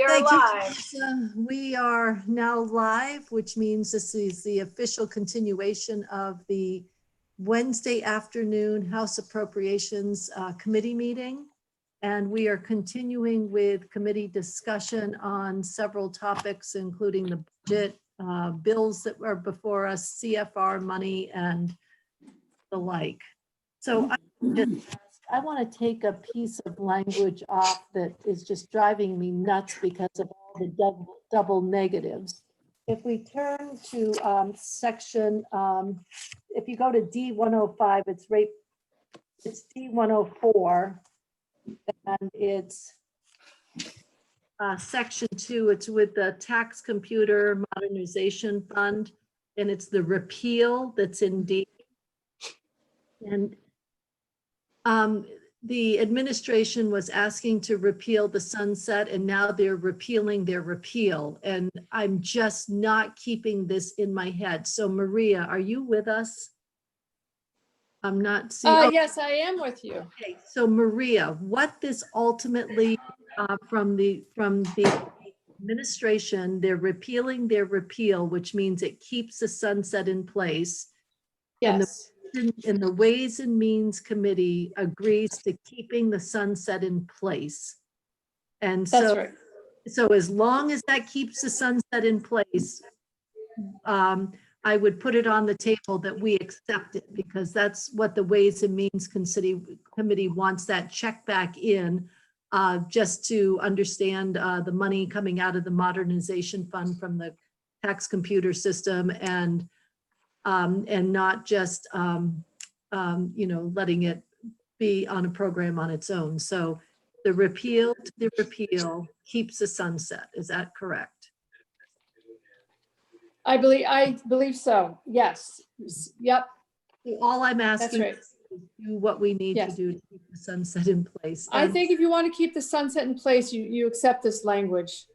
are Thank you, live. Teresa. We are now live, which means this is the official continuation of the Wednesday afternoon House Appropriations Committee meeting. And we are continuing with committee discussion on several topics, including the budget, bills that are before us, CFR money, and the like. So I want to take a piece of language off that is just driving me nuts because of all the double negatives. If we turn to section, if you go to D105, it's D104, and it's section 2. It's with the Tax Computer Modernization Fund, and it's the repeal that's in D. And the administration was asking to repeal the sunset, and now they're repealing their repeal. And I'm just not keeping this in my head. So Maria, are you with us? I'm not seeing. Yes, I am with you. Okay, so Maria, what this ultimately from the administration, they're repealing their repeal, which means it keeps the sunset in place. Yes. And the Ways and Means Committee agrees to keeping the sunset in place. And That's so, right. so as long as that keeps the sunset in place, I would put it on the table that we accept it, because that's what the Ways and Means Committee wants, that check back in, just to understand the money coming out of the modernization fund from the tax computer system, and not just, letting it be on a program on its own. So the repeal keeps the sunset. Is that correct? I believe so. Yes. Yep. All I'm asking right. is to do what we need to Yes. do to keep the sunset in place. I And think if you want to keep the sunset in place, you accept this language.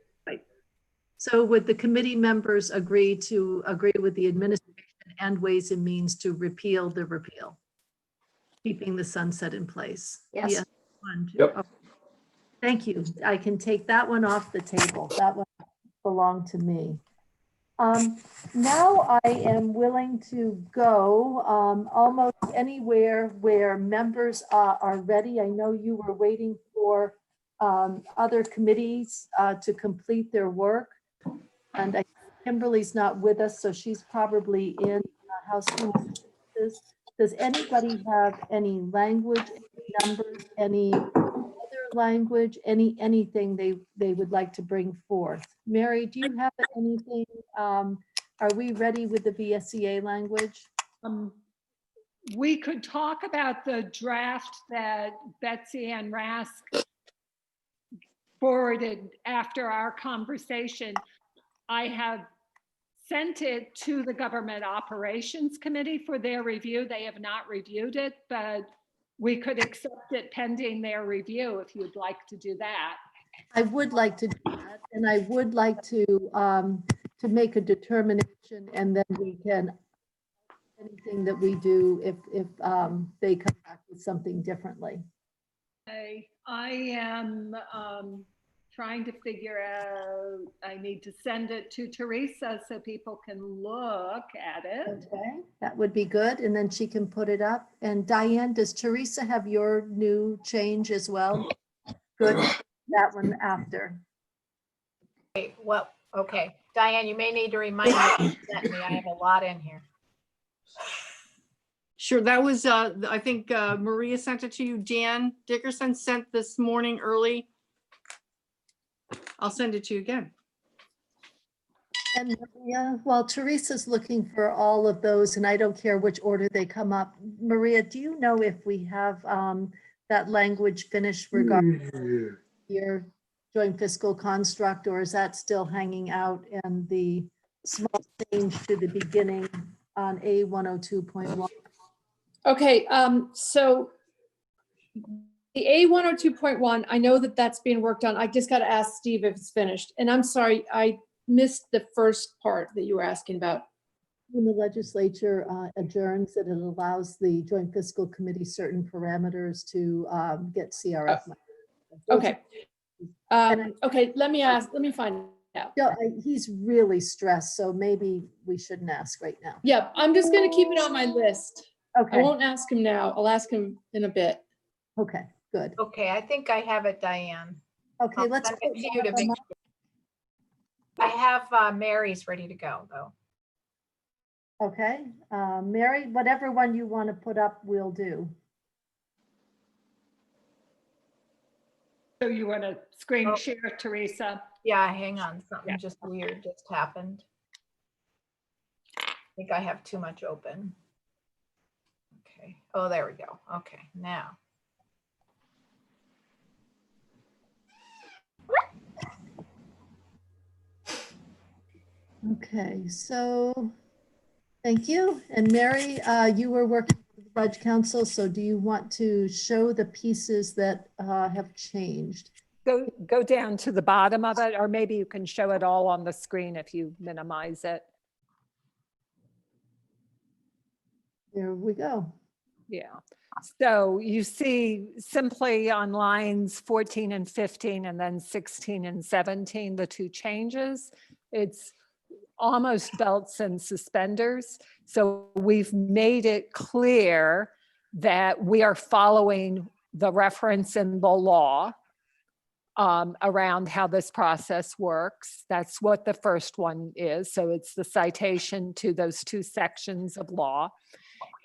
so would the committee members agree with the administration and Ways and Means to repeal the repeal, keeping the sunset in place? Yes. 1, 2. Yep. Oh, thank you. I can take that one off the table. That one belonged to me. Now I am willing to go almost anywhere where members are ready. I know you were waiting for other committees to complete their work. And Kimberly's not with us, so she's probably in House Human Services. Does anybody have any language, any numbers, any other language, anything they would like to bring forth? Mary, do you have anything? Are we ready with the VSEA language? We could talk about the draft that Betsy Ann Rask forwarded after our conversation. I have sent it to the Government Operations Committee for their review. They have not reviewed it, but we could accept it pending their review if you'd like to do that. I would like to do that, and I would like to make a determination, and then we can, anything that we do if they come back with something differently. I am trying to figure out, I need to send it to Teresa so people can look at it. Okay, that would be good, and then she can put it up. And Diane, does Teresa have your new change as well? Good, that one after. Okay, well, okay. Diane, you may need to remind me what you sent me. I have a lot in here. Sure, that was, I think Maria sent it to you. Jan Dickerson sent this morning early. I'll send it to you again. And Maria, while Teresa's looking for all of those, and I don't care which order they come up, Maria, do you know if we have that language finished regarding your joint fiscal construct, or is that still hanging out, and the small change to the beginning on A102.1? Okay, so the A102.1, I know that that's being worked on. I just got to ask Steve if it's finished. And I'm sorry, I missed the first part that you were asking about. When the legislature adjourns, that it allows the Joint Fiscal Committee certain parameters to get CRF money. Okay. Okay, let me find out. No, he's really stressed, so maybe we shouldn't ask right now. Yeah, I'm just gonna keep it on my list. I Okay, won't ask him now. I'll ask him in a bit. okay, good. Okay, I think I have it, Diane. Okay, I'll let's. send it put to you to that make on sure. I have Mary's ready to go, though. my- Okay, Mary, whatever one you want to put up, we'll do. So you want to screen Oh. share, Teresa? Yeah, hang on, something Yeah. just weird just happened. I think I have too much open. Okay, oh, there we go. Okay, now. Okay, so, thank you. And Mary, you were working with the Budget Council, so do you want to show the pieces that have changed? Go down to the bottom of it, or maybe you can show it all on the screen if you minimize it. There we go. Yeah. So you see simply on lines 14 and 15 and then 16 and 17, the two changes. It's almost belts and suspenders. So we've made it clear that we are following the reference in the law around how this process works. That's what the first one is. So it's the citation to those two sections of law.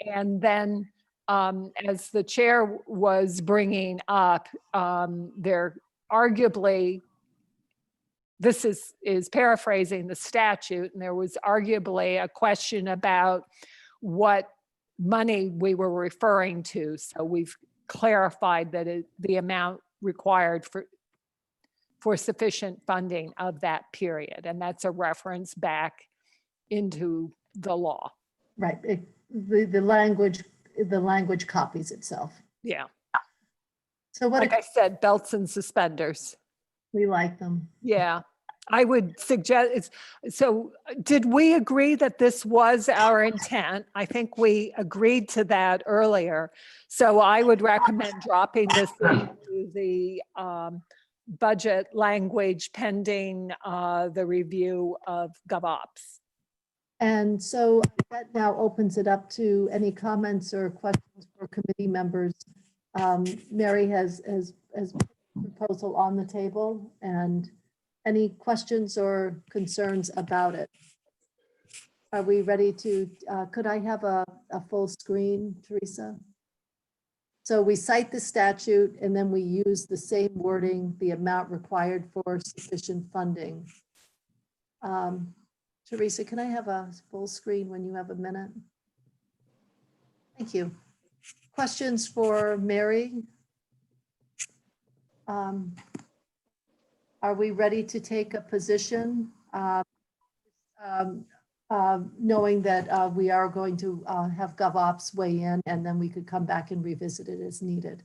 And then as the chair was bringing up, there arguably, this is paraphrasing the statute, and there was arguably a question about what money we were referring to. So we've clarified that the amount required for sufficient funding of that period. And that's a reference back into the law. Right, the language copies itself. Yeah. So what, Like I said, belts and suspenders. we like them. Yeah. I would suggest, so did we agree that this was our intent? I think we agreed to that earlier. So I would recommend dropping this into the budget language pending the review of GovOps. And so that now opens it up to any comments or questions for committee members. Mary has a proposal on the table, and any questions or concerns about it? Are we ready to, could I have a full screen, Teresa? So we cite the statute and then we use the same wording, the amount required for sufficient funding. Teresa, can I have a full screen when you have a minute? Thank you. Questions for Mary? Are we ready to take a position? Knowing that we are going to have GovOps weigh in, and then we could come back and revisit it as needed.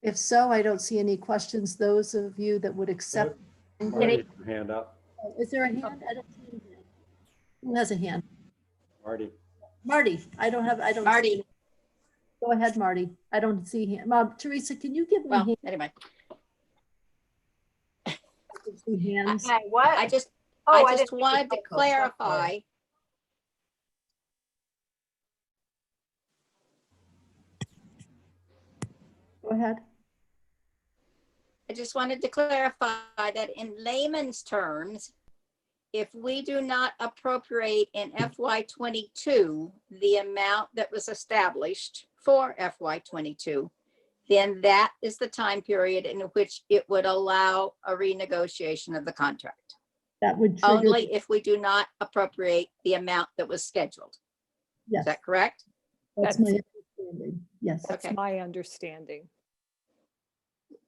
If so, I don't see any questions. Those of you that would accept. Marty, hand up. Is there a hand? I don't see a hand. Who has a hand? Marty. Marty, I don't. Marty. Go ahead, Marty. I don't see him. Teresa, can you give me Well, anyway, hands? Okay, what? I just Oh, wanted didn't to see the typos. clarify. Go ahead. I just wanted to clarify that in layman's terms, if we do not appropriate in FY22 the amount that was established for FY22, then that is the time period in which it would allow a renegotiation of the contract. That would trigger. Only if we do not appropriate the amount that was scheduled. Yes, Is that correct? that's my understanding. Yes, That's Okay. my understanding.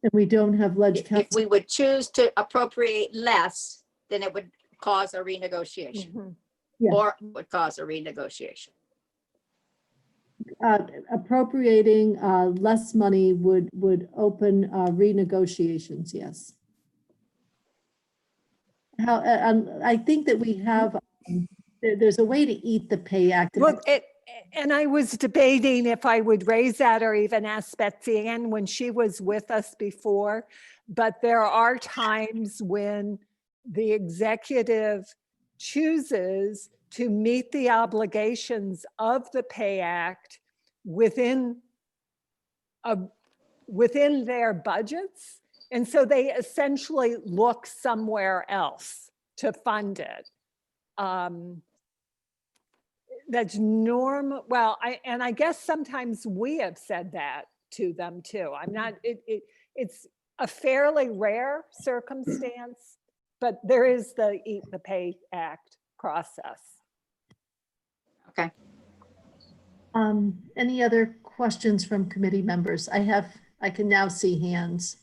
and we don't have ledge If council. we would choose to appropriate less, then it would cause a renegotiation Mhm. Yeah. or would cause a renegotiation. Appropriating less money would open renegotiations, yes. I think that we have, there's a way to eat the pay act. Well, And I was debating if I would raise that or even ask Betsy Ann when she was with us before. But there are times when the executive chooses to meet the obligations of the Pay Act within within their budgets. And so they essentially look somewhere else to fund it. That's normal. Well, I guess sometimes we have said that to them too. I'm not, it's a fairly rare circumstance, but there is the Eat the Pay Act process. Okay. Any other questions from committee members? I can now see hands.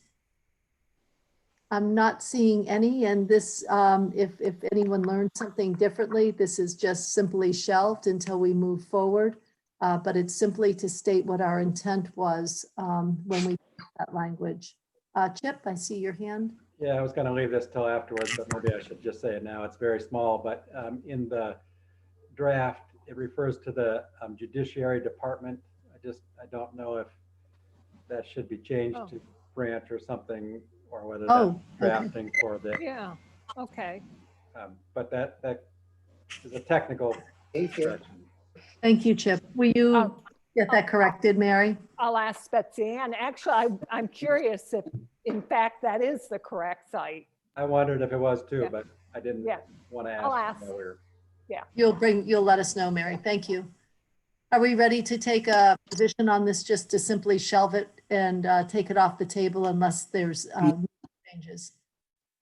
I'm not seeing any, and this, if anyone learned something differently, this is just simply shelved until we move forward. But it's simply to state what our intent was when we put that language. Chip, I see your hand. Yeah, I was going to leave this till afterwards, but maybe I should just say it now. It's very small, but in the draft, it refers to the Judiciary Department. I don't know if that should be changed to branch or something, or whether Oh, that's drafting for the, Yeah, okay. but that is a technical correction. Thank you, Chip. Will you get that corrected, Mary? I'll ask Betsy Ann. Actually, I'm curious if in fact that is the correct site. I wondered if it was too, Yeah. but I didn't Yeah. want to I'll ask. ask. earlier. You'll let us know, Mary. Thank you. Are we ready to take a position on this, just to simply shelve it and take it off the table unless there's changes?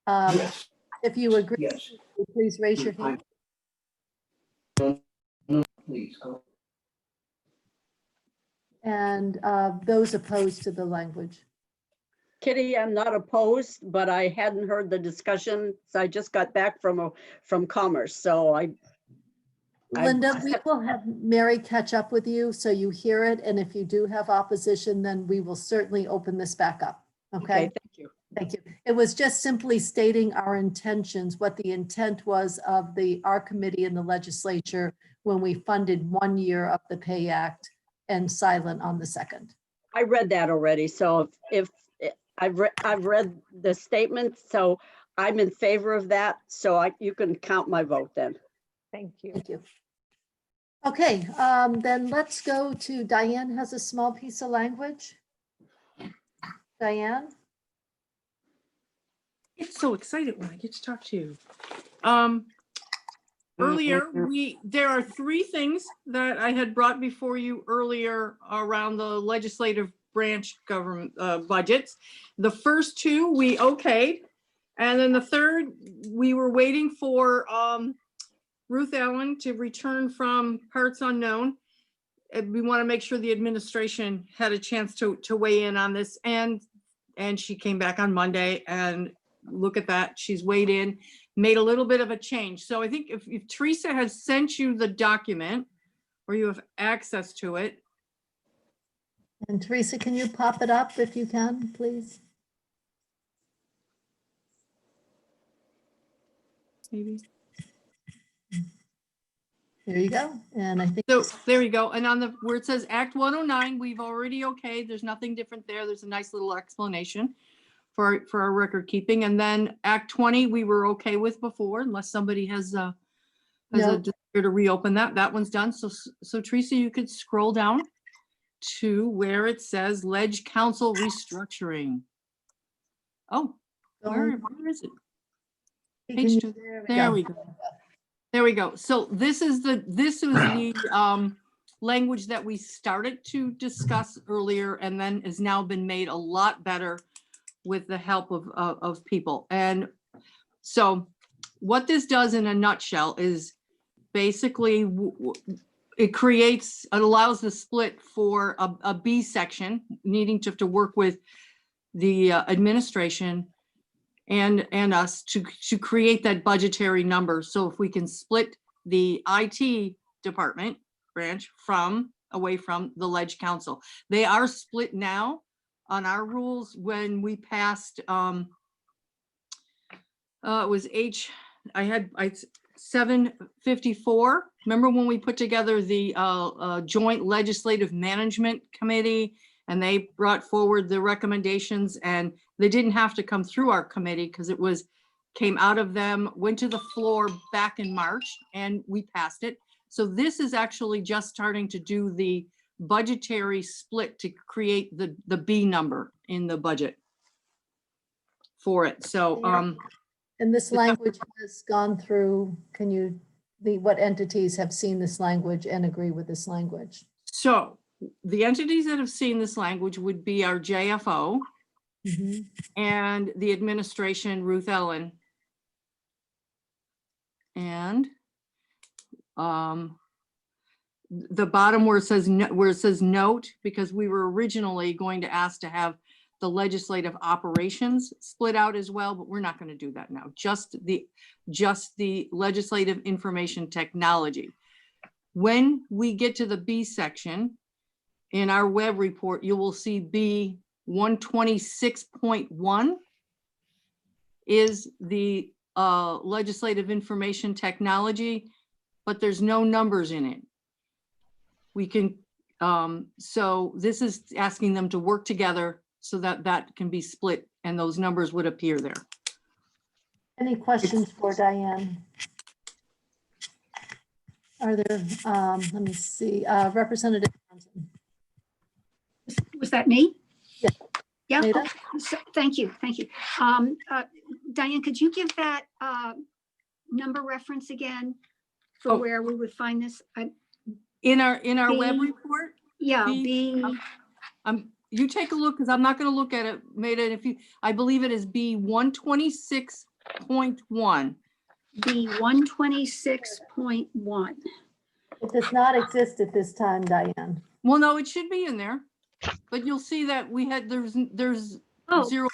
Yes, If you agree, yes. please raise your hand. Please go. And those opposed to the language. Kitty, I'm not opposed, but I hadn't heard the discussion. So I just got back from Commerce, so I Linda, we will have Mary catch up with you so you hear it. And if you do have opposition, then we will certainly open this back up. Okay? thank you. Thank you. It was just simply stating our intentions, what the intent was of our committee and the legislature when we funded 1 year of the Pay Act and silent on the second. I read that already, so if I've read the statement, so I'm in favor of that. So you can count my vote then. Thank you. Thank you. Okay, then let's go to Diane has a small piece of language. Diane? It's so excited when I get to talk to you. Earlier, there are three things that I had brought before you earlier around the legislative branch government budgets. The first two we okayed, and then the third we were waiting for Ruth Allen to return from Parts Unknown. And we want to make sure the administration had a chance to weigh in on this, and she came back on Monday, and look at that, she's weighed in, made a little bit of a change. So I think if Teresa has sent you the document or you have access to it. And Teresa, can you pop it up if you can, please? Maybe. There you go. And I think. So there you go. And on the, where it says Act 109, we've already okayed. There's nothing different there. There's a nice little explanation for our record keeping. And then Act 20, we were okay with before, unless somebody has a No. desire to reopen that. That one's done. So Teresa, you could scroll down to where it says Ledge Council restructuring. Oh, where is it? Page 2. There we go. There we go. So this is the language that we started to discuss earlier, and then has now been made a lot better with the help of people. And so what this does in a nutshell is basically it allows the split for a B section needing to work with the administration and us to create that budgetary number. So if we can split the IT department branch away from the Ledge Council. They are split now on our rules. When we passed, it was 754 remember when we put together the Joint Legislative Management Committee and they brought forward the recommendations and they didn't have to come through our committee because it was, came out of them, went to the floor back in March and we passed it. So this is actually just starting to do the budgetary split to create the B number in the budget for it. So, And this the- language has gone through, what entities have seen this language and agree with this language? so the entities that have seen this language would be our JFO Mhm. and the administration, Ruth Ellen. And the bottom where it says, where it says note, because we were originally going to ask to have the legislative operations split out as well, but we're not going to do that now. Just the legislative information technology. When we get to the B section in our web report, you will see B 126.1 is the legislative information technology, but there's no numbers in it. We can, so this is asking them to work together so that that can be split and those numbers would appear there. Any questions for Diane? Are there, let me see, Representative Johnson? Was that me? Yeah. Yeah, Nita? okay. Thank you, thank you. Diane, could you give that number reference again for Oh. where we would find this? In our web B- report, Yeah, B- B, you take a look because I'm not going to look at it, Maida. If you, I believe it is B 126.1. B 126.1. It does not exist at this time, Diane. Well, no, it should be in there, but you'll see that we had, there's Oh, zero.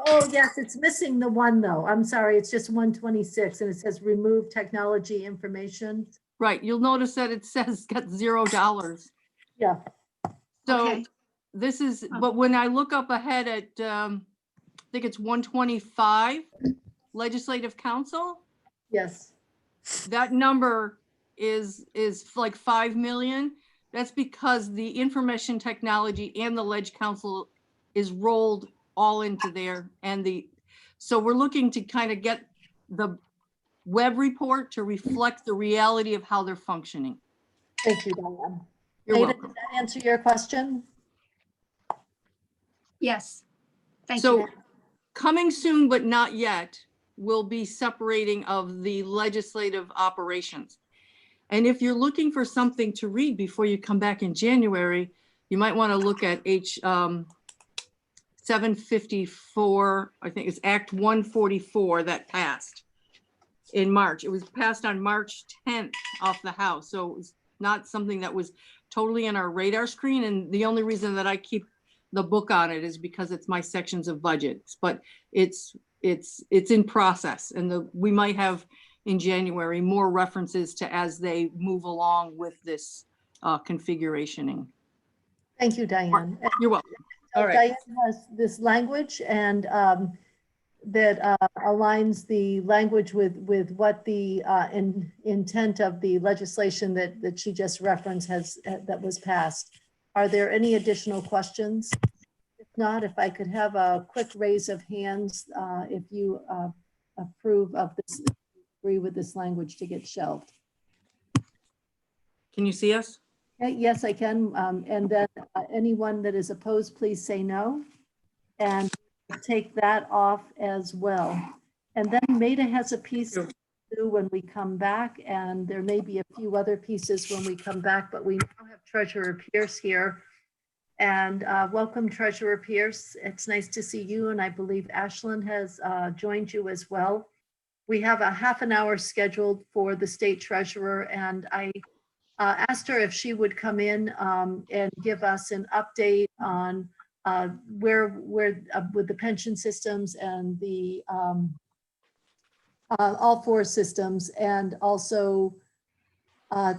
Oh, yes, it's missing the one though. I'm sorry, it's just 126 and it says remove technology information. Right, you'll notice that it says got $0. Yeah, So okay. this is, but when I look up ahead at, I think it's 125 Legislative Council, yes. that number is like 5 million. That's because the information technology and the Leg Council is rolled all into there. And so we're looking to kind of get the web report to reflect the reality of how they're functioning. Thank you, Diane. You're Ada, welcome. did that answer your question? Yes, thank So you. coming soon, but not yet, will be separating of the legislative operations. And if you're looking for something to read before you come back in January, you might want to look at 754, I think it's Act 144 that passed in March. It was passed on March 10th off the House. So it's not something that was totally on our radar screen. And the only reason that I keep the book on it is because it's my sections of budgets, but it's in process. And we might have in January more references to as they move along with this configurationing. Thank you, Diane. You're welcome. All right. Diane has this language and that aligns the language with what the intent of the legislation that she just referenced that was passed. Are there any additional questions? If not, if I could have a quick raise of hands if you approve of this, agree with this language to get shelved. Can you see us? Yes, I can. And then anyone that is opposed, please say no. And take that off as well. And then Maida has a piece to do when we come back, and there may be a few other pieces when we come back, but we now have Treasurer Pierce here. And welcome, Treasurer Pierce. It's nice to see you, and I believe Ashlyn has joined you as well. We have a half an hour scheduled for the state treasurer, and I asked her if she would come in and give us an update on where with the pension systems and the all four systems, and also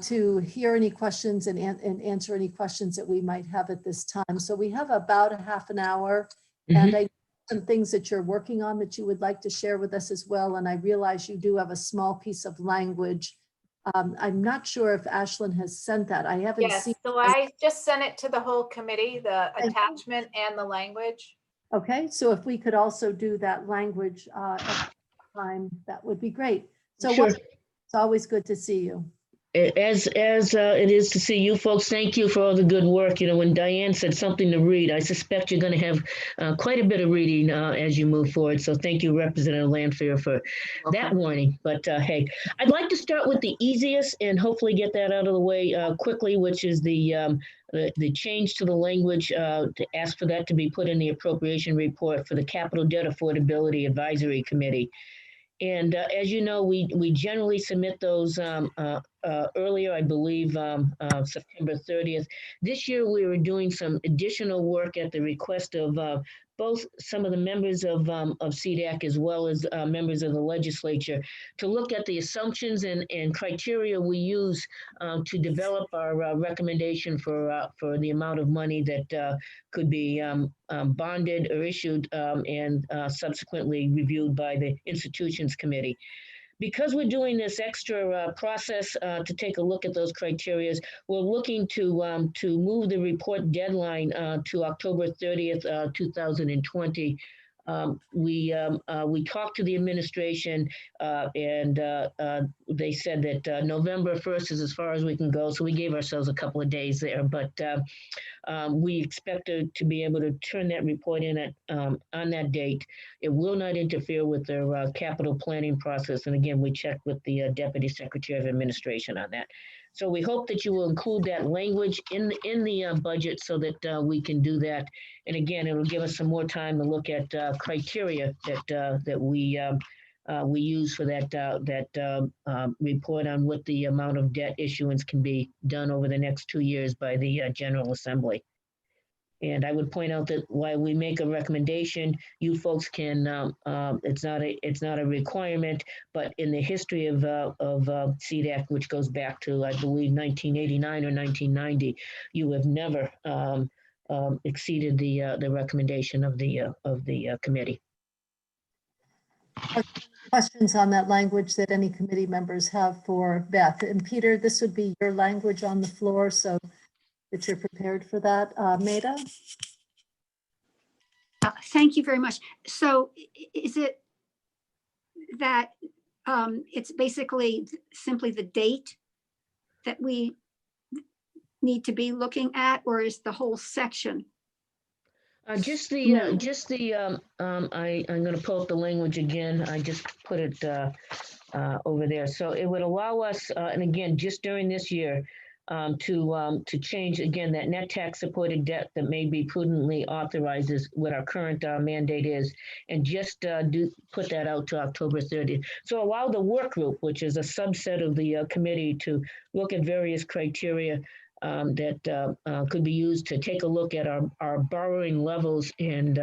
to hear any questions and answer any questions that we might have at this time. So we have about a half an hour, and I some things that you're working on that you would like to share with us as well. And I realize you do have a small piece of language I'm not sure if Ashlyn has sent that. I haven't Yes, seen. so I just sent it to the whole committee, the Thank you. attachment and the language. Okay, so if we could also do that language at the time, that would be great. So Sure. it's always good to see you. As it is to see you folks, thank you for all the good work. You know, when Diane said something to read, I suspect you're going to have quite a bit of reading as you move forward. So thank you, Representative Lanfear, for that warning. But hey, I'd like to start with the easiest and hopefully get that out of the way quickly, which is the change to the language to ask for that to be put in the appropriation report for the Capital Debt Affordability Advisory Committee. And as you know, we generally submit those earlier, I believe, September 30th. This year, we were doing some additional work at the request of both some of the members of CDAC as well as members of the legislature to look at the assumptions and criteria we use to develop our recommendation for the amount of money that could be bonded or issued and subsequently reviewed by the Institutions Committee. Because we're doing this extra process to take a look at those criteria, we're looking to move the report deadline to October 30th, 2020. We talked to the administration and they said that November 1st is as far as we can go. So we gave ourselves a couple of days there, but we expect to be able to turn that report in on that date. It will not interfere with their capital planning process. And again, we checked with the Deputy Secretary of Administration on that. So we hope that you will include that language in the budget so that we can do that. And again, it will give us some more time to look at criteria that we use for that report on what the amount of debt issuance can be done over the next 2 years by the General Assembly. And I would point out that while we make a recommendation, you folks can, it's not a requirement, but in the history of CDAC, which goes back to, I believe, 1989 or 1990, you have never exceeded the recommendation of the committee. Questions on that language that any committee members have for Beth? And Peter, this would be your language on the floor, so that you're prepared for that. Maida? Thank you very much. So is it that it's basically simply the date that we need to be looking at, or is the whole section? I'm going to pull up the language again. I just put it over there. So it would allow us, and again, just during this year, to change, again, that net tax supported debt that may be prudently authorized is what our current mandate is, and just put that out to October 30th. So allow the work group, which is a subset of the committee, to look at various criteria that could be used to take a look at our borrowing levels. And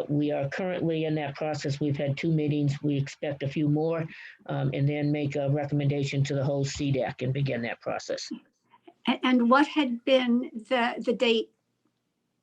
we are currently in that process. We've had 2 meetings. We expect a few more, and then make a recommendation to the whole CDAC and begin that process. And what had been the date,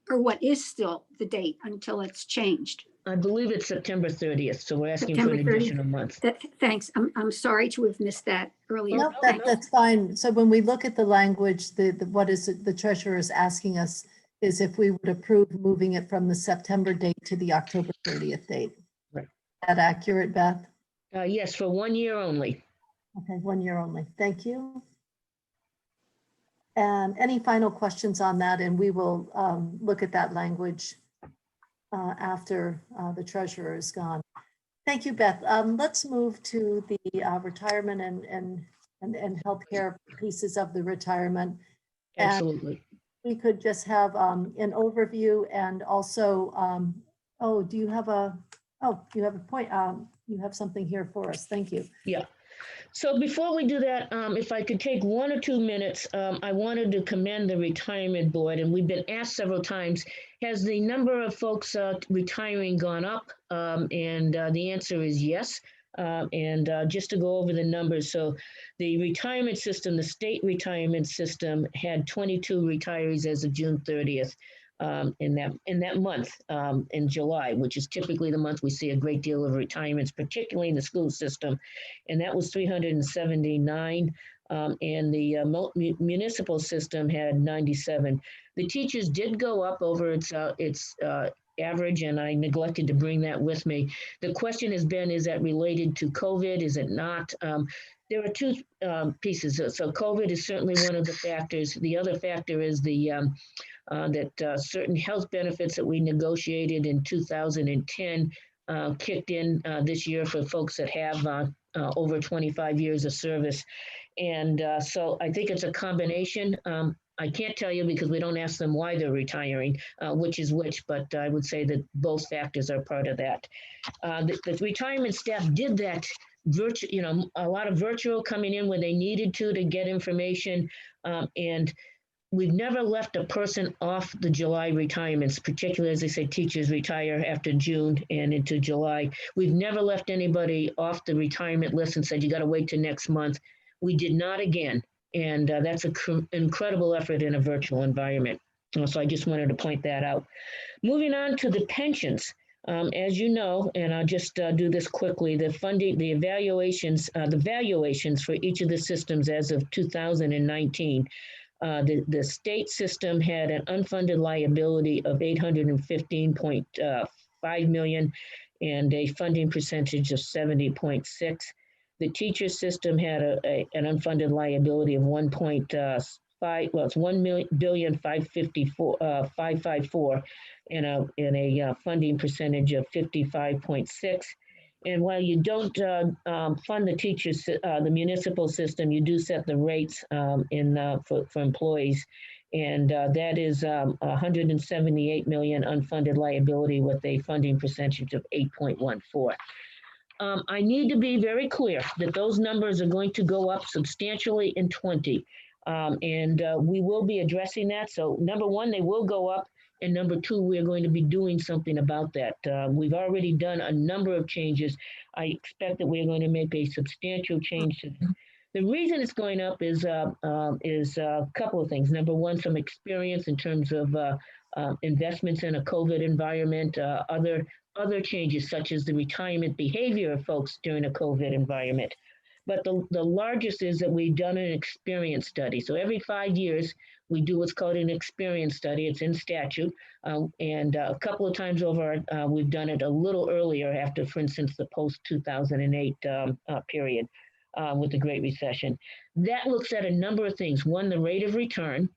or what is still the date until it's changed? I believe it's September 30th, so we're asking for an September 30th. additional month. Thanks. I'm sorry to have missed that earlier. No, that's fine. So when we look at the language, what is it the treasurer is asking us is if we would approve moving it from the September date to the October 30th date. Right. Is that accurate, Beth? Yes, for 1 year only. Okay, 1 year only. Thank you. And any final questions on that? And we will look at that language after the treasurer is gone. Thank you, Beth. Let's move to the retirement and healthcare pieces of the retirement. Absolutely. We could just have an overview and also, do you have a point, you have something here for us. Thank you. Yeah. So before we do that, if I could take 1 or 2 minutes, I wanted to commend the retirement board, and we've been asked several times, has the number of folks retiring gone up? And the answer is yes. And just to go over the numbers, so the retirement system, the state retirement system, had 22 retirees as of June 30th. in that month, in July, which is typically the month we see a great deal of retirements, particularly in the school system. And that was 379. And the municipal system had 97. The teachers did go up over its average, and I neglected to bring that with me. The question has been, is that related to COVID? Is it not? There are two pieces. So COVID is certainly one of the factors. The other factor is that certain health benefits that we negotiated in 2010 kicked in this year for folks that have over 25 years of service. And so I think it's a combination. I can't tell you because we don't ask them why they're retiring, which is which, but I would say that both factors are part of that. The retirement staff did that virtual, a lot of virtual coming in when they needed to get information. And we've never left a person off the July retirements, particularly as I say, teachers retire after June and into July. We've never left anybody off the retirement list and said, you got to wait till next month. We did not again. And that's an incredible effort in a virtual environment. So I just wanted to point that out. Moving on to the pensions. As you know, and I'll just do this quickly, the funding, the evaluations, the valuations for each of the systems as of 2019. The state system had an unfunded liability of $815.5 million and a funding percentage of 70.6. The teacher system had an unfunded liability of it's $1,554,554 and a funding percentage of 55.6. And while you don't fund the teachers, the municipal system, you do set the rates for employees. And that is 178 million unfunded liability with a funding percentage of 8.14. I need to be very clear that those numbers are going to go up substantially in 20. And we will be addressing that. So number one, they will go up. And number two, we're going to be doing something about that. We've already done a number of changes. I expect that we're going to make a substantial change to this. The reason it's going up is a couple of things. Number one, some experience in terms of investments in a COVID environment, other changes such as the retirement behavior of folks during a COVID environment. But the largest is that we've done an experience study. So every 5 years, we do what's called an experience study. It's in statute. And a couple of times over, we've done it a little earlier after, for instance, the post-2008 period with the Great Recession. That looks at a number of things. One, the rate of return.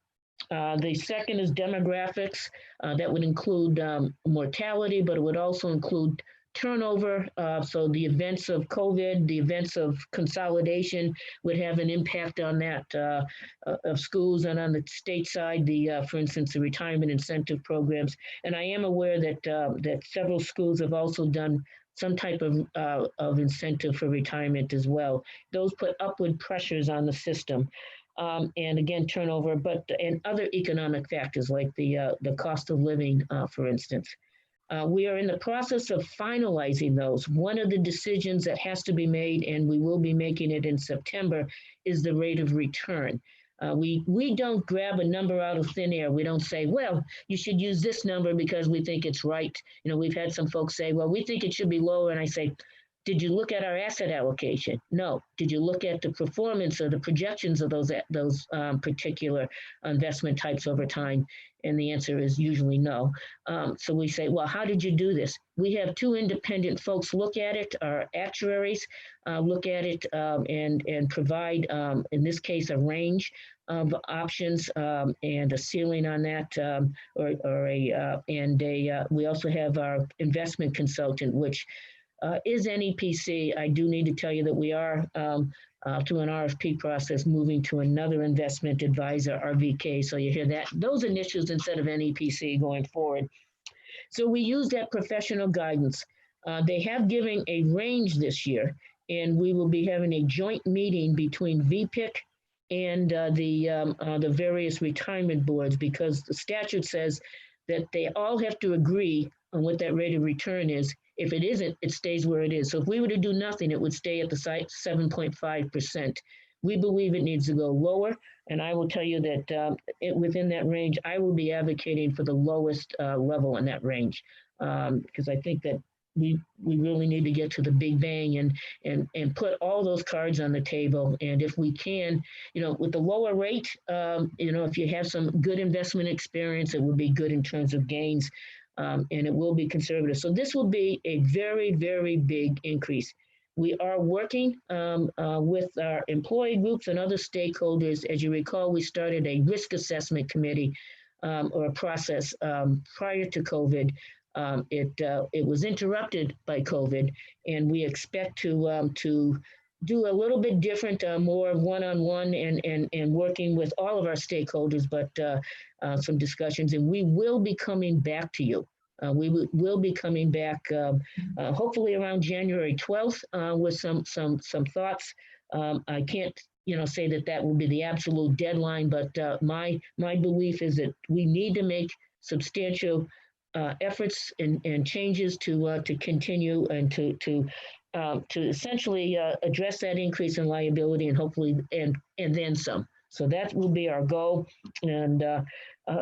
The second is demographics. That would include mortality, but it would also include turnover. So the events of COVID, the events of consolidation would have an impact on that of schools, and on the state side, for instance, the retirement incentive programs. And I am aware that that several schools have also done some type of incentive for retirement as well. Those put upward pressures on the system. And again, turnover, and other economic factors like the cost of living, for instance. We are in the process of finalizing those. One of the decisions that has to be made, and we will be making it in September, is the rate of return. We don't grab a number out of thin air. We don't say, well, you should use this number because we think it's right. We've had some folks say, well, we think it should be lower. And I say, did you look at our asset allocation? No. Did you look at the performance or the projections of those particular investment types over time? And the answer is usually no. So we say, well, how did you do this? We have two independent folks look at it. Our actuaries look at it and provide, in this case, a range of options and a ceiling on that, we also have our investment consultant, which is NEPC. I do need to tell you that we are, through an RFP process, moving to another investment advisor, RVK. So you hear that, those initials instead of NEPC going forward. So we use that professional guidance. They have given a range this year, and we will be having a joint meeting between VPIC and the various retirement boards, because the statute says that they all have to agree on what that rate of return is. If it isn't, it stays where it is. So if we were to do nothing, it would stay at the site 7.5%. We believe it needs to go lower. And I will tell you that within that range, I will be advocating for the lowest level in that range. Because I think that we really need to get to the big bang and put all those cards on the table. And if we can, with the lower rate, if you have some good investment experience, it would be good in terms of gains, and it will be conservative. So this will be a very, very big increase. We are working with our employee groups and other stakeholders. As you recall, we started a risk assessment committee or a process prior to COVID. It was interrupted by COVID, and we expect to do a little bit different, more one-on-one and working with all of our stakeholders, but some discussions, and we will be coming back to you. We will be coming back hopefully around January 12th with some thoughts. I can't say that will be the absolute deadline, but my belief is that we need to make substantial efforts and changes to continue and to essentially address that increase in liability and hopefully and then some. So that will be our goal. And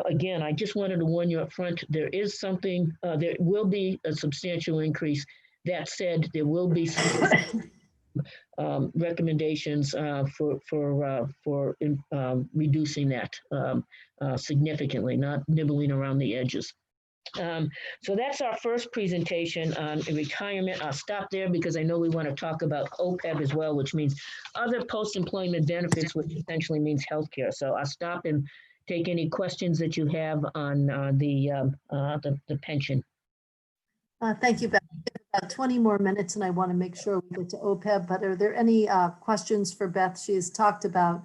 again, I just wanted to warn you up front, there is something, there will be a substantial increase. That said, there will be some recommendations for reducing that significantly, not nibbling around the edges. So that's our first presentation on retirement. I'll stop there because I know we want to talk about OPEB as well, which means other post-employment benefits, which essentially means healthcare. So I'll stop and take any questions that you have on the pension. Thank you, Beth. We have about 20 more minutes and I want to make sure we get to OPEB, but are there any questions for Beth? She has talked about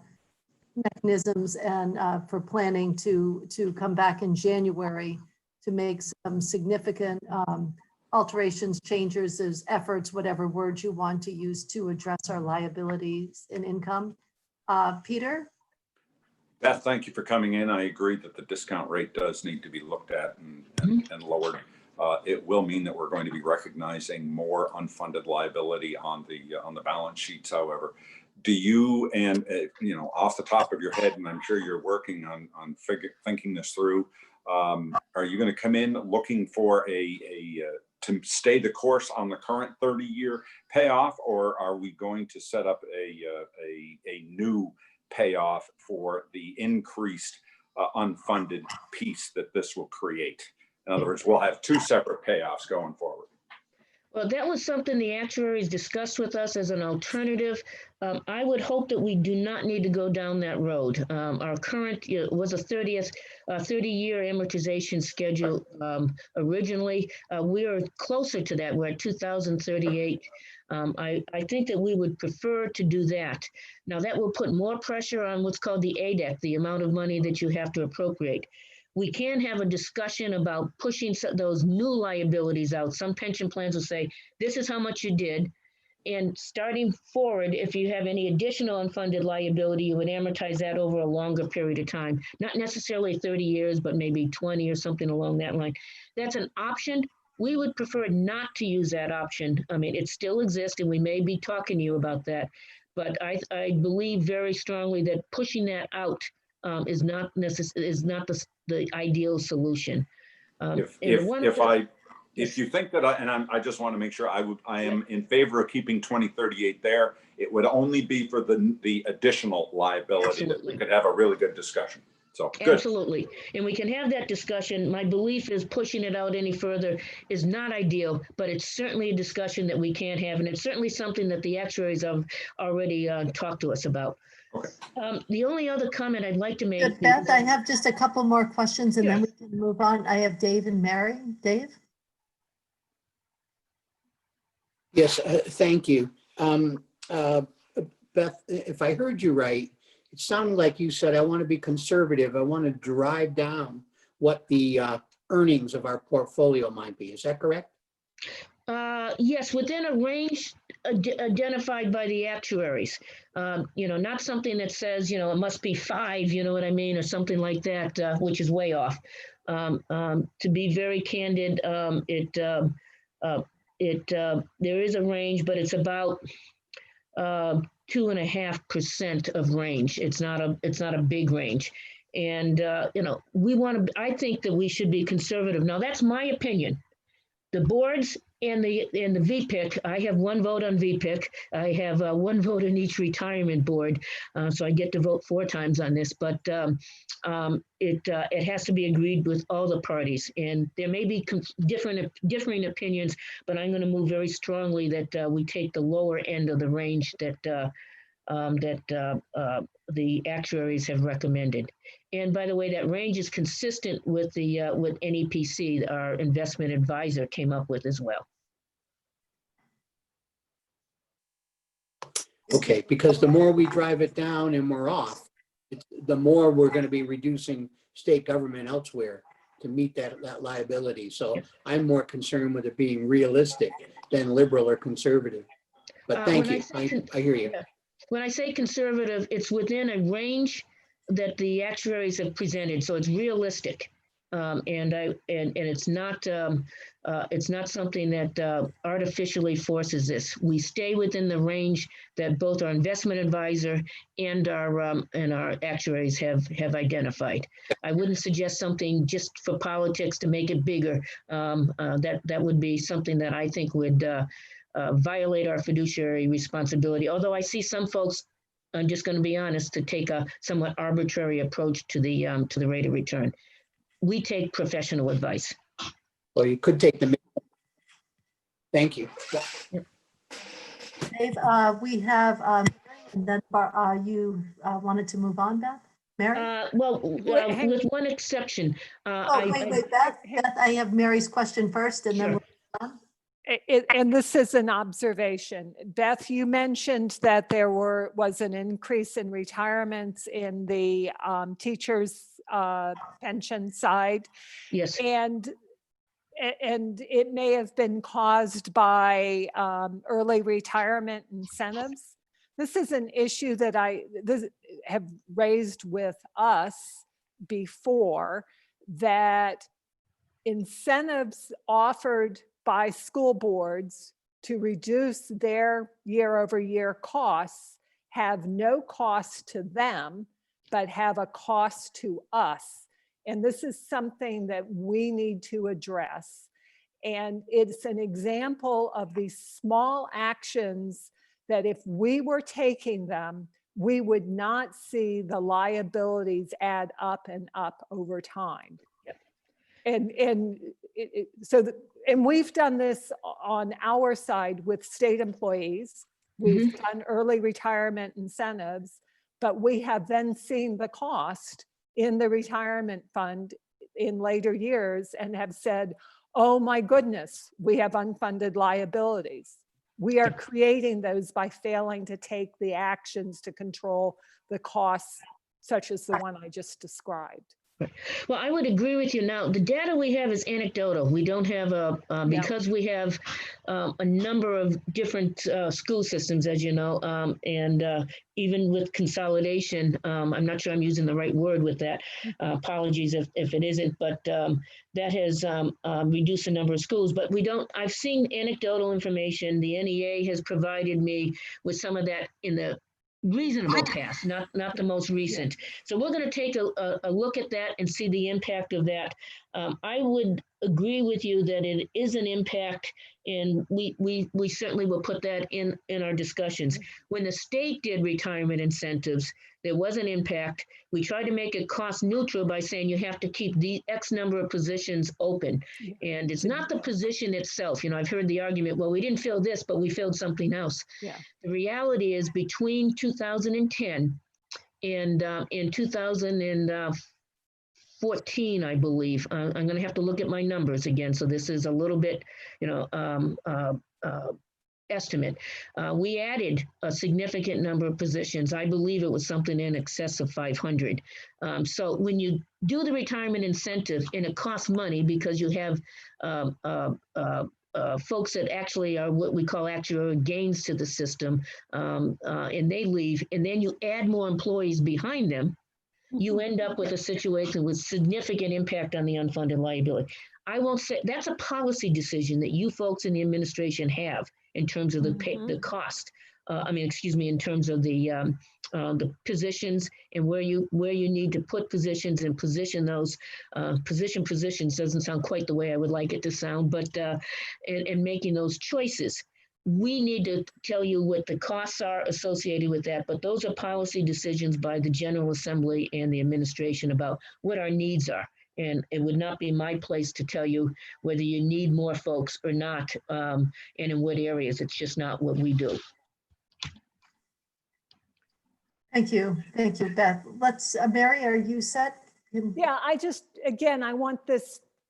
mechanisms and for planning to come back in January to make some significant alterations, changes, as efforts, whatever words you want to use to address our liabilities and income. Peter? Beth, thank you for coming in. I agree that the discount rate does need to be looked at and lowered. It will mean that we're going to be recognizing more unfunded liability on the balance sheets. However, do you, and off the top of your head, and I'm sure you're working on thinking this through, are you going to come in looking for to stay the course on the current 30-year payoff, or are we going to set up a new payoff for the increased unfunded piece that this will create? In other words, we'll have two separate payoffs going forward. Well, that was something the actuaries discussed with us as an alternative. I would hope that we do not need to go down that road. Our current was a 30-year amortization schedule originally. We are closer to that. We're at 2038. I think that we would prefer to do that. Now, that will put more pressure on what's called the ADEC, the amount of money that you have to appropriate. We can have a discussion about pushing those new liabilities out. Some pension plans will say, this is how much you did. And starting forward, if you have any additional unfunded liability, you would amortize that over a longer period of time. Not necessarily 30 years, but maybe 20 or something along that line. That's an option. We would prefer not to use that option. I mean, it still exists, and we may be talking to you about that. But I believe very strongly that pushing that out is not the ideal solution. If you think that, I just want to make sure I am in favor of keeping 2038 there. It would only be for the additional liability. That we could have a really good discussion. So good. Absolutely, and we can have that discussion. My belief is pushing it out any further is not ideal, but it's certainly a discussion that we can have, and it's certainly something that the actuaries have already talked to us about. Okay. The only other comment I'd like to make. Beth, I have just a couple more questions and then we can move on. I have Dave and Mary. Dave? Yes, thank you. Beth, if I heard you right, it sounded like you said, I want to be conservative. I want to drive down what the earnings of our portfolio might be. Is that correct? Yes, within a range identified by the actuaries. Not something that says, it must be 5, you know what I mean, or something like that, which is way off. To be very candid, there is a range, but it's about 2.5% of range. It's not a big range. And, I think that we should be conservative. Now, that's my opinion. The boards and the VPIC, I have one vote on VPIC. I have one vote in each retirement board. So I get to vote 4 times on this, but it has to be agreed with all the parties. And there may be differing opinions, but I'm going to move very strongly that we take the lower end of the range that the actuaries have recommended. And by the way, that range is consistent with the with NEPC, our investment advisor came up with as well. Okay, because the more we drive it down and we're off, the more we're going to be reducing state government elsewhere to meet that liability. So I'm more concerned with it being realistic than liberal or conservative. But thank you. I hear you. When I say conservative, it's within a range that the actuaries have presented, so it's realistic, and it's not something that artificially forces this. We stay within the range that both our investment advisor and our actuaries have identified. I wouldn't suggest something just for politics to make it bigger. That would be something that I think would violate our fiduciary responsibility. Although I see some folks, I'm just going to be honest, to take a somewhat arbitrary approach to the rate of return. We take professional advice. Well, you could take the. Thank you. Dave, we have, and then you wanted to move on, Beth? Mary? With one exception. Wait, Beth, I have Mary's question first and then we'll move on. And this is an observation. Beth, you mentioned that there was an increase in retirements in the teachers' pension side. Yes. And it may have been caused by early retirement incentives. This is an issue that I have raised with us before, that incentives offered by school boards to reduce their year-over-year costs have no cost to them, but have a cost to us. And this is something that we need to address. And it's an example of these small actions that if we were taking them, we would not see the liabilities add up and up over time. And we've done this on our side with state employees. We've done early retirement incentives, but we have then seen the cost in the retirement fund in later years and have said, oh my goodness, we have unfunded liabilities. We are creating those by failing to take the actions to control the costs, such as the one I just described. Well, I would agree with you. Now, the data we have is anecdotal. We don't have because we have a number of different school systems, as you know, and even with consolidation, I'm not sure I'm using the right word with that. Apologies if it isn't, but that has reduced the number of schools. But I've seen anecdotal information. The NEA has provided me with some of that in the reasonable past, not the most recent. So we're going to take a look at that and see the impact of that. I would agree with you that it is an impact, and we certainly will put that in our discussions. When the state did retirement incentives, there was an impact. We tried to make it cost neutral by saying you have to keep the X number of positions open. And it's not the position itself. You know, I've heard the argument, well, we didn't fill this, but we filled something else. Yeah. The reality is between 2010 and in 2014, I believe, I'm going to have to look at my numbers again. So this is a little bit, estimate. We added a significant number of positions. I believe it was something in excess of 500. So when you do the retirement incentive, and it costs money because you have folks that actually are what we call actuarial gains to the system, and they leave, and then you add more employees behind them, you end up with a situation with significant impact on the unfunded liability. I won't say that's a policy decision that you folks in the administration have in terms of the cost in terms of the positions and where you need to put positions and position those positions doesn't sound quite the way I would like it to sound, but and making those choices. We need to tell you what the costs are associated with that, but those are policy decisions by the General Assembly and the administration about what our needs are. And it would not be my place to tell you whether you need more folks or not, and in what areas. It's just not what we do. Thank you, Beth. Let's, Mary, are you set? Yeah, again, I want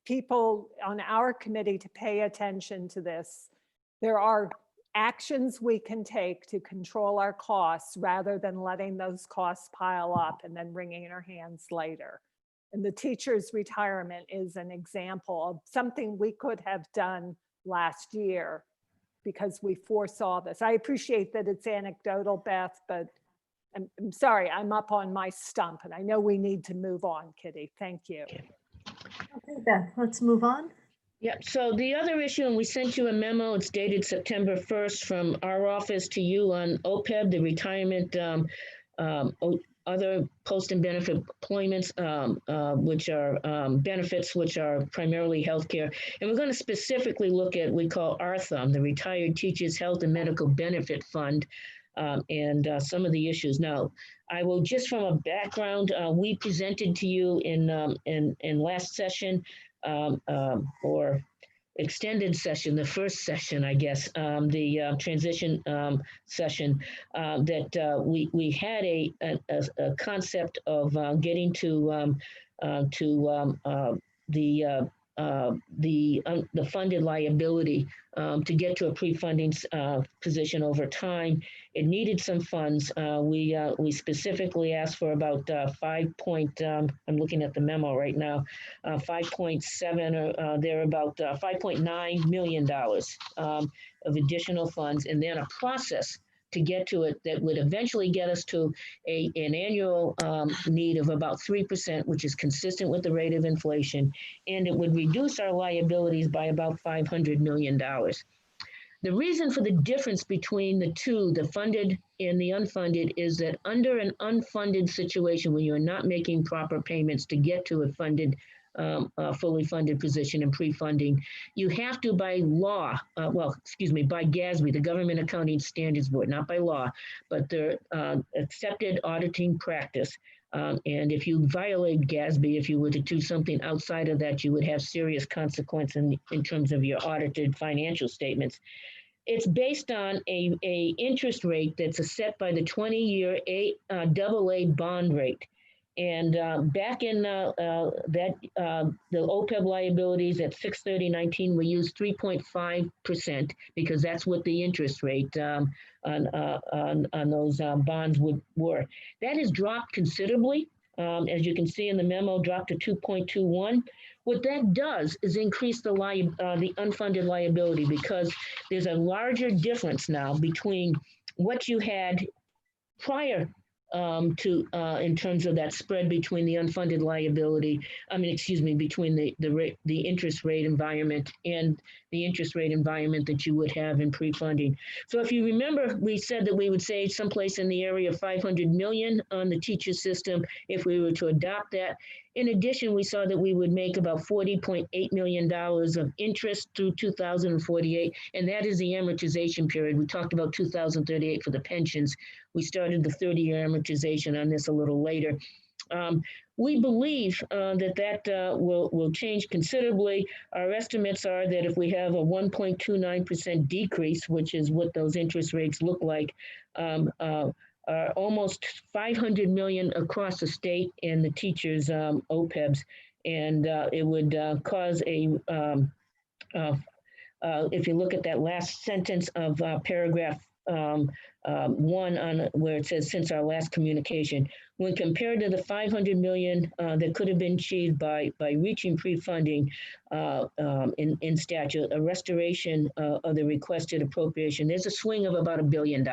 people on our committee to pay attention to this. There are actions we can take to control our costs rather than letting those costs pile up and then wringing our hands later. And the teacher's retirement is an example of something we could have done last year because we foresaw this. I appreciate that it's anecdotal, Beth, but I'm sorry, I'm up on my stump and I know we need to move on, Kitty. Thank you. Okay, Beth, let's move on. Yeah, so the other issue, and we sent you a memo, it's dated September 1st from our office to you on OPEB, the retirement, other post and benefit employments, which are benefits, which are primarily healthcare. And we're going to specifically look at, we call RTHM, the Retired Teachers Health and Medical Benefit Fund, and some of the issues. Now, I will just from a background, we presented to you in last session, or extended session, the first session, I guess, the transition session, that we had a concept of getting to the funded liability to get to a pre-funding position over time. It needed some funds. We specifically asked for about I'm looking at the memo right now, 5.7 or they're about $5.9 million of additional funds, and then a process to get to it that would eventually get us to an annual need of about 3%, which is consistent with the rate of inflation, and it would reduce our liabilities by about $500 million. The reason for the difference between the two, the funded and the unfunded, is that under an unfunded situation, when you're not making proper payments to get to a funded, fully funded position and pre-funding, you have to by law, by GASB, the Government Accounting Standards Board, not by law, but their accepted auditing practice. And if you violate GASB, if you were to do something outside of that, you would have serious consequence in terms of your audited financial statements. It's based on a interest rate that's set by the 20-year AA bond rate. And back in the OPEB liabilities at 6/30/19, we used 3.5% because that's what the interest rate on those bonds were. That has dropped considerably. As you can see in the memo, dropped to 2.21. What that does is increase the unfunded liability because there's a larger difference now between what you had prior in terms of that spread between the unfunded liability, between the interest rate environment and the interest rate environment that you would have in pre-funding. So if you remember, we said that we would save someplace in the area of 500 million on the teacher system if we were to adopt that. In addition, we saw that we would make about $40.8 million of interest through 2048, and that is the amortization period. We talked about 2038 for the pensions. We started the 30-year amortization on this a little later. We believe that will change considerably. Our estimates are that if we have a 1.29% decrease, which is what those interest rates look like, almost 500 million across the state and the teachers' OPEBs, and it would cause if you look at that last sentence of paragraph 1 on where it says since our last communication, when compared to the 500 million that could have been achieved by reaching pre-funding in statute, a restoration of the requested appropriation, there's a swing of about $1 billion.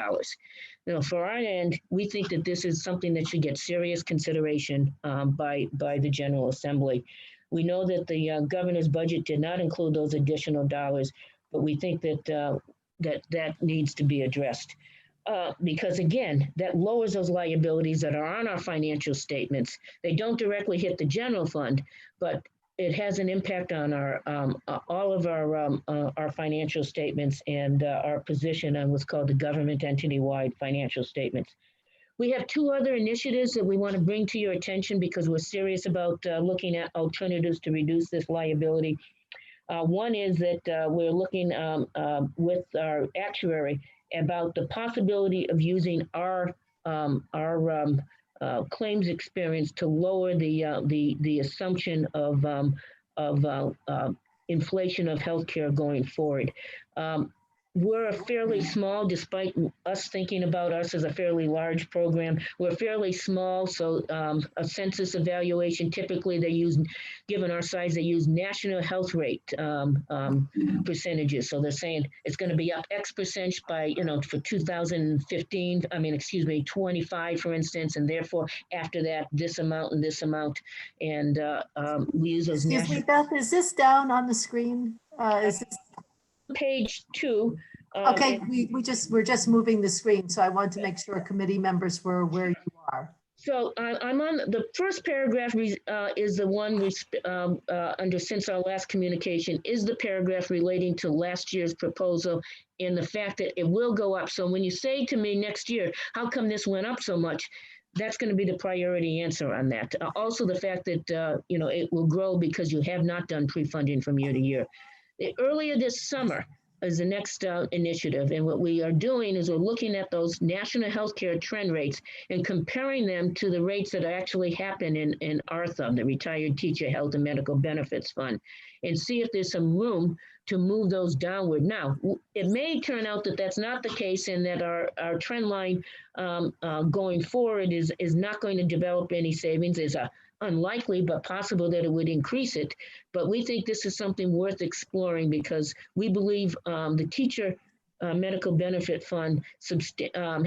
Now, for our end, we think that this is something that should get serious consideration by the General Assembly. We know that the governor's budget did not include those additional dollars, but we think that that needs to be addressed. because again, that lowers those liabilities that are on our financial statements. They don't directly hit the general fund, but it has an impact on our all of our financial statements and our position on what's called the government entity-wide financial statements. We have two other initiatives that we want to bring to your attention because we're serious about looking at alternatives to reduce this liability. One is that we're looking with our actuary about the possibility of using our claims experience to lower the assumption of inflation of healthcare going forward. We're fairly small, despite us thinking about us as a fairly large program. We're fairly small, so a census evaluation, typically they use, given our size, they use national health rate percentages. So they're saying it's going to be up X percent by, for 2015, 25, for instance, and therefore after that, this amount and this amount. And we use those Excuse me, national. Beth, is this down on the screen? Is this? Page 2. Okay, we're just moving the screen, so I want to make sure committee members were where you are. So I'm on the first paragraph is the one under since our last communication is the paragraph relating to last year's proposal and the fact that it will go up. So when you say to me next year, how come this went up so much? That's going to be the priority answer on that. Also the fact that, it will grow because you have not done pre-funding from year to year. Earlier this summer is the next initiative. And what we are doing is we're looking at those national healthcare trend rates and comparing them to the rates that actually happen in ARTHA, the Retired Teacher Health and Medical Benefits Fund, and see if there's some room to move those downward. Now, it may turn out that that's not the case and that our trend line going forward is not going to develop any savings. There's unlikely, but possible that it would increase it. But we think this is something worth exploring because we believe the Teacher Medical Benefit Fund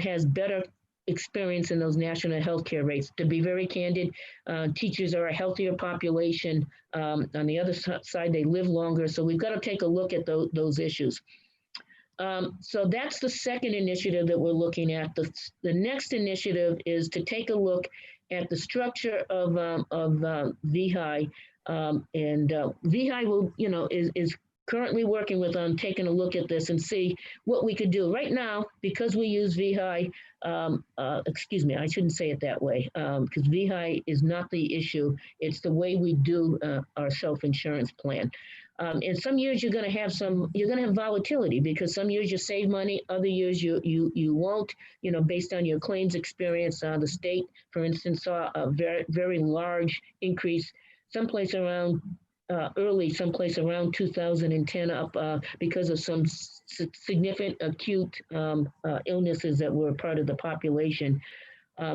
has better experience in those national healthcare rates. To be very candid, teachers are a healthier population. On the other side, they live longer. So we've got to take a look at those issues. So that's the second initiative that we're looking at. The next initiative is to take a look at the structure of VHI, and VHI will, is currently working with taking a look at this and see what we could do. Right now, because we use VHI, excuse me, I shouldn't say it that way, because VHI is not the issue. It's the way we do our self-insurance plan. In some years you're going to have volatility because some years you save money, other years you won't, based on your claims experience. The state, for instance, saw a very, very large increase someplace around someplace around 2010 up because of some significant acute illnesses that were part of the population.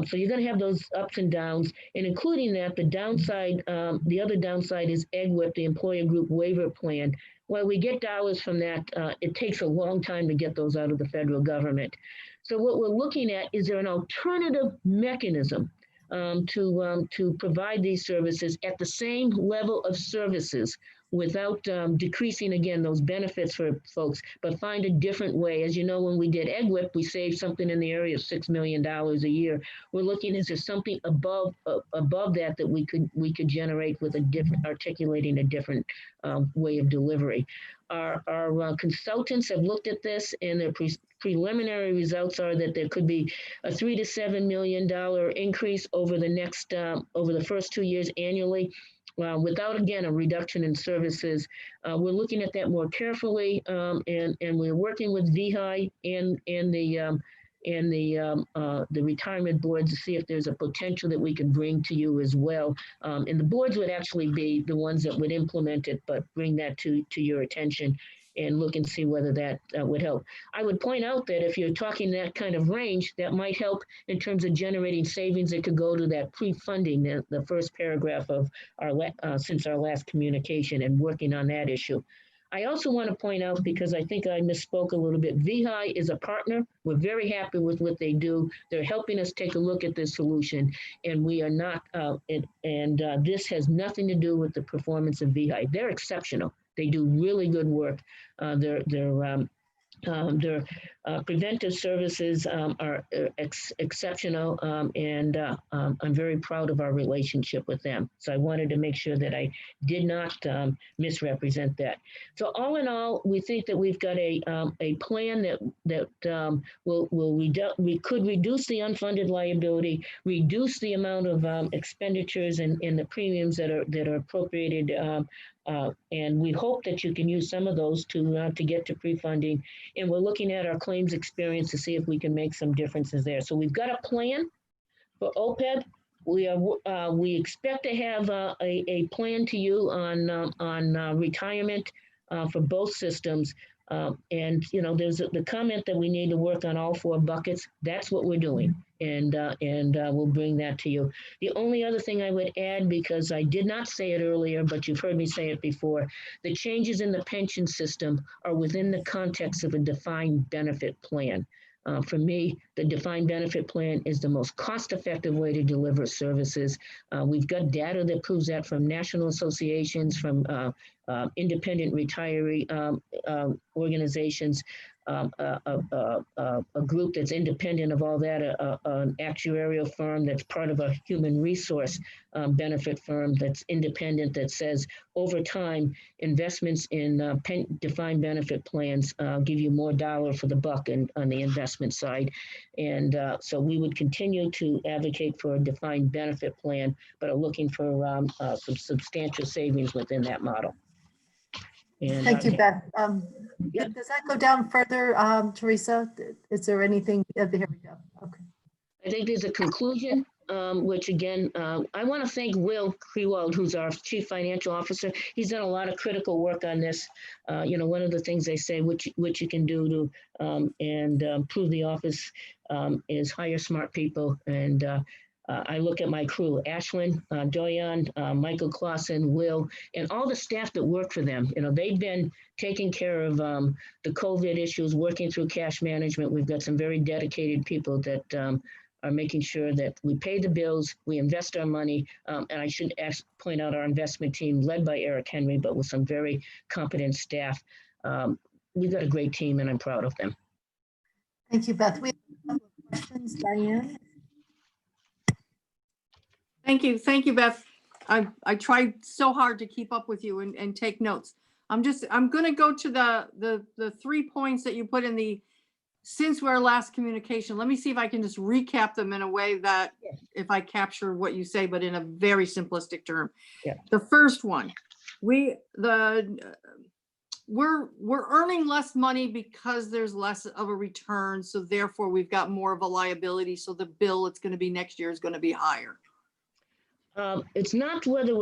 So you're going to have those ups and downs, and including that, the other downside is EGWP, the Employer Group Waiver Plan. While we get dollars from that, it takes a long time to get those out of the federal government. So what we're looking at is there an alternative mechanism to provide these services at the same level of services without decreasing, again, those benefits for folks, but find a different way. As you know, when we did EGWP, we saved something in the area of $6 million a year. We're looking, is there something above that we could generate with articulating a different way of delivery. Our consultants have looked at this, and their preliminary results are that there could be a $3 to $7 million increase over the first 2 years annually. Without, again, a reduction in services. We're looking at that more carefully, and we're working with VHI and the retirement board to see if there's a potential that we can bring to you as well. And the boards would actually be the ones that would implement it, but bring that to your attention and look and see whether that would help. I would point out that if you're talking that kind of range, that might help in terms of generating savings that could go to that pre-funding, the first paragraph of since our last communication, and working on that issue. I also want to point out, because I think I misspoke a little bit, VHI is a partner. We're very happy with what they do. They're helping us take a look at this solution, and we are not, this has nothing to do with the performance of VHI. They're exceptional. They do really good work. They're Their preventive services are exceptional, and I'm very proud of our relationship with them. So I wanted to make sure that I did not misrepresent that. So all in all, we think that we've got a plan that we could reduce the unfunded liability, reduce the amount of expenditures and the premiums that are appropriated. And we hope that you can use some of those to get to pre-funding. And we're looking at our claims experience to see if we can make some differences there. So we've got a plan for OPEB. We expect to have a plan to you on retirement for both systems. And there's the comment that we need to work on all 4 buckets. That's what we're doing, and we'll bring that to you. The only other thing I would add, because I did not say it earlier, but you've heard me say it before, the changes in the pension system are within the context of a defined benefit plan. For me, the defined benefit plan is the most cost-effective way to deliver services. We've got data that proves that from national associations, from independent retiree organizations, a group that's independent of all that, an actuarial firm that's part of a human resource benefit firm that's independent, that says over time, investments in defined benefit plans give you more dollar for the buck on the investment side. And so we would continue to advocate for a defined benefit plan, but are looking for some substantial savings within that model. And, Thank you, Beth. yeah. Does that go down further, Teresa? Is there anything? Here we go. Okay. I think there's a conclusion, which again, I want to thank Will Krewald, who's our Chief Financial Officer. He's done a lot of critical work on this. One of the things they say, which you can do to improve the office, is hire smart people. And I look at my crew, Ashlyn, Doyon, Michael Clausen, Will, and all the staff that work for them. They've been taking care of the COVID issues, working through cash management. We've got some very dedicated people that are making sure that we pay the bills, we invest our money, and I should point out our investment team led by Eric Henry, but with some very competent staff. We've got a great team, and I'm proud of them. Thank you, Beth. We have a couple of questions, Diane. Thank you, Beth. I tried so hard to keep up with you and take notes. I'm going to go to the 3 points that you put in since our last communication. Let me see if I can just recap them in a way that if I capture what you say, but in a very simplistic term. Yeah. The first one, we're earning less money because there's less of a return. So therefore we've got more of a liability. So the bill it's going to be next year is going to be higher. It's not whether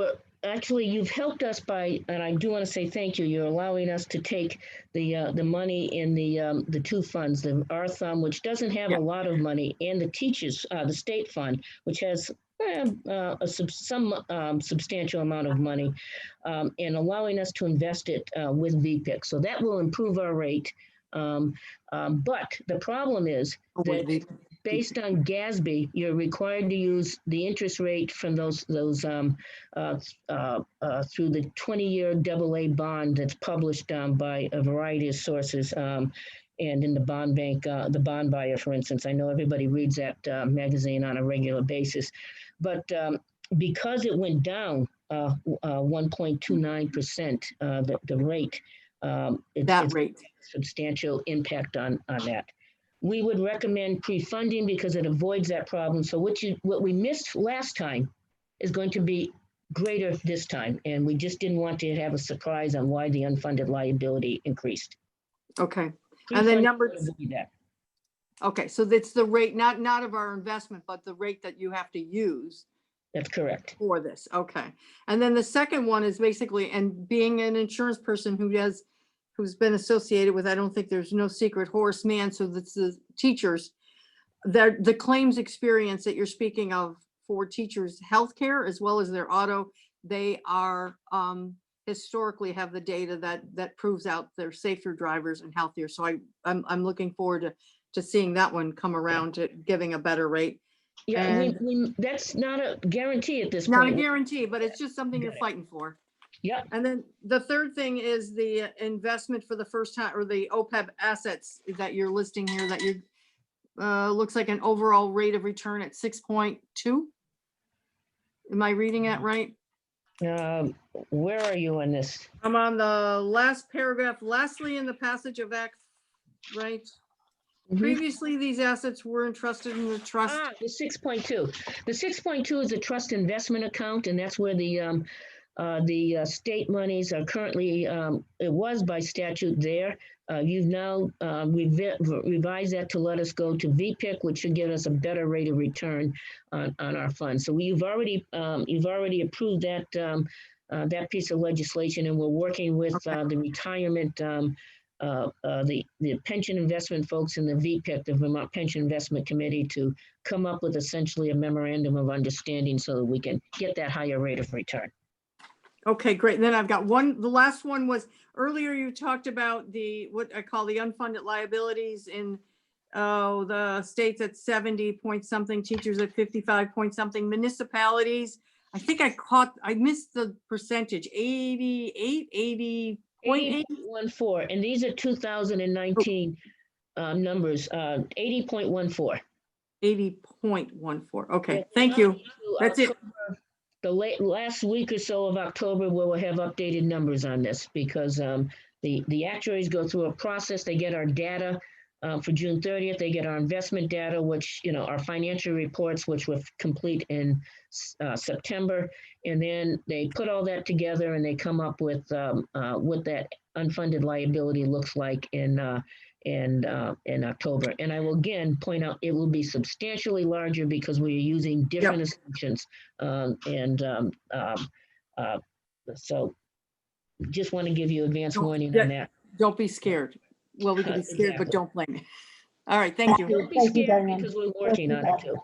actually, you've helped us and I do want to say thank you. You're allowing us to take the money in the 2 funds, the R-Thumb, which doesn't have a lot of money, and the teachers, the state fund, which has some substantial amount of money, and allowing us to invest it with VPIC. So that will improve our rate. But the problem is that based on GASB, you're required to use the interest rate from those through the 20-year AA bond that's published by a variety of sources. And in the bond bank, the bond buyer, for instance, I know everybody reads that magazine on a regular basis, but because it went down 1.29%, the rate, it's a substantial impact on that. We would recommend pre-funding because it avoids that problem. So what we missed last time is going to be greater this time. And we just didn't want to have a surprise on why the unfunded liability increased. Okay. And then okay, so that's the rate, not of our investment, but the rate that you have to use. That's correct. For this. Okay. And then the second one is basically, and being an insurance person who's been associated with, I don't think there's no secret horseman. So that's the teachers, the claims experience that you're speaking of for teachers' healthcare as well as their auto, they are historically have the data that proves out they're safer drivers and healthier. So I'm looking forward to seeing that one come around to giving a better rate. Yeah, that's not a guarantee at this point. Not a point. guarantee, but it's just something you're fighting for. Yep. And then the third thing is the investment for the first time, or the OPEB assets that you're listing here, that you, looks like an overall rate of return at 6.2. Am I reading that right? Where are you on this? I'm on the last paragraph, lastly in the passage of act, right? Mhm. Previously, these assets were entrusted in the trust. The 6.2. The 6.2 is a trust investment account, and that's where the state monies are currently, it was by statute there. You've now revised that to let us go to VPIC, which should give us a better rate of return on our funds. So you've already approved that that piece of legislation, and we're working with the retirement, the pension investment folks in the VPIC, the Vermont Pension Investment Committee, to come up with essentially a memorandum of understanding so that we can get that higher rate of return. Okay, great. And then I've got one, the last one was, earlier you talked about what I call the unfunded liabilities in the states at 70 point something, teachers at 55 point something, municipalities. I think I missed the percentage, 88, 80.8. 80.14, and these are 2019 numbers, 80.14. 80.14. Okay, thank you. That's it. The last week or so of October, we'll have updated numbers on this, because the actuaries go through a process. They get our data for June 30th. They get our investment data, which, our financial reports, which were complete in September. And then they put all that together and they come up with what that unfunded liability looks like in October. And I will again point out, it will be substantially larger because we are using different assumptions. So just want to give you advance warning on that. Don't be scared. Well, we can be scared, but don't blame me. All right, thank you. Don't be scared because we're working on it too.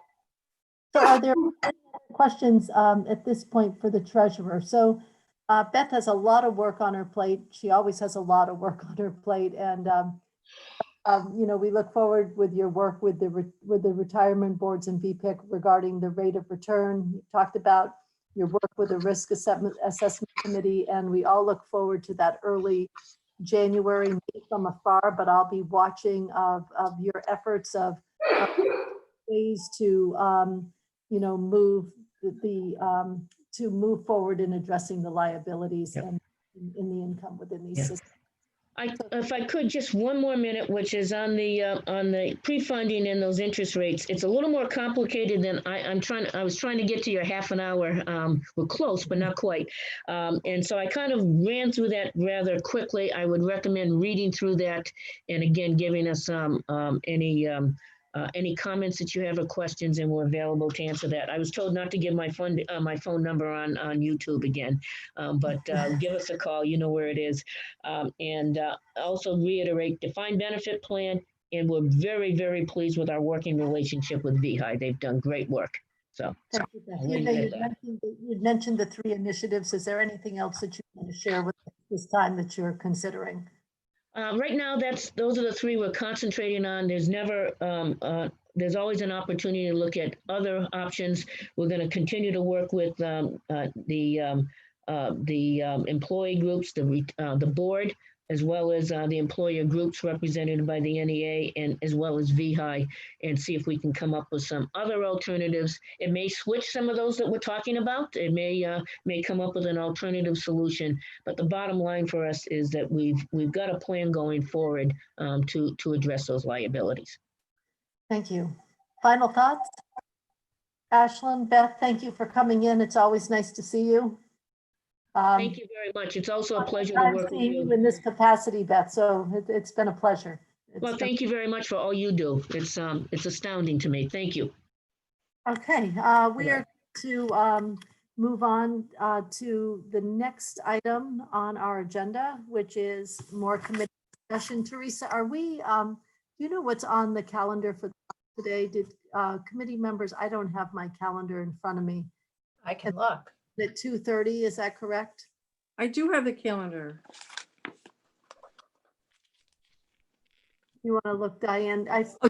So are there any questions at this point for the treasurer? So Beth has a lot of work on her plate. She always has a lot of work on her plate. And, we look forward with your work with the retirement boards and VPIC regarding the rate of return. You talked about your work with the risk assessment committee, and we all look forward to that early January meet from afar, but I'll be watching of your efforts of ways to, move to move forward in addressing the liabilities and in the income within these systems. If I could, just one more minute, which is on the pre-funding and those interest rates. It's a little more complicated than I was trying to get to your half an hour. We're close, but not quite. And so I kind of ran through that rather quickly. I would recommend reading through that, and again, giving us any comments that you have or questions, and we're available to answer that. I was told not to give my phone number on YouTube again, but give us a call. You know where it is. And also reiterate, defined benefit plan, and we're very, very pleased with our working relationship with VHI. They've done great work. So Thank you, Beth. You mentioned the 3 initiatives. Is there anything else that you want to share with us this time that you're considering? Right now, those are the 3 we're concentrating on. There's always an opportunity to look at other options. We're going to continue to work with the employee groups, the board, as well as the employer groups represented by the NEA, and as well as VHI, and see if we can come up with some other alternatives. It may switch some of those that we're talking about. It may come up with an alternative solution. But the bottom line for us is that we've got a plan going forward to address those liabilities. Thank you. Final thoughts? Ashlyn, Beth, thank you for coming in. It's always nice to see you. Thank you very much. It's also a pleasure to work with you in this capacity, Beth. So it's been a pleasure. Well, thank you very much for all you do. It's astounding to me. Thank you. Okay, we are to move on to the next item on our agenda, which is more committee discussion. Teresa, are we? Do you know what's on the calendar for today? Did committee members? I don't have my calendar in front of me. I can look. At 2:30, is that correct? I do have the calendar. You want to look, Diane?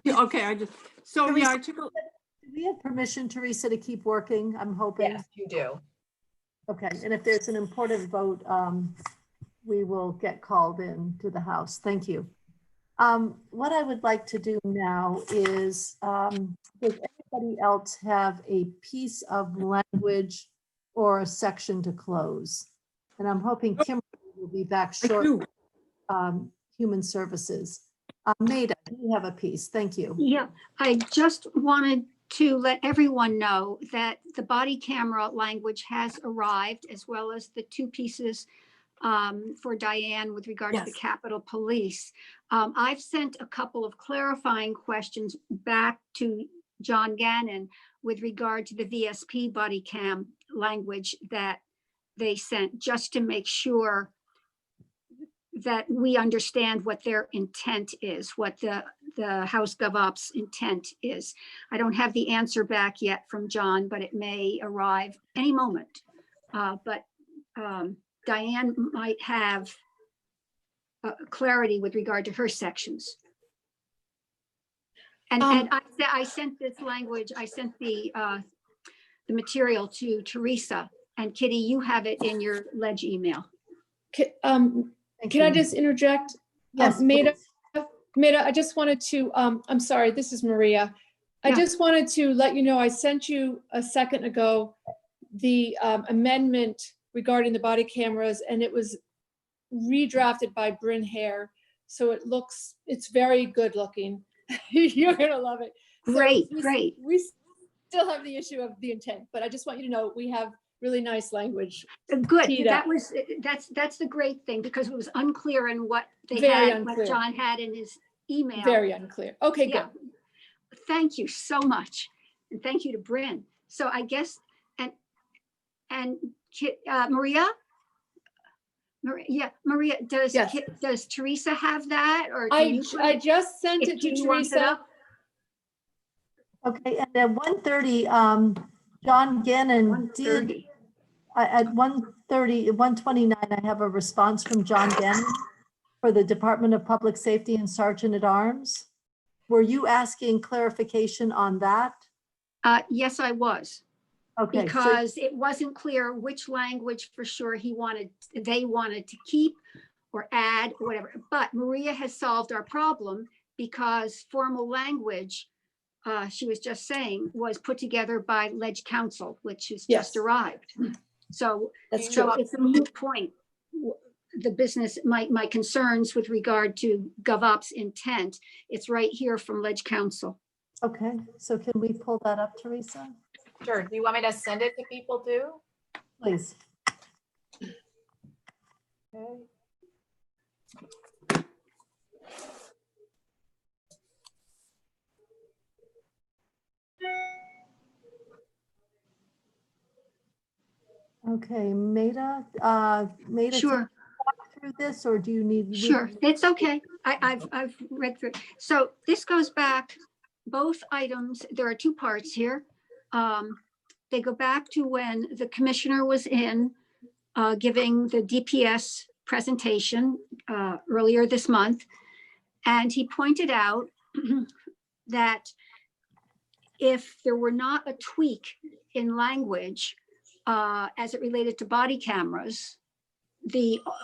Okay, I took Do we have permission, Teresa, to keep working? I'm hoping. Yes, you do. Okay, and if there's an important vote, we will get called in to the House. Thank you. What I would like to do now is, does anybody else have a piece of language or a section to close? And I'm hoping Kimberly will be back shortly. Human Services. Maida, you have a piece. Thank you. Yeah, I just wanted to let everyone know that the body camera language has arrived, as well as the two pieces for Diane with regard to the Capitol Police. I've sent a couple of clarifying questions back to John Gannon with regard to the VSP body cam language that they sent, just to make sure that we understand what their intent is, what the House GovOps intent is. I don't have the answer back yet from John, but it may arrive any moment. But Diane might have clarity with regard to her sections. And I sent this language, I sent the material to Teresa, and Kitty, you have it in your ledge email. Can I just interject? Yes, Maida, I just wanted to, I'm sorry, this is Maria. I just wanted to let you know, I sent you a second ago the amendment regarding the body cameras, and it was redrafted by Bryn Hare. So it's very good looking. You're gonna love it. Great, so great. We still have the issue of the intent, but I just want you to know we have really nice language. Good. teed up. That's the great thing, because it was unclear in what they Very had, unclear. what John had in his email. Very unclear. Okay, Yeah. good. Thank you so much. And thank you to Bryn. So I guess, and Maria? Maria, does Teresa have that, or can you put I it just sent if it to Kitty wants it Teresa. up? Okay, and at 1:30, John Gannon did, 1:30. at 1:30, 1:29, I have a response from John Gannon for the Department of Public Safety and Sergeant at Arms. Were you asking clarification on that? Yes, I was. Okay, Because it wasn't clear which language for sure they wanted to keep or add or whatever. But Maria has solved our problem, because formal language, she was just saying, was put together by Ledge Council, which has just arrived. So it's a moot point. The business, my concerns with regard to GovOps intent, it's right here from Ledge Council. Okay, so can we pull that up, Teresa? Sure. Do you want me to send it to people too? Please. Okay. Okay, Maida, Sure. can you walk through this, or do you need? Sure, it's okay. I've read through. So this goes back, both items, there are two parts here. They go back to when the commissioner was in giving the DPS presentation earlier this month. And he pointed out that if there were not a tweak in language as it related to body cameras,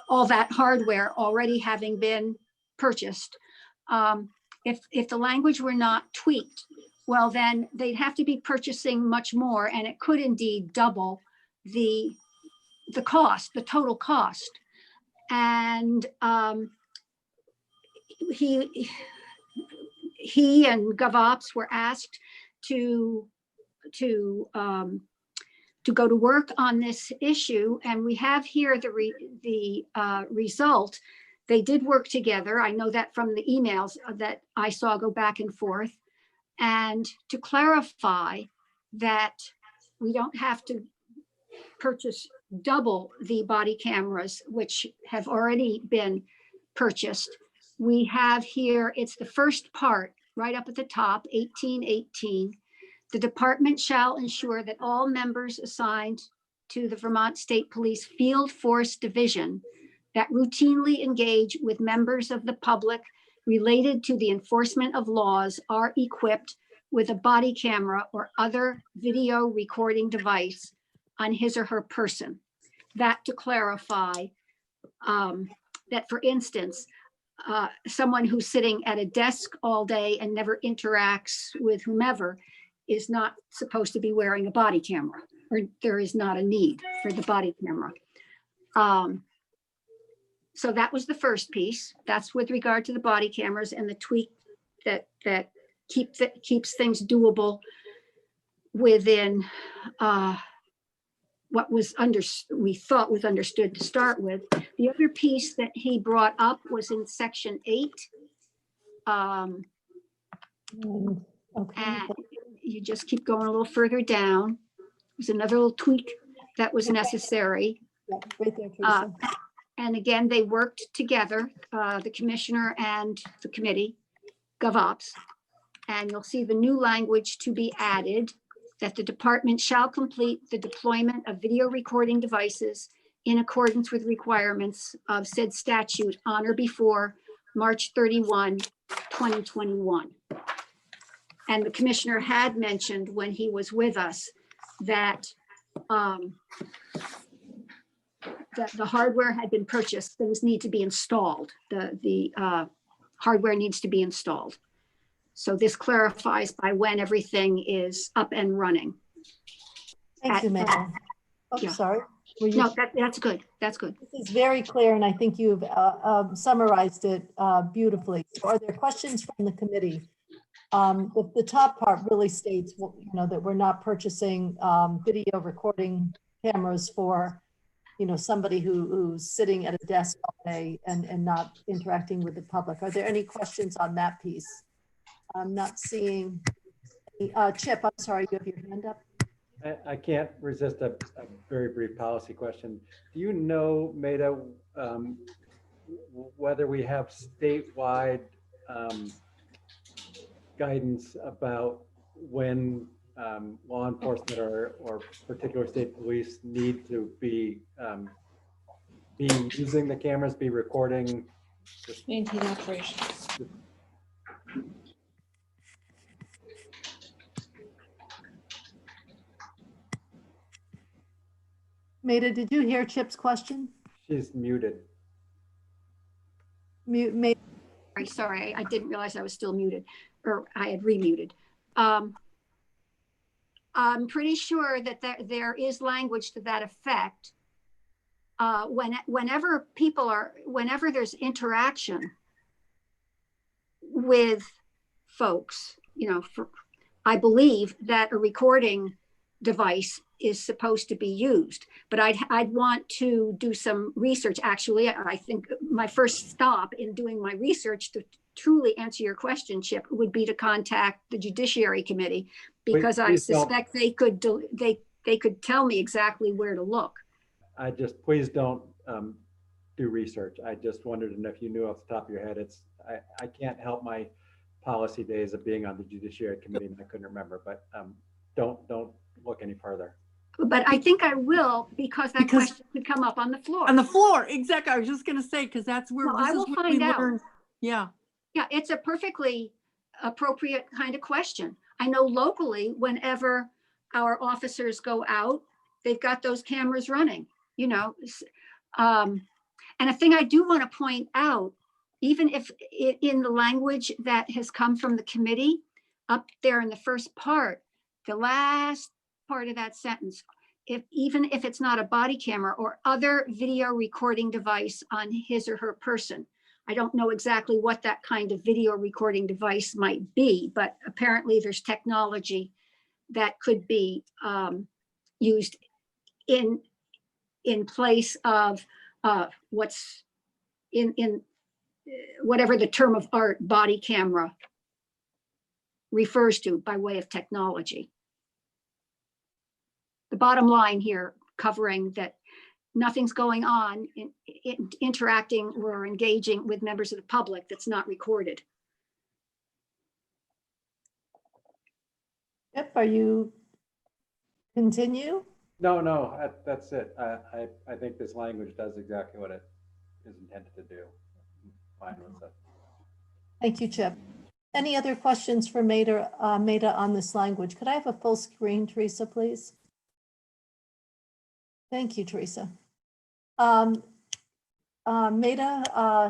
all that hardware already having been purchased, if the language were not tweaked, well, then they'd have to be purchasing much more, and it could indeed double the cost, the total cost. And he and GovOps were asked to go to work on this issue, and we have here the result. They did work together. I know that from the emails that I saw go back and forth. And to clarify that we don't have to purchase double the body cameras, which have already been purchased, we have here, it's the first part right up at the top, 1818. The department shall ensure that all members assigned to the Vermont State Police Field Force Division that routinely engage with members of the public related to the enforcement of laws are equipped with a body camera or other video recording device on his or her person. that to clarify that, for instance, someone who's sitting at a desk all day and never interacts with whomever is not supposed to be wearing a body camera, or there is not a need for the body camera. So that was the first piece. That's with regard to the body cameras and the tweak that keeps things doable within what we thought was understood to start with. The other piece that he brought up was in section 8. Okay. And you just keep going a little further down. There's another little tweak that was necessary. Yeah, right there, Teresa. And again, they worked together, the commissioner and the committee, GovOps. And you'll see the new language to be added, that the department shall complete the deployment of video recording devices in accordance with requirements of said statute on or before March 31, 2021. And the commissioner had mentioned when he was with us that that the hardware had been purchased, things need to be installed. The hardware needs to be installed. So this clarifies by when everything is up and running. Thank you, Mayor. Oh, yeah. sorry. Were you- No, that's good. That's good. This is very clear, and I think you've summarized it beautifully. So are there questions from the committee? The top part really states, that we're not purchasing video recording cameras for, somebody who's sitting at a desk all day and not interacting with the public. Are there any questions on that piece? I'm not seeing. Chip, I'm sorry, you have your hand up. I can't resist a very brief policy question. Do you know, Maida, whether we have statewide guidance about when law enforcement or particular state police need to be using the cameras, be recording? Maintain operations. Maida, did you hear Chip's question? She's muted. Maida. Sorry, I didn't realize I was still muted, or I had remuted. I'm pretty sure that there is language to that effect. Whenever there's interaction with folks, I believe that a recording device is supposed to be used, but I'd want to do some research. Actually, I think my first stop in doing my research to truly answer your question, Chip, would be to contact the Judiciary Committee, because I suspect they could tell me exactly where to look. Please don't do research. I just wondered if you knew off the top of your head. I can't help my policy days of being on the Judiciary Committee, and I couldn't remember, but don't look any further. But I think I will, because that question could come up on the floor. On the floor, exactly. I was just going to say, because that's where No, I will we find out. learn. Yeah. Yeah, it's a perfectly appropriate kind of question. I know locally, whenever our officers go out, they've got those cameras running, And a thing I do want to point out, even if in the language that has come from the committee, up there in the first part, the last part of that sentence, even if it's not a body camera or other video recording device on his or her person. I don't know exactly what that kind of video recording device might be, but apparently there's technology that could be used in place of what's in whatever the term of art body camera refers to by way of technology. The bottom line here, covering that nothing's going on in interacting or engaging with members of the public that's not recorded. Yep, are you continue? No, that's it. I think this language does exactly what it is intended to do. I'm fine with it. Thank you, Chip. Any other questions for Maida on this language? Could I have a full screen, Teresa, please? Thank you, Teresa. Maida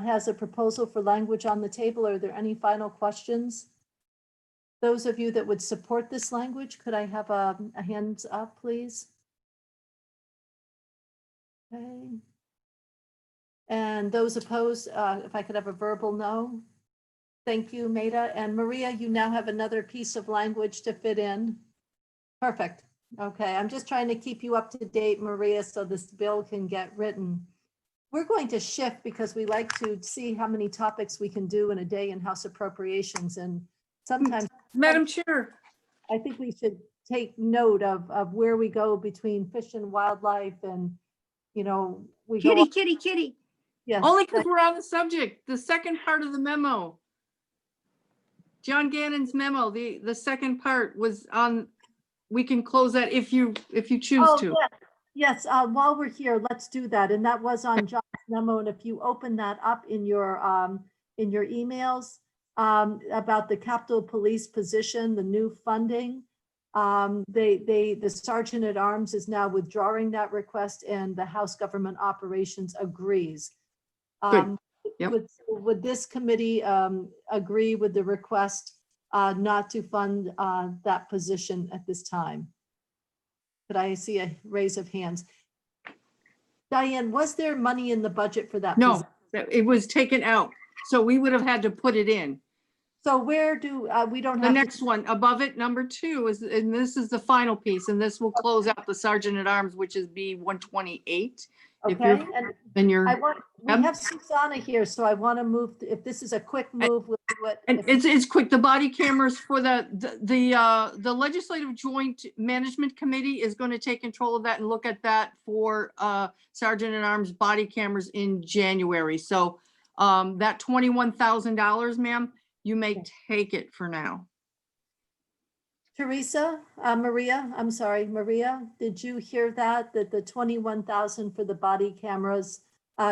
has a proposal for language on the table. Are there any final questions? Those of you that would support this language, could I have a hands up, please? Okay. And those opposed, if I could have a verbal no. Thank you, Maida. And Maria, you now have another piece of language to fit in. Perfect. Okay, I'm just trying to keep you up to date, Maria, so this bill can get written. We're going to shift because we like to see how many topics we can do in a day in House Appropriations. And sometimes Madam Chair, I think we should take note of where we go between fish and wildlife and, you know, we go. Kitty, kitty, kitty. Yes. only because we're on the subject, the second part of the memo. John Gannon's memo, the second part was on, we can close that if you choose Oh, to. yes, while we're here, let's do that. And that was on John's memo. And if you open that up in your emails about the Capitol Police position, the new funding, the Sergeant at Arms is now withdrawing that request and the House Government Operations agrees. Good. Yep. Would this committee agree with the request not to fund that position at this time? Could I see a raise of hands? Diane, was there money in the budget for that? No, it was taken out. So we would have had to put it in. So where do, we don't The have. next one above it, number 2 is, and this is the final piece, and this will close out the Sergeant at Arms, which is B 128. If Okay, you're, and then you're, we have Susanna here, so I want to move, if this is a quick move, we'll do it. and it's quick. The body cameras for the Legislative Joint Management Committee is going to take control of that and look at that for Sergeant at Arms body cameras in January. So that $21,000, ma'am, you may take it for now. Teresa, Maria, I'm sorry, Maria, did you hear that the 21,000 for the body cameras?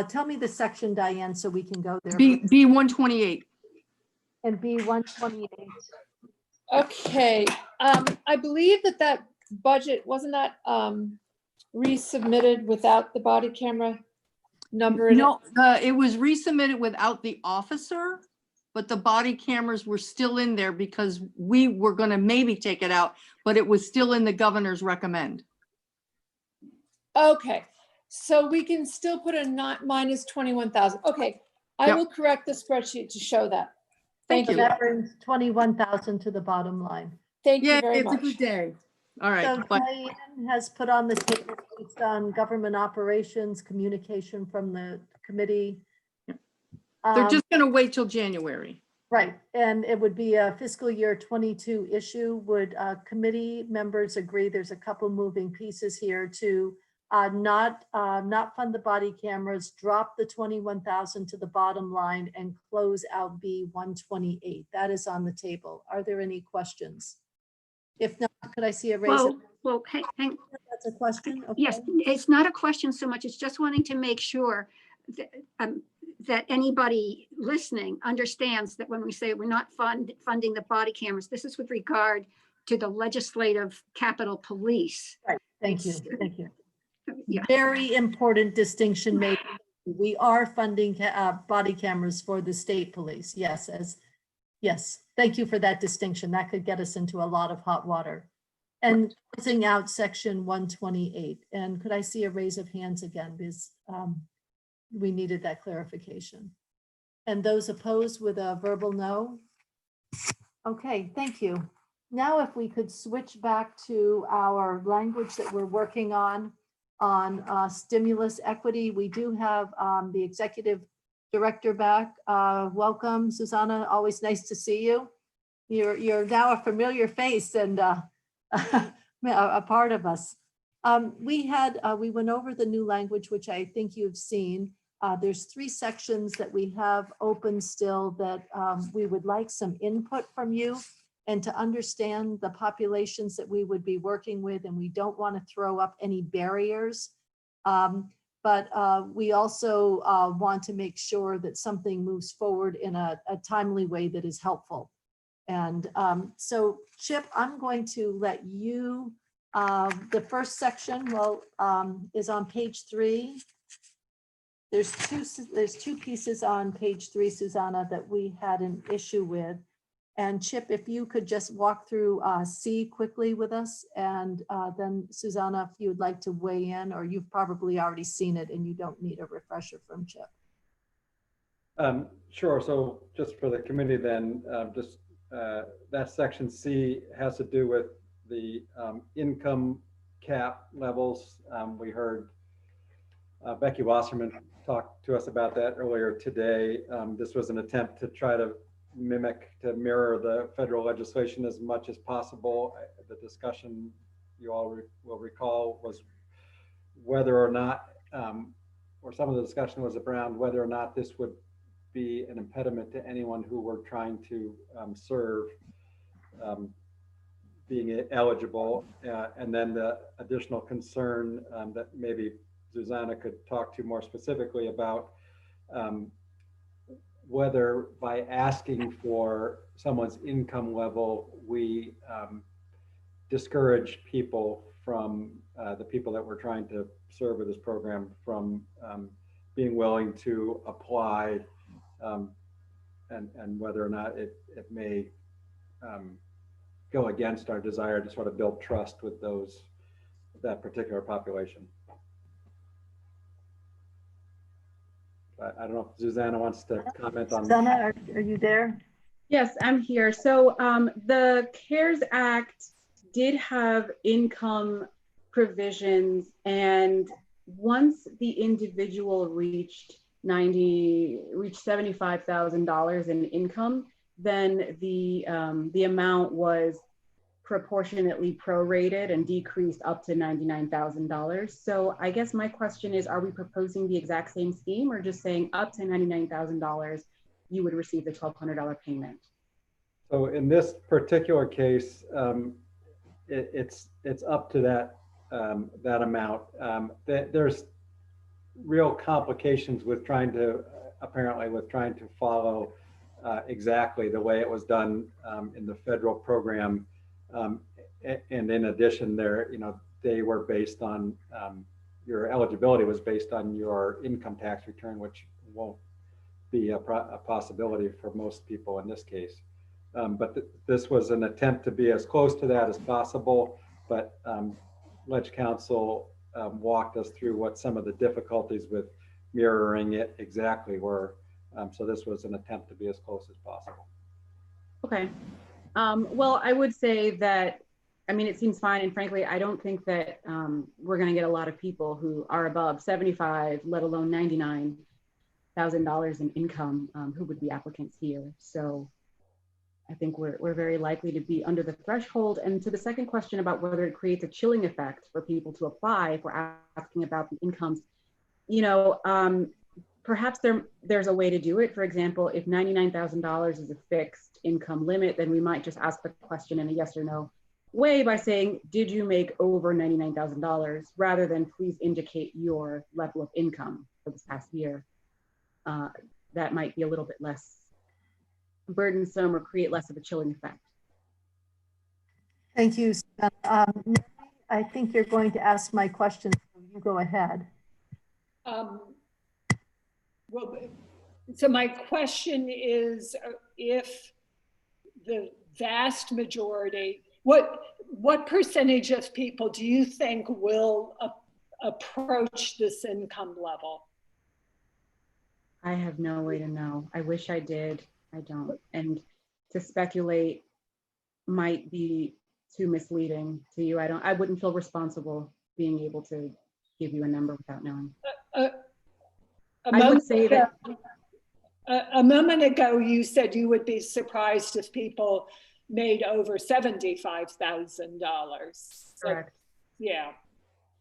Tell me the section, Diane, so we can go there. B 128. And B 128. Okay, I believe that budget, wasn't that resubmitted without the body camera number in it? No, it was resubmitted without the officer, but the body cameras were still in there because we were going to maybe take it out, but it was still in the governor's recommend. Okay, so we can still put a not minus 21,000. Okay, I Yep. will correct the spreadsheet to show that. Thank So you. that brings 21,000 to the bottom line. Thank Yeah, you very it's a much. good day. All right, So but Diane has put on the table based on government operations, communication from the committee. they're just going to wait till January. Right, and it would be a fiscal year 22 issue. Would committee members agree? There's a couple moving pieces here to not fund the body cameras, drop the 21,000 to the bottom line and close out B 128. That is on the table. Are there any questions? If not, could I see a raise? Well, hang, That's a question? yes, Okay. it's not a question so much, it's just wanting to make sure that anybody listening understands that when we say we're not funding the body cameras, this is with regard to the Legislative Capitol Police. Right, thank you, thank you. Yeah. Very important distinction made. We are funding body cameras for the state police. Yes, yes. Thank you for that distinction. That could get us into a lot of hot water. And closing out section 128. And could I see a raise of hands again? Because we needed that clarification. And those opposed with a verbal no? Okay, thank you. Now if we could switch back to our language that we're working on stimulus equity. We do have the executive director back. Welcome, Susanna. Always nice to see you. You're now a familiar face and a part of us. We went over the new language, which I think you've seen. There's 3 sections that we have open still that we would like some input from you and to understand the populations that we would be working with, and we don't want to throw up any barriers. But we also want to make sure that something moves forward in a timely way that is helpful. And so Chip, I'm going to let you, the first section is on page 3. there's two pieces on page 3, Susanna, that we had an issue with. And Chip, if you could just walk through C quickly with us, and then Susanna, if you would like to weigh in, or you've probably already seen it and you don't need a refresher from Chip. Sure. So just for the committee then, that section C has to do with the income cap levels. We heard Becky Wasserman talk to us about that earlier today. This was an attempt to try to mirror the federal legislation as much as possible. The discussion, you all will recall, was whether or not, or some of the discussion was around whether or not this would be an impediment to anyone who were trying to serve being eligible. And then the additional concern that maybe Susanna could talk to more specifically about whether by asking for someone's income level, we discourage people from the people that we're trying to serve with this program from being willing to apply, and whether or not it may go against our desire to sort of build trust with that particular population. I don't know if Susanna wants to comment on. Susanna, are you there? Yes, I'm here. So the CARES Act did have income provisions, and once the individual reached $75,000 in income, then the amount was proportionately prorated and decreased up to $99,000. So I guess my question is, are we proposing the exact same scheme, or just saying up to $99,000, you would receive the $1,200 payment? So in this particular case, it's up to that amount. There's real complications with trying to follow exactly the way it was done in the federal program. And in addition, they were based on your eligibility was based on your income tax return, which won't be a possibility for most people in this case. But this was an attempt to be as close to that as possible. But Ledge Council walked us through what some of the difficulties with mirroring it exactly were. So this was an attempt to be as close as possible. Okay. Well, I would say that, I mean, it seems fine. And frankly, I don't think that we're going to get a lot of people who are above 75, let alone $99,000 in income, who would be applicants here. So I think we're very likely to be under the threshold. And to the second question about whether it creates a chilling effect for people to apply, if we're asking about the incomes, perhaps there's a way to do it. For example, if $99,000 is a fixed income limit, then we might just ask the question in a yes or no way by saying, did you make over $99,000, rather than please indicate your level of income for this past year. That might be a little bit less burdensome or create less of a chilling effect. Thank you. I think you're going to ask my question, so you go ahead. Well, so my question is, if the vast majority, what percentage of people do you think will approach this income level? I have no way to know. I wish I did. I don't. And to speculate might be too misleading to you. I wouldn't feel responsible being able to give you a number without knowing. I would say that a moment ago, you said you would be surprised if people made over $75,000. Correct. Yeah.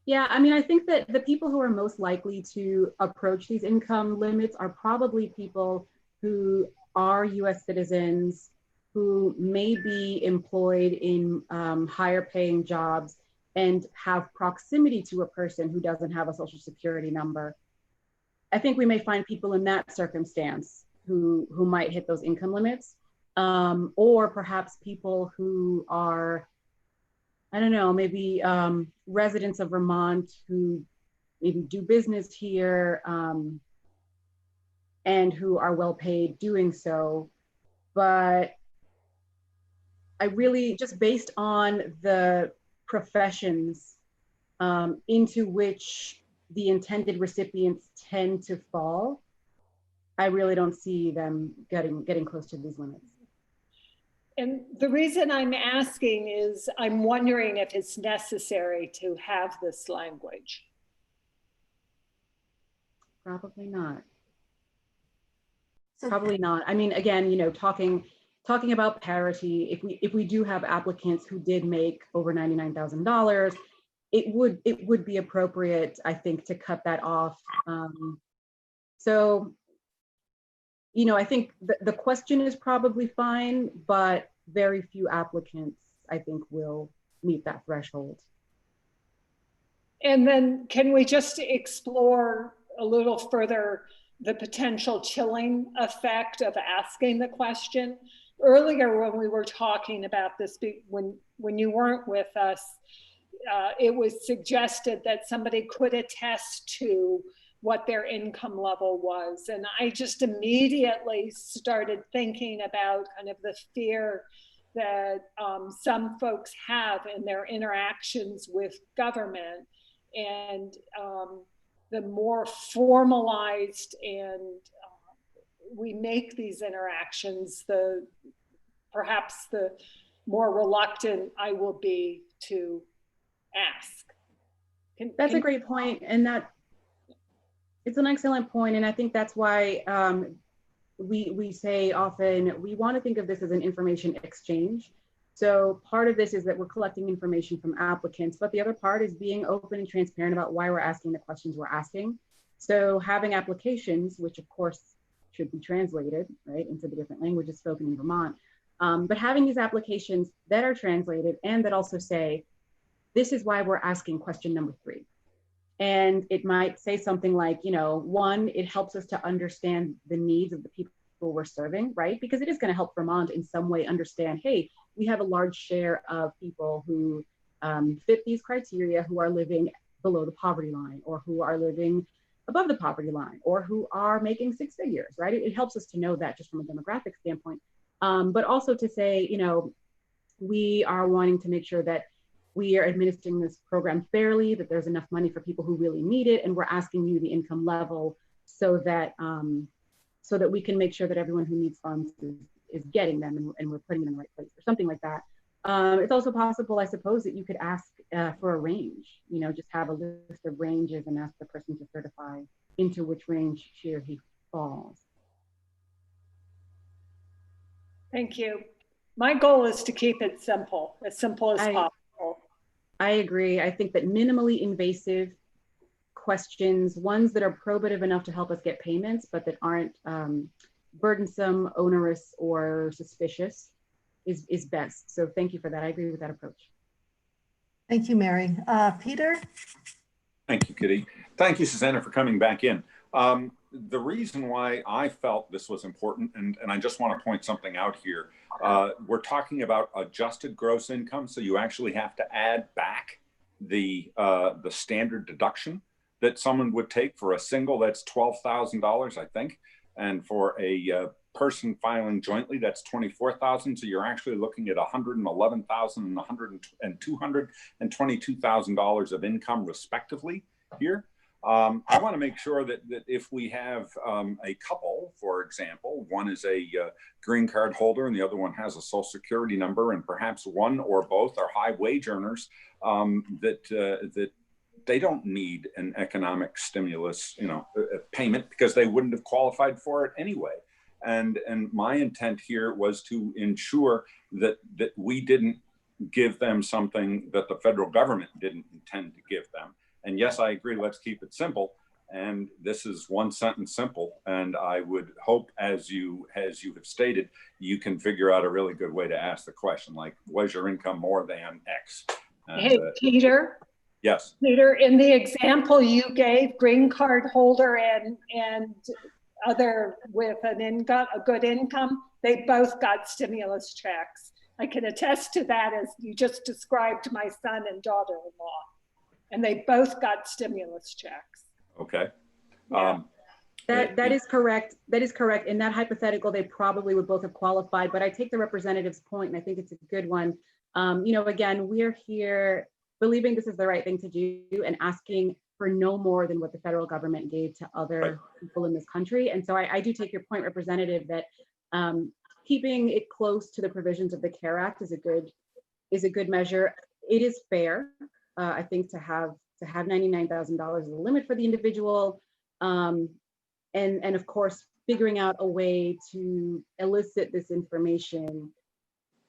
Yeah, I mean, I think that the people who are most likely to approach these income limits are probably people who are US citizens, who may be employed in higher paying jobs and have proximity to a person who doesn't have a social security number. I think we may find people in that circumstance who might hit those income limits, or perhaps people who are, I don't know, maybe residents of Vermont who maybe do business here, and who are well paid doing so. But I really, just based on the professions into which the intended recipients tend to fall, I really don't see them getting close to these limits. And the reason I'm asking is I'm wondering if it's necessary to have this language. Probably not. So- Probably not. I mean, again, you know, talking about parity, if we do have applicants who did make over $99,000, it would be appropriate, I think, to cut that off. So, you know, I think the question is probably fine, but very few applicants, I think, will meet that threshold. And then can we just explore a little further the potential chilling effect of asking the question? Earlier when we were talking about this, when you weren't with us, it was suggested that somebody could attest to what their income level was. And I just immediately started thinking about kind of the fear that some folks have in their interactions with government. And the more formalized and we make these interactions, perhaps the more reluctant I will be to ask. That's a great point, and it's an excellent point, and I think that's why we say often we want to think of this as an information exchange. So part of this is that we're collecting information from applicants, but the other part is being open and transparent about why we're asking the questions we're asking. So having applications, which of course should be translated, right, into the different languages spoken in Vermont, but having these applications that are translated and that also say, this is why we're asking question number 3. And it might say something like, you know, 1, it helps us to understand the needs of the people we're serving, right? Because it is going to help Vermont in some way understand, hey, we have a large share of people who fit these criteria, who are living below the poverty line, or who are living above the poverty line, or who are making 6 figures, right? It helps us to know that just from a demographic standpoint. But also to say, you know, we are wanting to make sure that we are administering this program fairly, that there's enough money for people who really need it, and we're asking you the income level so that we can make sure that everyone who needs funds is getting them, and we're putting them in the right place, or something like that. It's also possible, I suppose, that you could ask for a range, you know, just have a list of ranges and ask the person to certify into which range she or he falls. Thank you. My goal is to keep it simple as possible. I agree. I think that minimally invasive questions, ones that are probative enough to help us get payments, but that aren't burdensome, onerous, or suspicious is best. So thank you for that. I agree with that approach. Thank you, Mary. Peter? Thank you, Kitty. Thank you, Susanna, for coming back in. The reason why I felt this was important, and I just want to point something out here, we're talking about adjusted gross income, so you actually have to add back the standard deduction that someone would take for a single. That's $12,000, I think, and for a person filing jointly, that's $24,000. So you're actually looking at $111,000 and $222,000 of income, respectively, here. I want to make sure that if we have a couple, for example, one is a green card holder and the other one has a social security number, and perhaps one or both are high wage earners, that they don't need an economic stimulus, payment, because they wouldn't have qualified for it anyway. And my intent here was to ensure that we didn't give them something that the federal government didn't intend to give them. And yes, I agree, let's keep it simple. And this is one sentence simple. And I would hope, as you have stated, you can figure out a really good way to ask the question, like, was your income more than X? And, hey, Peter? Yes. Peter, in the example you gave, green card holder and other with a good income, they both got stimulus checks. I can attest to that, as you just described my son and daughter-in-law. And they both got stimulus checks. Okay. Yeah. That is correct. That is correct. In that hypothetical, they probably would both have qualified, but I take the representative's point, and I think it's a good one. Again, we're here believing this is the right thing to do and asking for no more than what the federal government gave to other people in this country. And so I do take your point, Representative, that keeping it close to the provisions of the CARE Act is a good measure. It is fair, I think, to have $99,000 as a limit for the individual. And of course, figuring out a way to elicit this information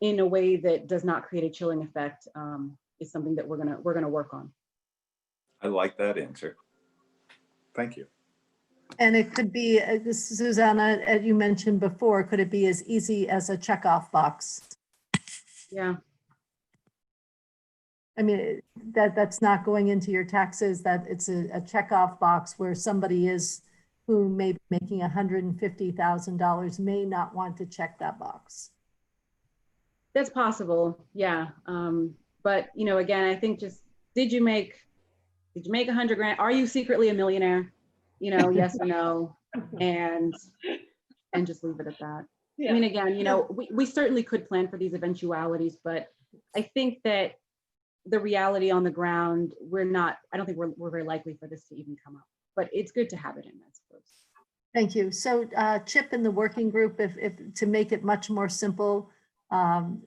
in a way that does not create a chilling effect is something that we're gonna work on. I like that answer. Thank you. And it could be, Susanna, as you mentioned before, could it be as easy as a checkoff box? Yeah. I mean, that's not going into your taxes, that it's a checkoff box where somebody is who may be making $150,000 may not want to check that box. That's possible, yeah. But again, I think just did you make 100 grand? Are you secretly a millionaire? Yes or no, and just leave it at that. Yeah. I mean, again, we certainly could plan for these eventualities, but I think that the reality on the ground, I don't think we're very likely for this to even come up, but it's good to have it in, I suppose. Thank you. So Chip, in the working group, if to make it much more simple, can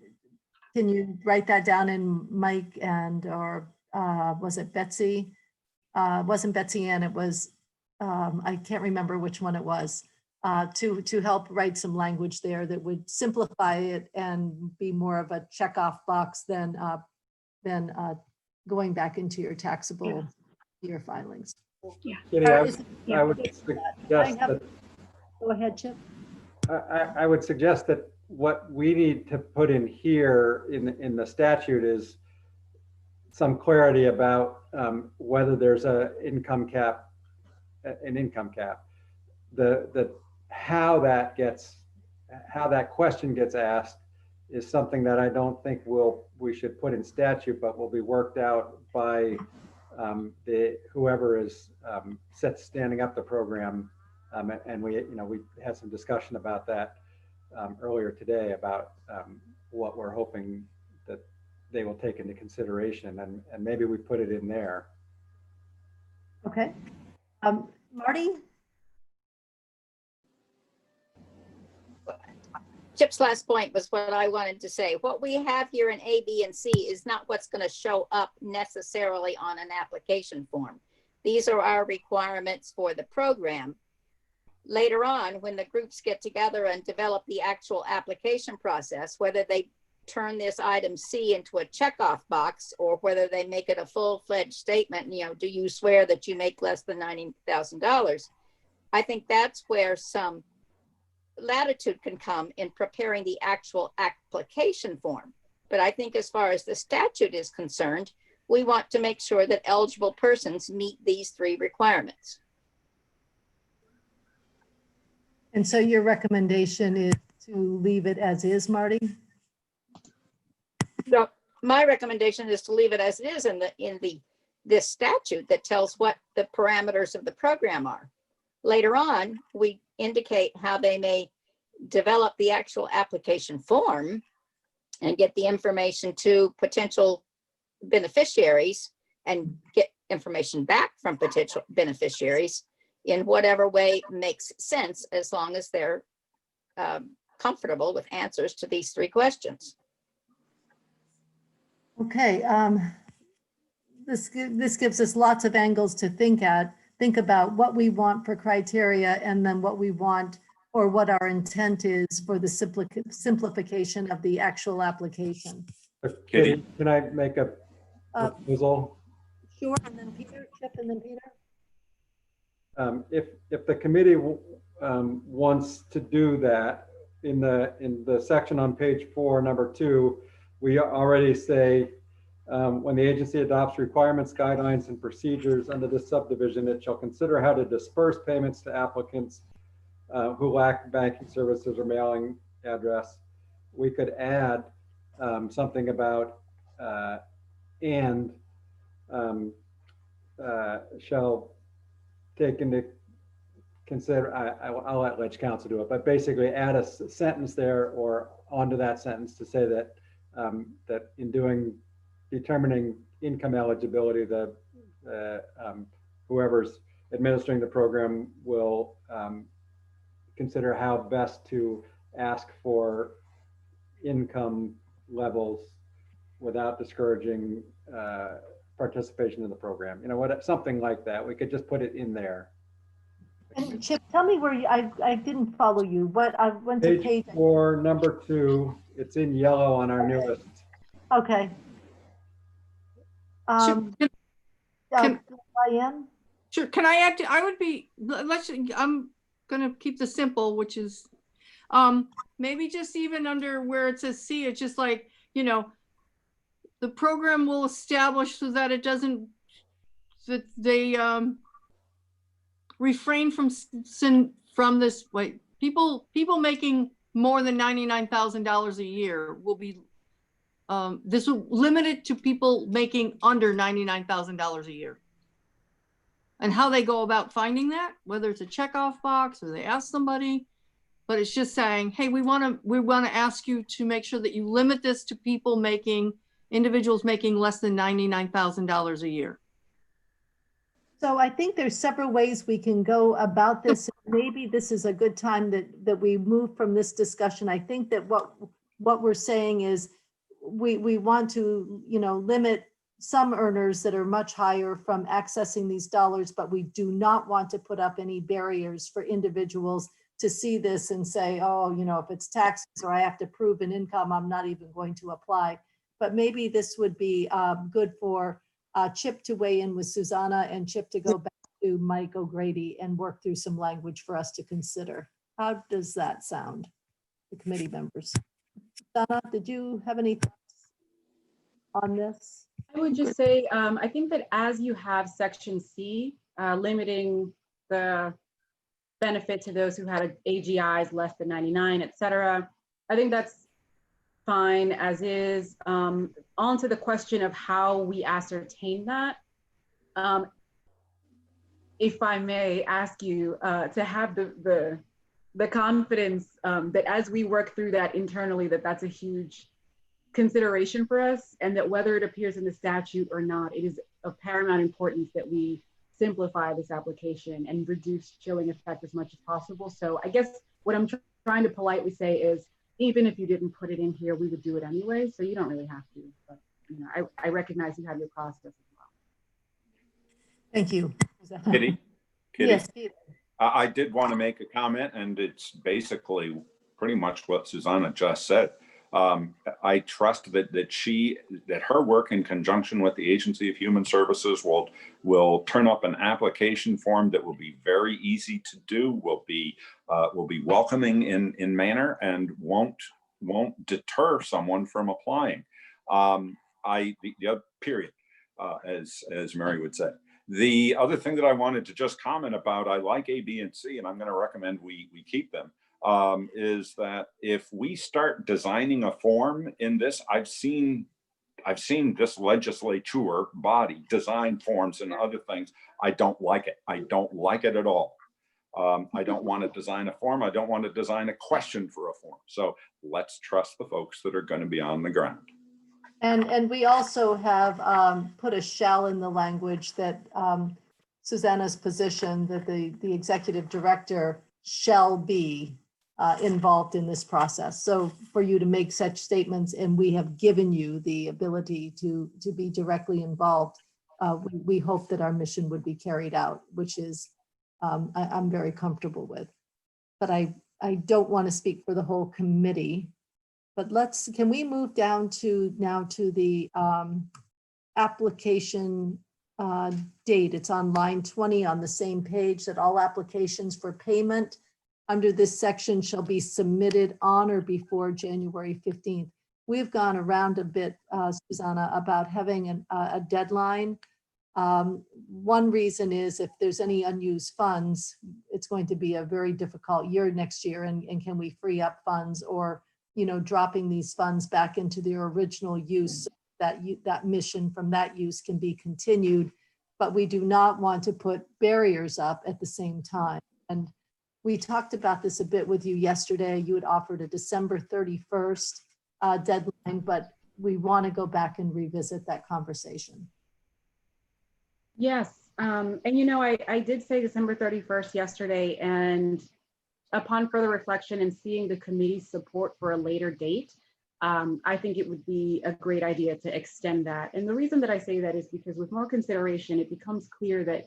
you write that down in Mike or was it Betsy? Wasn't Betsy Ann, it was, I can't remember which one it was, to help write some language there that would simplify it and be more of a checkoff box than going back into your taxable year filings. Yeah. Kitty, I would suggest that. Go ahead, Chip. I would suggest that what we need to put in here in the statute is some clarity about whether there's an income cap. How that question gets asked is something that I don't think we should put in statute, but will be worked out by whoever is standing up the program. And we had some discussion about that earlier today about what we're hoping that they will take into consideration, and maybe we put it in there. Okay. Marty? Chip's last point was what I wanted to say. What we have here in A, B, and C is not what's going to show up necessarily on an application form. These are our requirements for the program. Later on, when the groups get together and develop the actual application process, whether they turn this item C into a checkoff box or whether they make it a full-fledged statement, do you swear that you make less than $90,000? I think that's where some latitude can come in preparing the actual application form. But I think as far as the statute is concerned, we want to make sure that eligible persons meet these three requirements. And so your recommendation is to leave it as is, Marty? So my recommendation is to leave it as it is in this statute that tells what the parameters of the program are. Later on, we indicate how they may develop the actual application form and get the information to potential beneficiaries and get information back from potential beneficiaries in whatever way makes sense, as long as they're comfortable with answers to these three questions. Okay, this gives us lots of angles to think about what we want for criteria, and then what we want or what our intent is for the simplification of the actual application. Kitty, can I make a proposal? Sure, and then Peter, Chip, and then Peter. If the committee wants to do that, in the section on page 4, number 2, we already say when the agency adopts requirements, guidelines, and procedures under this subdivision, it shall consider how to disperse payments to applicants who lack banking services or mailing address. We could add something about shall take into consider, I'll let Ledge Council do it, but basically add a sentence there or onto that sentence to say that, that in determining income eligibility, whoever's administering the program will consider how best to ask for income levels without discouraging participation in the program. You know what, something like that. We could just put it in there. And Chip, tell me where you, I didn't follow you. What, I went to Page page, 4, number 2. It's in yellow on our newest. okay. Diane? Sure, can I add, I would be, I'm gonna keep this simple, which is, maybe just even under where it says C, it's just like, you know, the program will establish so that it doesn't, that they refrain from this, wait, people making more than $99,000 a year will be, this will limit it to people making under $99,000 a year. And how they go about finding that, whether it's a checkoff box or they ask somebody, but it's just saying, hey, we want to ask you to make sure that you limit this to people individuals making less than $99,000 a year. So I think there's several ways we can go about this. Maybe this is a good time that we move from this discussion. I think that what we're saying is we want to, you know, limit some earners that are much higher from accessing these dollars, but we do not want to put up any barriers for individuals to see this and say, oh, you know, if it's taxes or I have to prove an income, I'm not even going to apply. But maybe this would be good for Chip to weigh in with Susanna and Chip to go back to Mike O'Grady and work through some language for us to consider. How does that sound, the committee members? Susanna, did you have any thoughts on this? I would just say, I think that as you have section C, limiting the benefit to those who had AGIs less than 99, et cetera, I think that's fine as is. On to the question of how we ascertain that. If I may ask you to have the confidence that as we work through that internally, that's a huge consideration for us, and that whether it appears in the statute or not, it is of paramount importance that we simplify this application and reduce chilling effect as much as possible. So I guess what I'm trying to politely say is, even if you didn't put it in here, we would do it anyway. So you don't really have to, but you know, I recognize you have your process as well. Thank you. Kitty? Yes, Peter. I did want to make a comment, and it's basically pretty much what Susanna just said. I trust that her work in conjunction with the Agency of Human Services will turn up an application form that will be very easy to do, will be welcoming in manner, and won't deter someone from applying. Period, as Mary would say. The other thing that I wanted to just comment about, I like A, B, and C, and I'm going to recommend we keep them. Is that if we start designing a form in this, I've seen this legislature body design forms and other things. I don't like it. I don't like it at all. I don't want to design a form. I don't want to design a question for a form. So let's trust the folks that are going to be on the ground. And we also have put a shall in the language that Susanna's position that the executive director shall be involved in this process. So for you to make such statements, and we have given you the ability to be directly involved, we hope that our mission would be carried out, which is I'm very comfortable with. But I don't want to speak for the whole committee. But can we move down to the application date? It's on line 20 on the same page, that all applications for payment under this section shall be submitted on or before January 15th. We've gone around a bit, Susanna, about having a deadline. One reason is if there's any unused funds, it's going to be a very difficult year next year. And can we free up funds, or, you know, dropping these funds back into their original use, so that mission from that use can be continued. But we do not want to put barriers up at the same time. And we talked about this a bit with you yesterday. You had offered a December 31st deadline, but we want to go back and revisit that conversation. Yes, and I did say December 31st yesterday, and upon further reflection and seeing the committee's support for a later date, I think it would be a great idea to extend that. And the reason that I say that is because with more consideration, it becomes clear that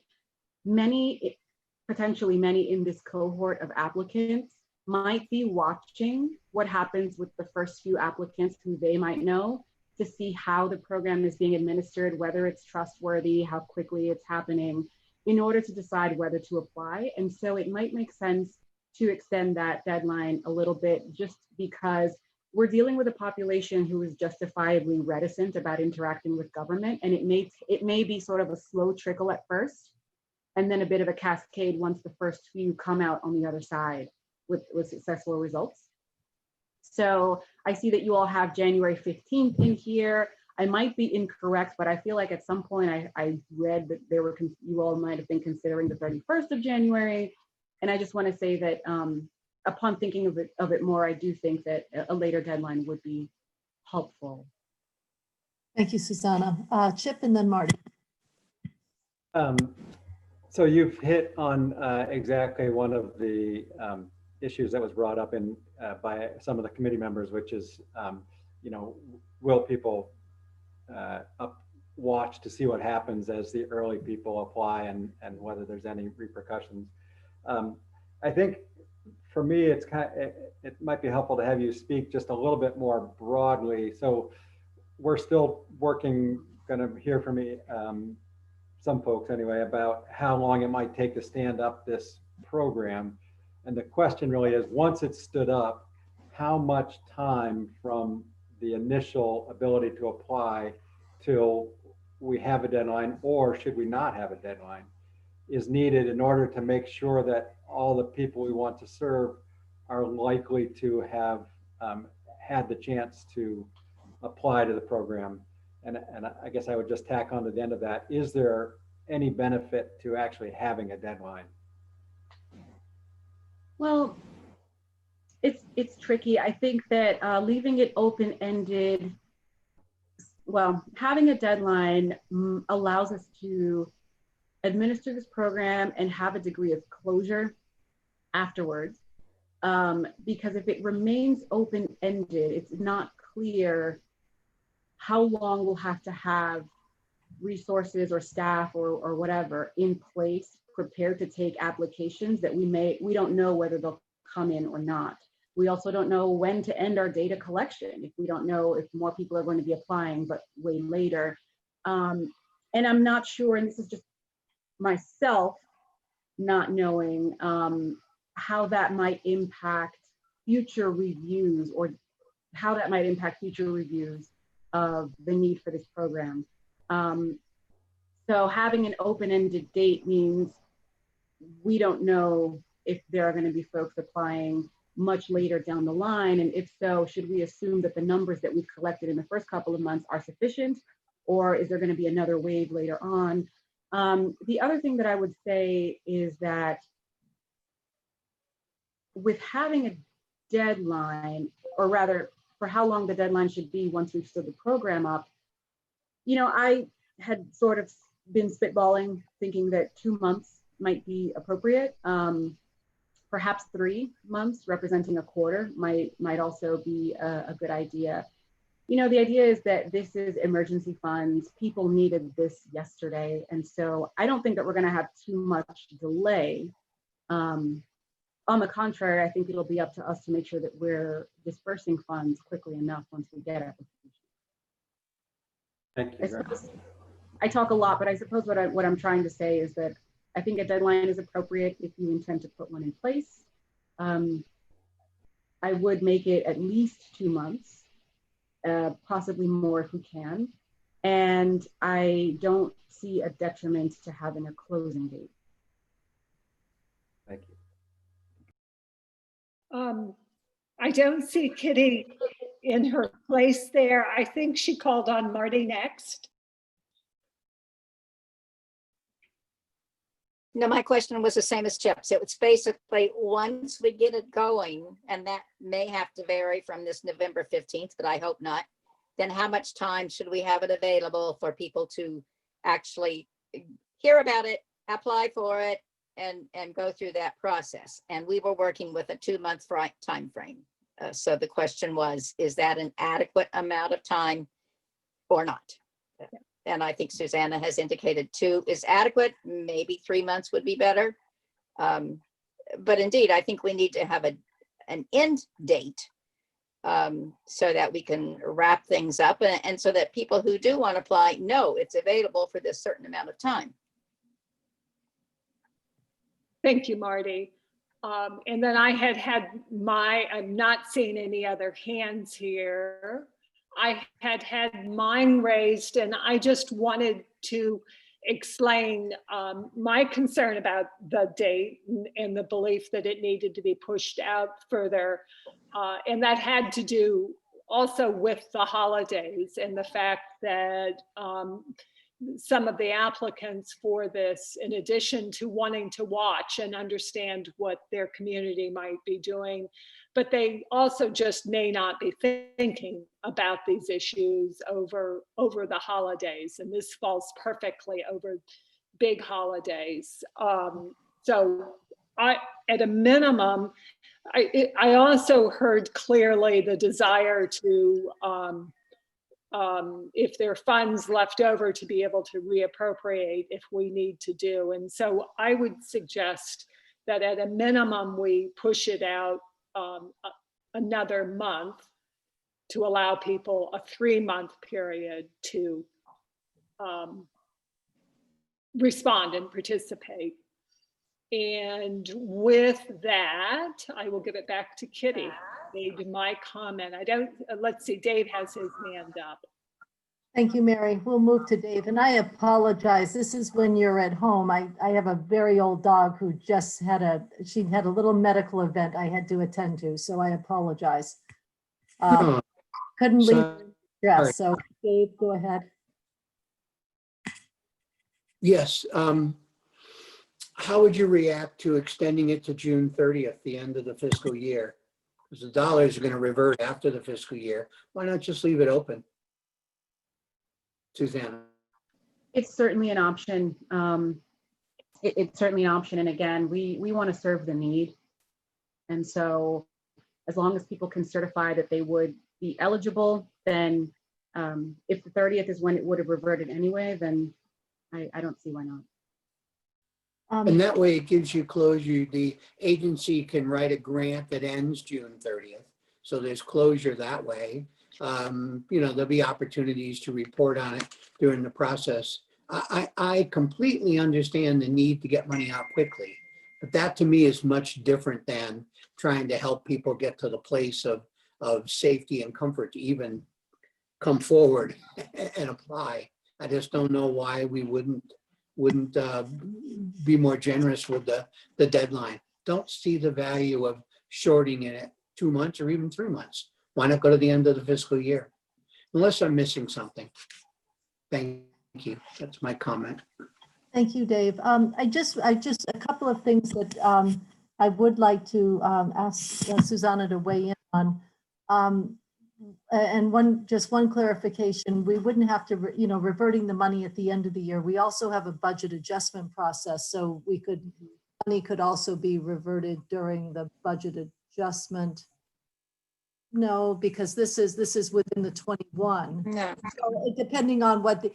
potentially many in this cohort of applicants might be watching what happens with the first few applicants who they might know to see how the program is being administered, whether it's trustworthy, how quickly it's happening, in order to decide whether to apply. And so it might make sense to extend that deadline a little bit, just because we're dealing with a population who is justifiably reticent about interacting with government. And it may be sort of a slow trickle at first, and then a bit of a cascade once the first few come out on the other side with successful results. So I see that you all have January 15th in here. I might be incorrect, but I feel like at some point I read that you all might have been considering the 31st of January. And I just want to say that upon thinking of it more, I do think that a later deadline would be helpful. Thank you, Susanna. Chip and then Marty. So you've hit on exactly one of the issues that was brought up by some of the committee members, which is, will people watch to see what happens as the early people apply and whether there's any repercussions. I think for me, it might be helpful to have you speak just a little bit more broadly. So we're still going to hear from me, some folks anyway, about how long it might take to stand up this program. And the question really is, once it's stood up, how much time from the initial ability to apply till we have a deadline, or should we not have a deadline, is needed in order to make sure that all the people we want to serve are likely to have had the chance to apply to the program. And I guess I would just tack on to the end of that, is there any benefit to actually having a deadline? Well, it's tricky. I think that leaving it open-ended, having a deadline allows us to administer this program and have a degree of closure afterwards. Because if it remains open-ended, it's not clear how long we'll have to have resources or staff or whatever in place prepared to take applications that we don't know whether they'll come in or not. We also don't know when to end our data collection, if we don't know if more people are going to be applying, but way later. And I'm not sure, and this is just myself not knowing how that might impact future reviews, or how that might impact future reviews of the need for this program. So having an open-ended date means we don't know if there are going to be folks applying much later down the line. And if so, should we assume that the numbers that we've collected in the first couple of months are sufficient, or is there going to be another wave later on? The other thing that I would say is that with having a deadline, or rather for how long the deadline should be once we've stood the program up, I had sort of been spitballing, thinking that 2 months might be appropriate. Perhaps 3 months, representing a quarter, might also be a good idea. The idea is that this is emergency funds. People needed this yesterday. And so I don't think that we're going to have too much delay. On the contrary, I think it'll be up to us to make sure that we're dispersing funds quickly enough once we get applications. Thank you very much. I talk a lot, but I suppose what I'm trying to say is that I think a deadline is appropriate if you intend to put one in place. I would make it at least 2 months, possibly more if we can. And I don't see a detriment to having a closing date. Thank you. I don't see Kitty in her place there. I think she called on Marty next. No, my question was the same as Chip's. It was basically, once we get it going, and that may have to vary from this November 15th, but I hope not, then how much time should we have it available for people to actually hear about it, apply for it, and go through that process? And we were working with a 2-month time frame. So the question was, is that an adequate amount of time or not? And I think Susanna has indicated 2 is adequate. Maybe 3 months would be better. But indeed, I think we need to have an end date so that we can wrap things up and so that people who do want to apply know it's available for this certain amount of time. Thank you, Marty. And then I I'm not seeing any other hands here. I had mine raised, and I just wanted to explain my concern about the date and the belief that it needed to be pushed out further. And that had to do also with the holidays and the fact that some of the applicants for this, in addition to wanting to watch and understand what their community might be doing, but they also just may not be thinking about these issues over the holidays. And this falls perfectly over big holidays. So at a minimum, I also heard clearly the desire to, if there are funds left over, to be able to reappropriate if we need to do. And so I would suggest that at a minimum, we push it out another month to allow people a 3-month period to respond and participate. And with that, I will give it back to Kitty. Made my comment. Let's see, Dave has his hand up. Thank you, Mary. We'll move to Dave. And I apologize. This is when you're at home. I have a very old dog who just she had a little medical event I had to attend to, so I apologize. Couldn't leave stress. So Dave, go ahead. Yes. How would you react to extending it to June 30th, the end of the fiscal year? Because the dollars are going to revert after the fiscal year. Why not just leave it open? Susanna. It's certainly an option. It's certainly an option. And again, we want to serve the need. And so as long as people can certify that they would be eligible, then if the 30th is when it would have reverted anyway, then I don't see why not. And that way it gives you closure. The agency can write a grant that ends June 30th. So there's closure that way. There'll be opportunities to report on it during the process. I completely understand the need to get money out quickly, but that to me is much different than trying to help people get to the place of safety and comfort to even come forward and apply. I just don't know why we wouldn't be more generous with the deadline. Don't see the value of shorting it 2 months or even 3 months. Why not go to the end of the fiscal year? Unless I'm missing something. Thank you. That's my comment. Thank you, Dave. I just a couple of things that I would like to ask Susanna to weigh in on. And one clarification, we wouldn't have to, reverting the money at the end of the year. We also have a budget adjustment process, so money could also be reverted during the budget adjustment. No, because this is within the 21. No. So depending on what the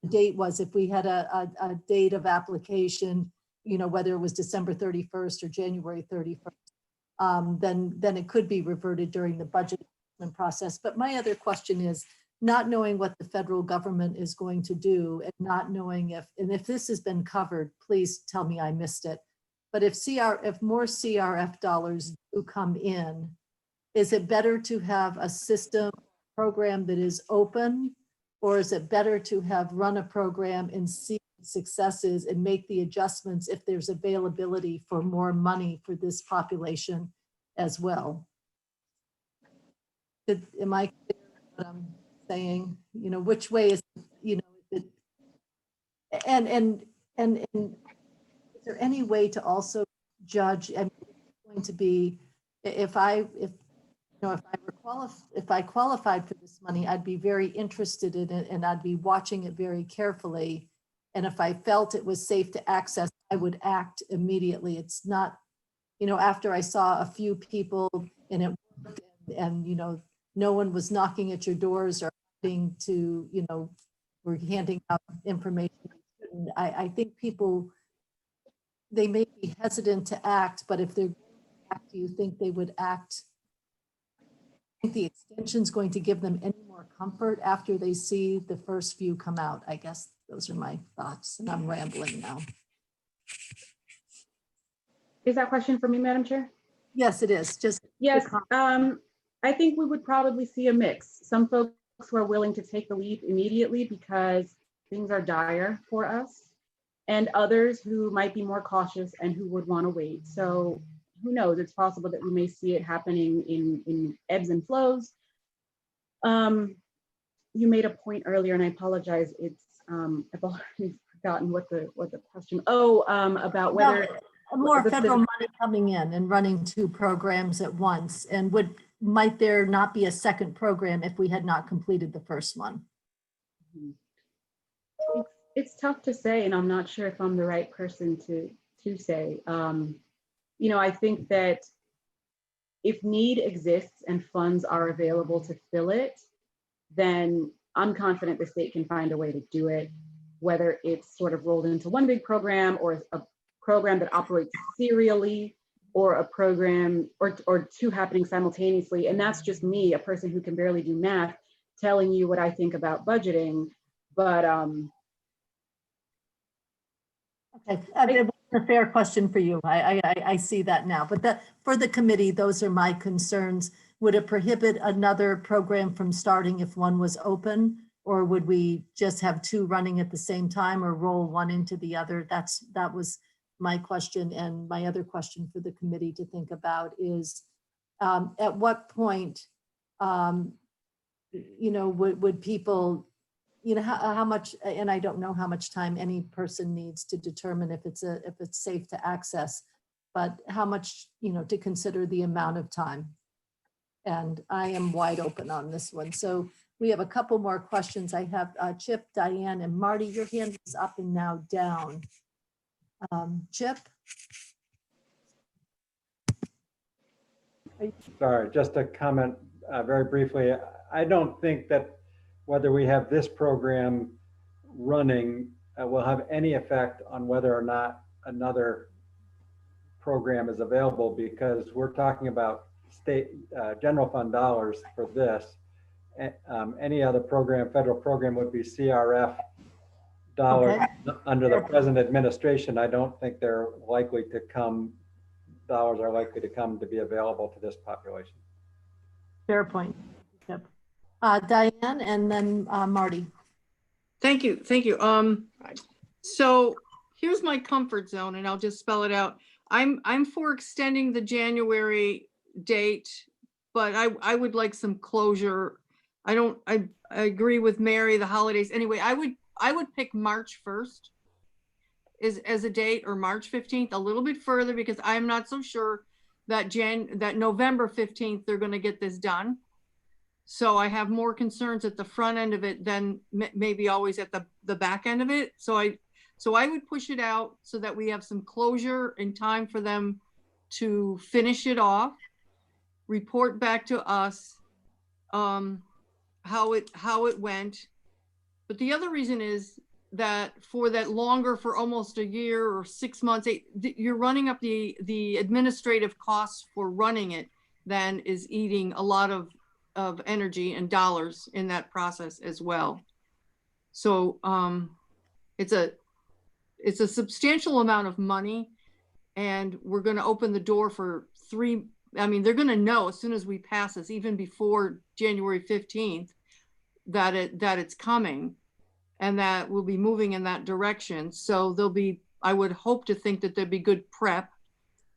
date was, if we had a date of application, whether it was December 31st or January 31st, then it could be reverted during the budget process. But my other question is, not knowing what the federal government is going to do and not knowing if this has been covered, please tell me I missed it. But if more CRF dollars do come in, is it better to have a system program that is open, or is it better to have run a program and see successes and make the adjustments if there's availability for more money for this population as well? Am I clear what I'm saying? Which way is, and there any way to also judge, and it's going to be, if I qualified for this money, I'd be very interested in it and I'd be watching it very carefully. And if I felt it was safe to access, I would act immediately. It's not, after I saw a few people and it worked and, no one was knocking at your doors or having to, we're handing out information. I think people, they may be hesitant to act, but if they're going to act, do you think they would act? I think the extension's going to give them any more comfort after they see the first few come out. I guess those are my thoughts, and I'm rambling now. Is that question for me, Madam Chair? Yes, it is. Just yes. I think we would probably see a mix. Some folks who are willing to take the leap immediately because things are dire for us, and others who might be more cautious and who would want to wait. So who knows? It's possible that we may see it happening in ebbs and flows. You made a point earlier, and I apologize. It's I've already forgotten what the question. Oh, about whether more federal money coming in and running 2 programs at once, and might there not be a second program if we had not completed the first one? It's tough to say, and I'm not sure if I'm the right person to say. I think that if need exists and funds are available to fill it, then I'm confident the state can find a way to do it, whether it's sort of rolled into one big program or a program that operates serially, or a program or 2 happening simultaneously. And that's just me, a person who can barely do math, telling you what I think about budgeting. But okay, it's a fair question for you. I see that now, but for the committee, those are my concerns. Would it prohibit another program from starting if one was open, or would we just have 2 running at the same time, or roll one into the other? That was my question. And my other question for the committee to think about is, at what point, would people, how much, and I don't know how much time any person needs to determine if it's safe to access, but how much, to consider the amount of time. And I am wide open on this one. So we have a couple more questions. I have Chip, Diane, and Marty. Your hand is up and now down. Chip? Sorry, just a comment very briefly. I don't think that whether we have this program running will have any effect on whether or not another program is available, because we're talking about state general fund dollars for this. Any other program, federal program, would be CRF dollars. Okay. Under the present administration. I don't think dollars are likely to come to be available to this population. Fair point. Yep. Diane, and then Marty. Thank you. So here's my comfort zone, and I'll just spell it out. I'm for extending the January date, but I would like some closure. I agree with Mary, the holidays. Anyway, I would pick March 1st as a date, or March 15th, a little bit further, because I'm not so sure that November 15th they're going to get this done. So I have more concerns at the front end of it than maybe always at the back end of it. So I would push it out so that we have some closure and time for them to finish it off, report back to us how it went. But the other reason is that for almost a year or 6 months, you're running up the administrative costs for running it, then is eating a lot of energy and dollars in that process as well. So it's a substantial amount of money, and we're going to open the door for they're going to know as soon as we pass this, even before January 15th, that it's coming, and that we'll be moving in that direction. So I would hope to think that there'd be good prep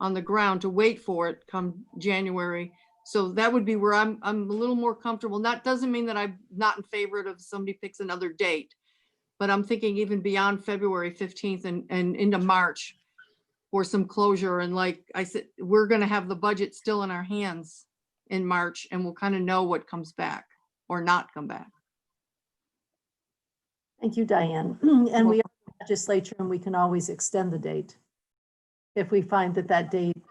on the ground to wait for it come January. So that would be where I'm a little more comfortable. That doesn't mean that I'm not in favor of somebody picks another date, but I'm thinking even beyond February 15th and into March, for some closure. And like I said, we're gonna have the budget still in our hands in March, and we'll kind of know what comes back or not come back. Thank you, Diane. And we are in the legislature, and we can always extend the date. If we find that that date,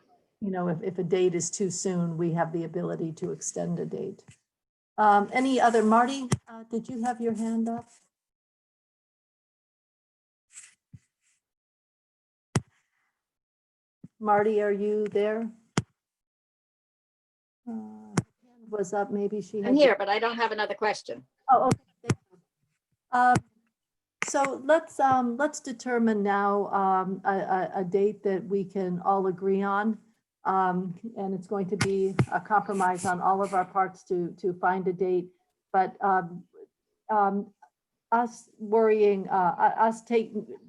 you know, if a date is too soon, we have the ability to extend a date. Any other, Marty, did you have your hand up? Marty, are you there? Was up, maybe she had. I'm here, but I don't have another question. Oh, okay. Thank you. So let's determine now a date that we can all agree on. And it's going to be a compromise on all of our parts to find a date. But us worrying,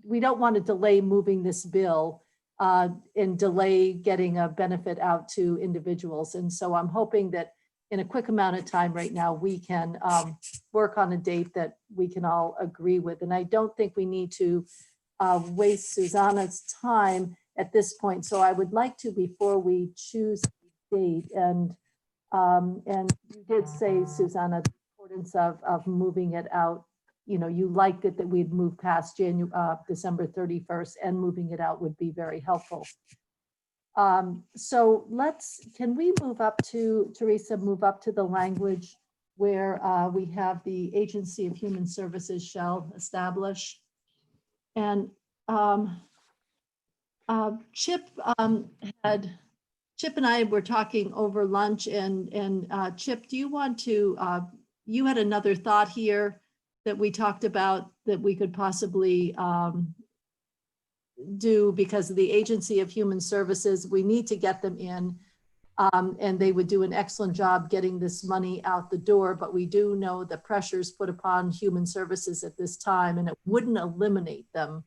we don't want to delay moving this bill and delay getting a benefit out to individuals. And so I'm hoping that in a quick amount of time right now, we can work on a date that we can all agree with. And I don't think we need to waste Susanna's time at this point. So I would like to, before we choose a date, and you did say, Susanna, the importance of moving it out. You know, you liked it that we'd move past December 31st, and moving it out would be very helpful. So can we move up to, Teresa, move up to the language where we have the Agency of Human Services shall establish. And Chip and I were talking over lunch, and Chip, do you want to, you had another thought here that we talked about that we could possibly do, because of the Agency of Human Services, we need to get them in, and they would do an excellent job getting this money out the door, but we do know the pressures put upon human services at this time, and it wouldn't eliminate them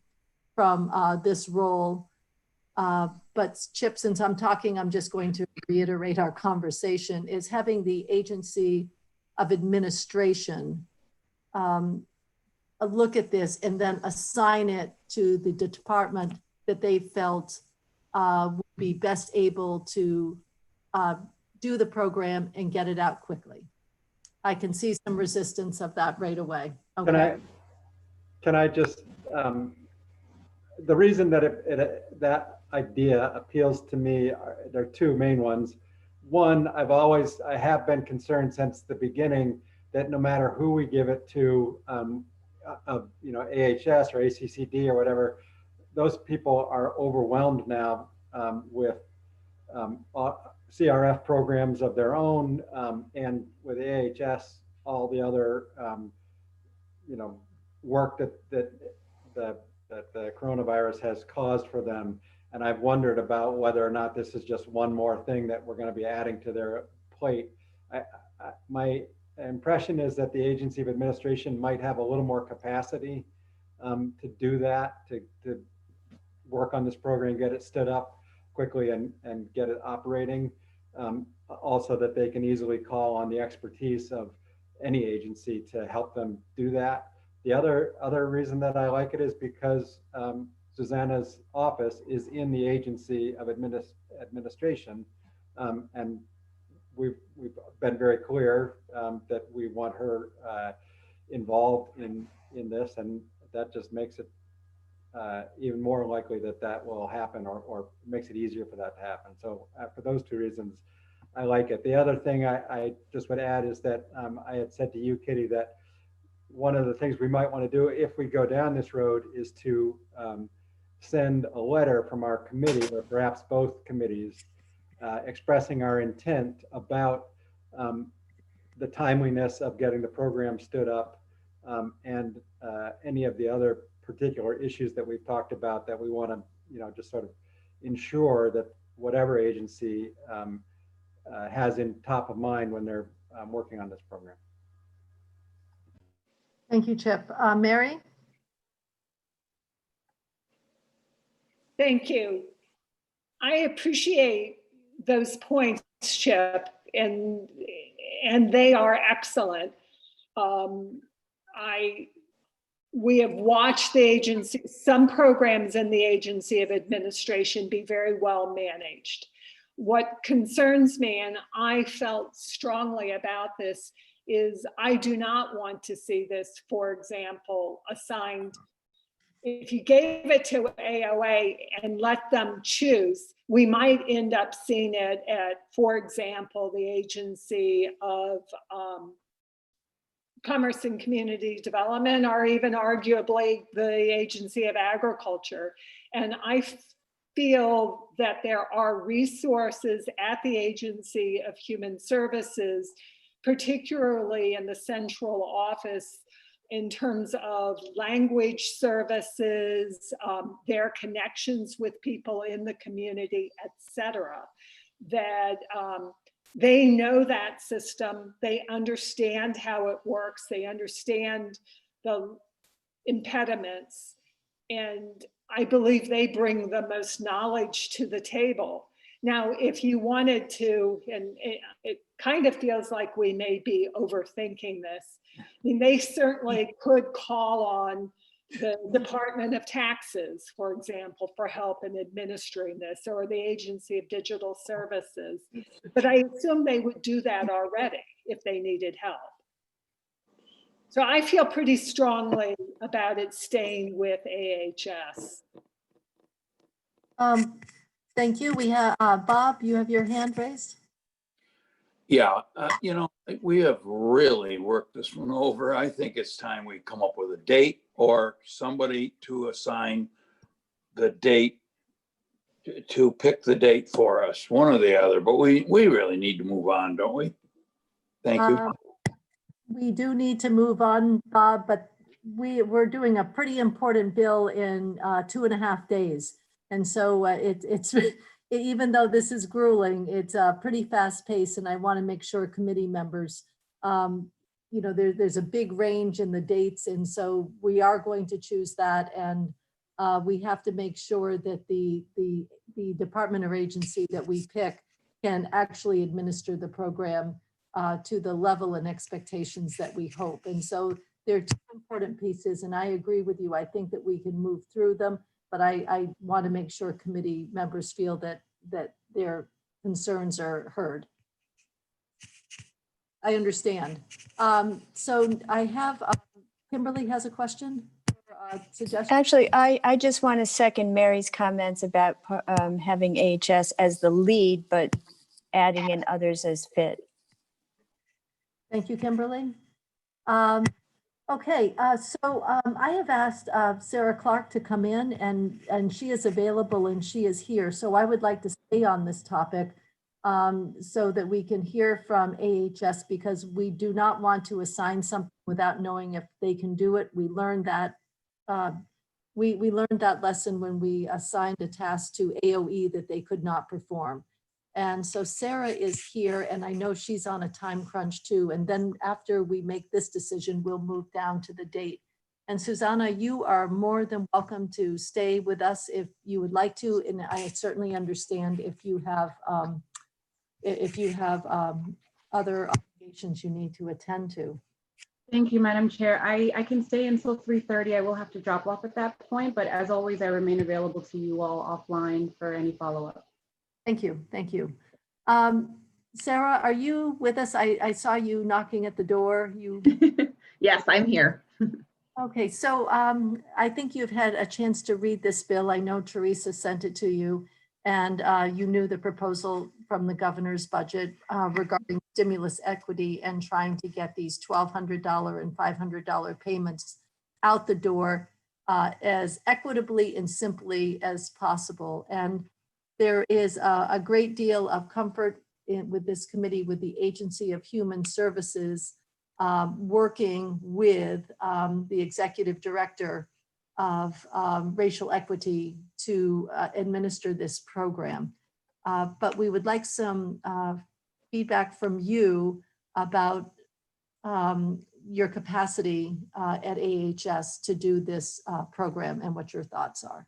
from this role. But Chip, since I'm talking, I'm just going to reiterate our conversation, is having the Agency of Administration a look at this and then assign it to the department that they felt would be best able to do the program and get it out quickly. I can see some resistance of that right away. Okay. Can I just, the reason that that idea appeals to me, there are two main ones. One, I have been concerned since the beginning that no matter who we give it to, you know, AHS or ACCD or whatever, those people are overwhelmed now with CRF programs of their own, and with AHS, all the other, you know, work that the coronavirus has caused for them. And I've wondered about whether or not this is just one more thing that we're going to be adding to their plate. My impression is that the Agency of Administration might have a little more capacity to do that, to work on this program, get it stood up quickly and get it operating. Also that they can easily call on the expertise of any agency to help them do that. The other reason that I like it is because Susanna's office is in the Agency of Administration, and we've been very clear that we want her involved in this, and that just makes it even more likely that that will happen, or makes it easier for that to happen. So for those two reasons, I like it. The other thing I just would add is that I had said to you, Kitty, that one of the things we might want to do if we go down this road is to send a letter from our committee, or perhaps both committees, expressing our intent about the timeliness of getting the program stood up, and any of the other particular issues that we've talked about that we want to, you know, just sort of ensure that whatever agency has in top of mind when they're working on this program. Thank you, Chip. Mary? Thank you. I appreciate those points, Chip, and they are excellent. I we have watched the agency, some programs in the agency of administration be very well managed. What concerns me, and I felt strongly about this, is I do not want to see this, for example, assigned. If you gave it to AOA and let them choose, we might end up seeing it at, for example, the Agency of Commerce and Community Development, or even arguably the Agency of Agriculture. And I feel that there are resources at the Agency of Human Services, particularly in the central office, in terms of language services, their connections with people in the community, et cetera, that they know that system, they understand how it works, they understand the impediments, and I believe they bring the most knowledge to the table. Now, if you wanted to, and it kind of feels like we may be overthinking this, I mean, they certainly could call on the Department of Taxes, for example, for help in administering this, or the Agency of Digital Services. But I assume they would do that already if they needed help. So I feel pretty strongly about it staying with AHS. Thank you. We have, Bob, you have your hand raised. Yeah, you know, we have really worked this one over. I think it's time we come up with a date or somebody to assign the date, to pick the date for us, one or the other. But we really need to move on, don't we? Thank you. We do need to move on, Bob, but we're doing a pretty important bill in 2.5 days. And so it's even though this is grueling, it's a pretty fast pace, and I want to make sure committee members, you know, there's a big range in the dates, and so we are going to choose that, and we have to make sure that the department or agency that we pick can actually administer the program to the level and expectations that we hope. And so there are two important pieces, and I agree with you. I think that we can move through them, but I want to make sure committee members feel that their concerns are heard. I understand. So I have, Kimberly has a question or a suggestion. Actually, I just want to second Mary's comments about having AHS as the lead, but adding in others as fit. Thank you, Kimberly. Okay, so I have asked Sarah Clark to come in, and she is available and she is here. So I would like to stay on this topic so that we can hear from AHS, because we do not want to assign something without knowing if they can do it. We learned that we learned that lesson when we assigned a task to AOE that they could not perform. And so Sarah is here, and I know she's on a time crunch too. And then after we make this decision, we'll move down to the date. And Susanna, you are more than welcome to stay with us if you would like to. And I certainly understand if you have other obligations you need to attend to. Thank you, Madam Chair. I can stay until 3:30. I will have to drop off at that point, but as always, I remain available to you all offline for any follow-up. Thank you. Thank you. Sarah, are you with us? I saw you knocking at the door. Yes, I'm here. Okay, so I think you've had a chance to read this bill. I know Teresa sent it to you, and you knew the proposal from the governor's budget regarding stimulus equity and trying to get these $1,200 and $500 payments out the door as equitably and simply as possible. And there is a great deal of comfort with this committee, with the Agency of Human Services, working with the executive director of racial equity to administer this program. But we would like some feedback from you about your capacity at AHS to do this program and what your thoughts are.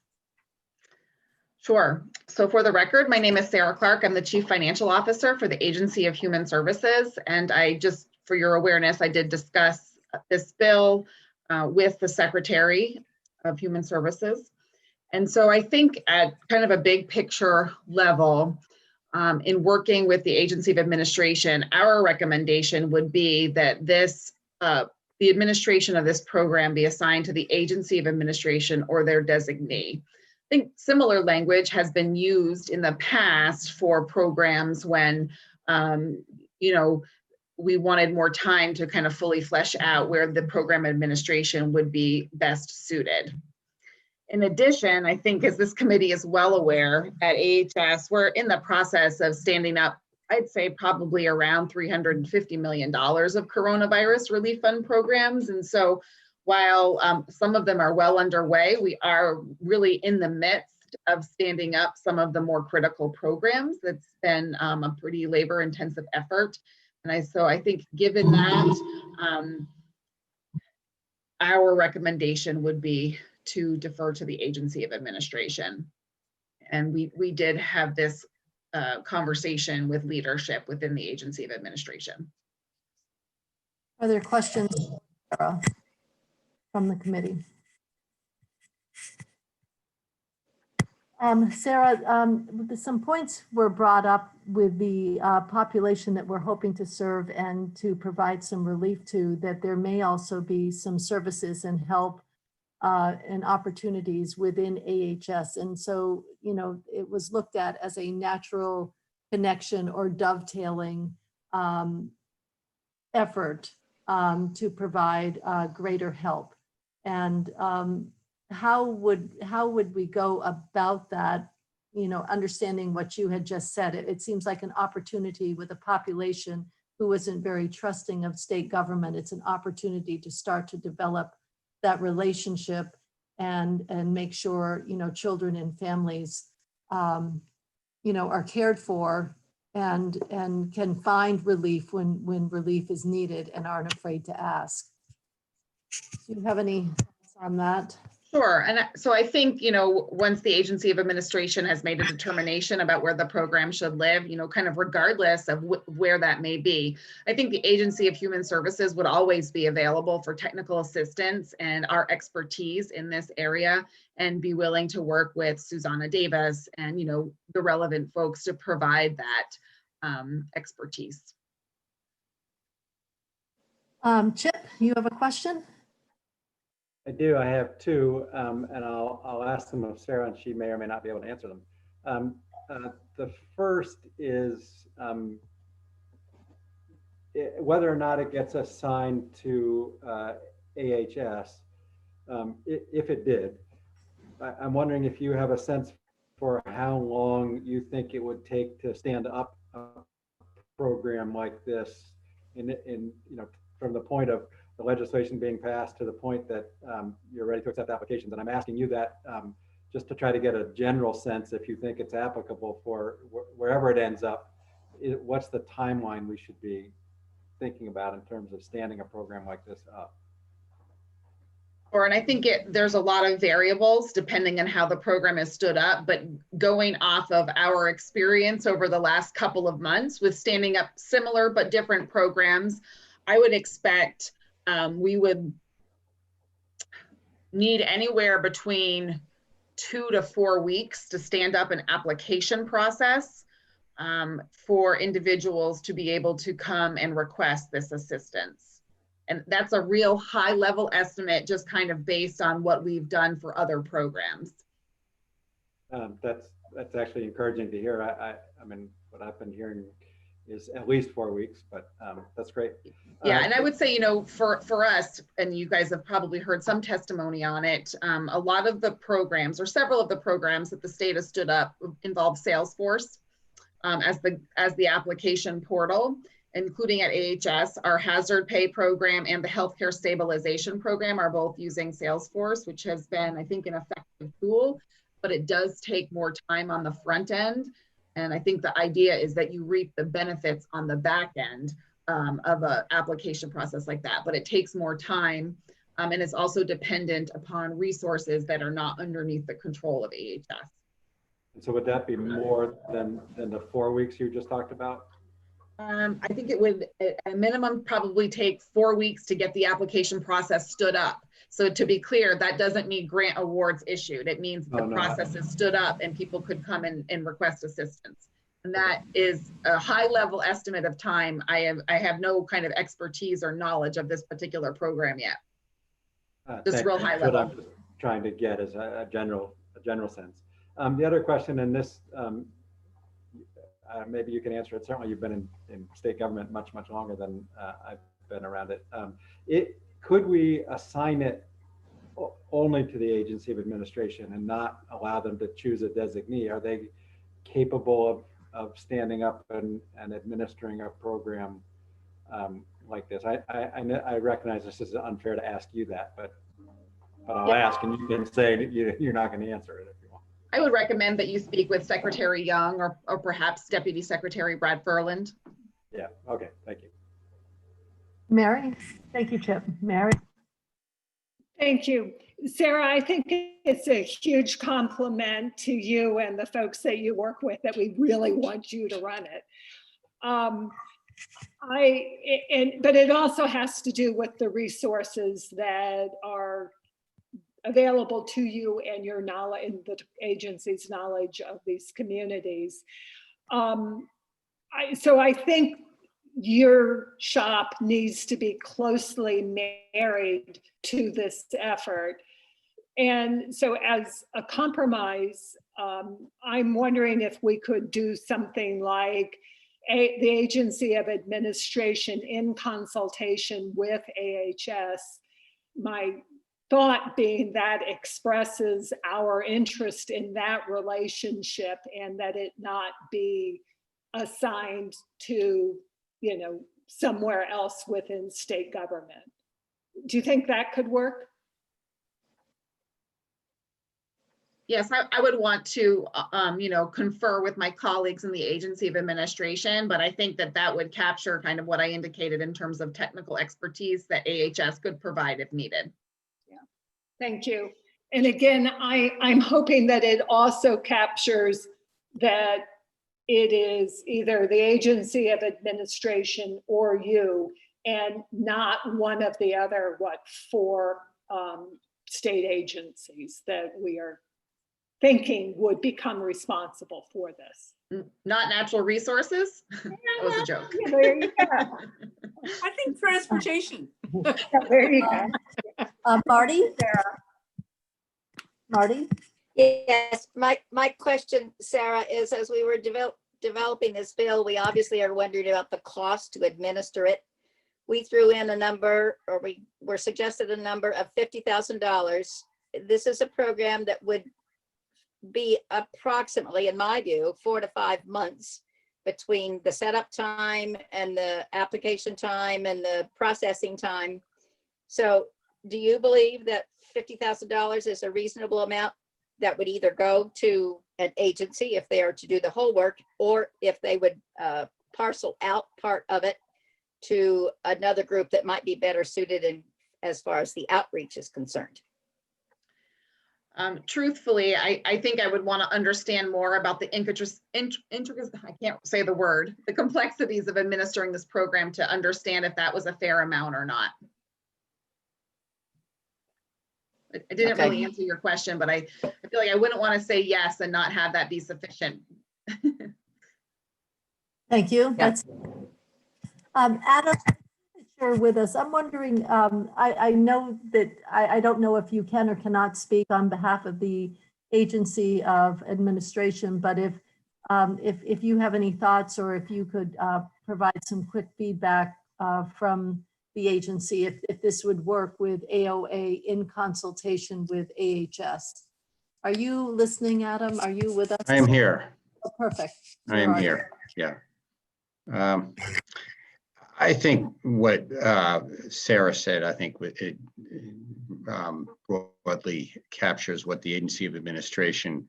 Sure. So for the record, my name is Sarah Clark. I'm the Chief Financial Officer for the Agency of Human Services. And I just, for your awareness, I did discuss this bill with the Secretary of Human Services. And so I think at kind of a big picture level, in working with the Agency of Administration, our recommendation would be that this, the administration of this program be assigned to the Agency of Administration or their designee. I think similar language has been used in the past for programs when, you know, we wanted more time to kind of fully flesh out where the program administration would be best suited. In addition, I think as this committee is well aware, at AHS, we're in the process of standing up, I'd say probably around $350 million of coronavirus relief fund programs. And so while some of them are well underway, we are really in the midst of standing up some of the more critical programs. That's been a pretty labor intensive effort. And so I think given that, our recommendation would be to defer to the Agency of Administration. And we did have this conversation with leadership within the Agency of Administration. Are there questions, Sarah, from the committee? Sarah, some points were brought up with the population that we're hoping to serve and to provide some relief to, that there may also be some services and help and opportunities within AHS. And so, you know, it was looked at as a natural connection or dovetailing effort to provide greater help. And how would we go about that, you know, understanding what you had just said? It seems like an opportunity with a population who isn't very trusting of state government. It's an opportunity to start to develop that relationship and make sure, you know, children and families, you know, are cared for and can find relief when relief is needed and aren't afraid to ask. Do you have any thoughts on that? Sure. And so I think, you know, once the Agency of Administration has made a determination about where the program should live, you know, kind of regardless of where that may be, I think the Agency of Human Services would always be available for technical assistance and our expertise in this area, and be willing to work with Susanna Davis and, you know, the relevant folks to provide that expertise. Chip, you have a question? I do. I have two, and I'll ask them of Sarah, and she may or may not be able to answer them. The first is whether or not it gets assigned to AHS. If it did, I'm wondering if you have a sense for how long you think it would take to stand up a program like this, in you know, from the point of the legislation being passed to the point that you're ready to accept applications. And I'm asking you that just to try to get a general sense, if you think it's applicable for wherever it ends up, what's the timeline we should be thinking about in terms of standing a program like this up? And I think there's a lot of variables depending on how the program is stood up, but going off of our experience over the last couple of months with standing up similar but different programs, I would expect we would need anywhere between 2 to 4 weeks to stand up an application process for individuals to be able to come and request this assistance. And that's a real high level estimate, just kind of based on what we've done for other programs. That's actually encouraging to hear. I mean, what I've been hearing is at least 4 weeks, but that's great. Yeah, and I would say, you know, for us, and you guys have probably heard some testimony on it, a lot of the programs, or several of the programs that the state has stood up, involve Salesforce as the application portal, including at AHS. Our hazard pay program and the healthcare stabilization program are both using Salesforce, which has been, I think, an effective tool, but it does take more time on the front end. And I think the idea is that you reap the benefits on the back end of an application process like that, but it takes more time, and it's also dependent upon resources that are not underneath the control of AHS. And so would that be more than the 4 weeks you just talked about? I think it would, at a minimum, probably take 4 weeks to get the application process stood up. So to be clear, that doesn't mean grant awards issued. It means the Oh, no. process is stood up and people could come in and request assistance. And that is a high level estimate of time. I have no kind of expertise or knowledge of this particular program yet. Just Thank real you. high That's what level. I'm just trying to get is a general sense. The other question, and this, maybe you can answer it. Certainly you've been in state government much longer than I've been around it. Could we assign it only to the agency of administration and not allow them to choose a designee? Are they capable of standing up and administering a program like this? I recognize this is unfair to ask you that, but I'll ask, and you can say that you're not going to answer it if you want. I would recommend that you speak with Secretary Young or perhaps Deputy Secretary Brad Furland. Yeah, okay, thank you. Mary? Thank you, Chip. Mary? Thank you. Sarah, I think it's a huge compliment to you and the folks that you work with that we really want you to run it. But it also has to do with the resources that are available to you and your knowledge and the agency's knowledge of these communities. So I think your shop needs to be closely married to this effort. And so as a compromise, I'm wondering if we could do something like the Agency of Administration in consultation with AHS. My thought being that expresses our interest in that relationship and that it not be assigned to, somewhere else within state government. Do you think that could work? Yes, I would want to, confer with my colleagues in the Agency of Administration, but I think that would capture kind of what I indicated in terms of technical expertise that AHS could provide if needed. Yeah, thank you. And again, I'm hoping that it also captures that it is either the Agency of Administration or you, and not one of the other, four state agencies that we are thinking would become responsible for this. Not natural resources? That was a joke. Yeah, there you go. I think transportation. There you go. Marty? Marty? Yes, my question, Sarah, is as we were developing this bill, we obviously are wondering about the cost to administer it. We threw in a number, or we were suggested a number of $50,000. This is a program that would be approximately, in my view, 4 to 5 months between the setup time and the application time and the processing time. So do you believe that $50,000 is a reasonable amount that would either go to an agency if they are to do the whole work, or if they would parcel out part of it to another group that might be better suited in as far as the outreach is concerned? Truthfully, I think I would want to understand more about the I can't say the word, the complexities of administering this program to understand if that was a fair amount or not. I didn't really answer your question, but I feel like I wouldn't want to say yes and not have that be sufficient. Thank you. That's Adam, you're with us. I'm wondering, I know that I don't know if you can or cannot speak on behalf of the Agency of Administration, but if you have any thoughts, or if you could provide some quick feedback from the agency, if this would work with AOA in consultation with AHS. Are you listening, Adam? Are you with us? I am here. Oh, perfect. I am here. Yeah. I think what Sarah said, I think it broadly captures what the Agency of Administration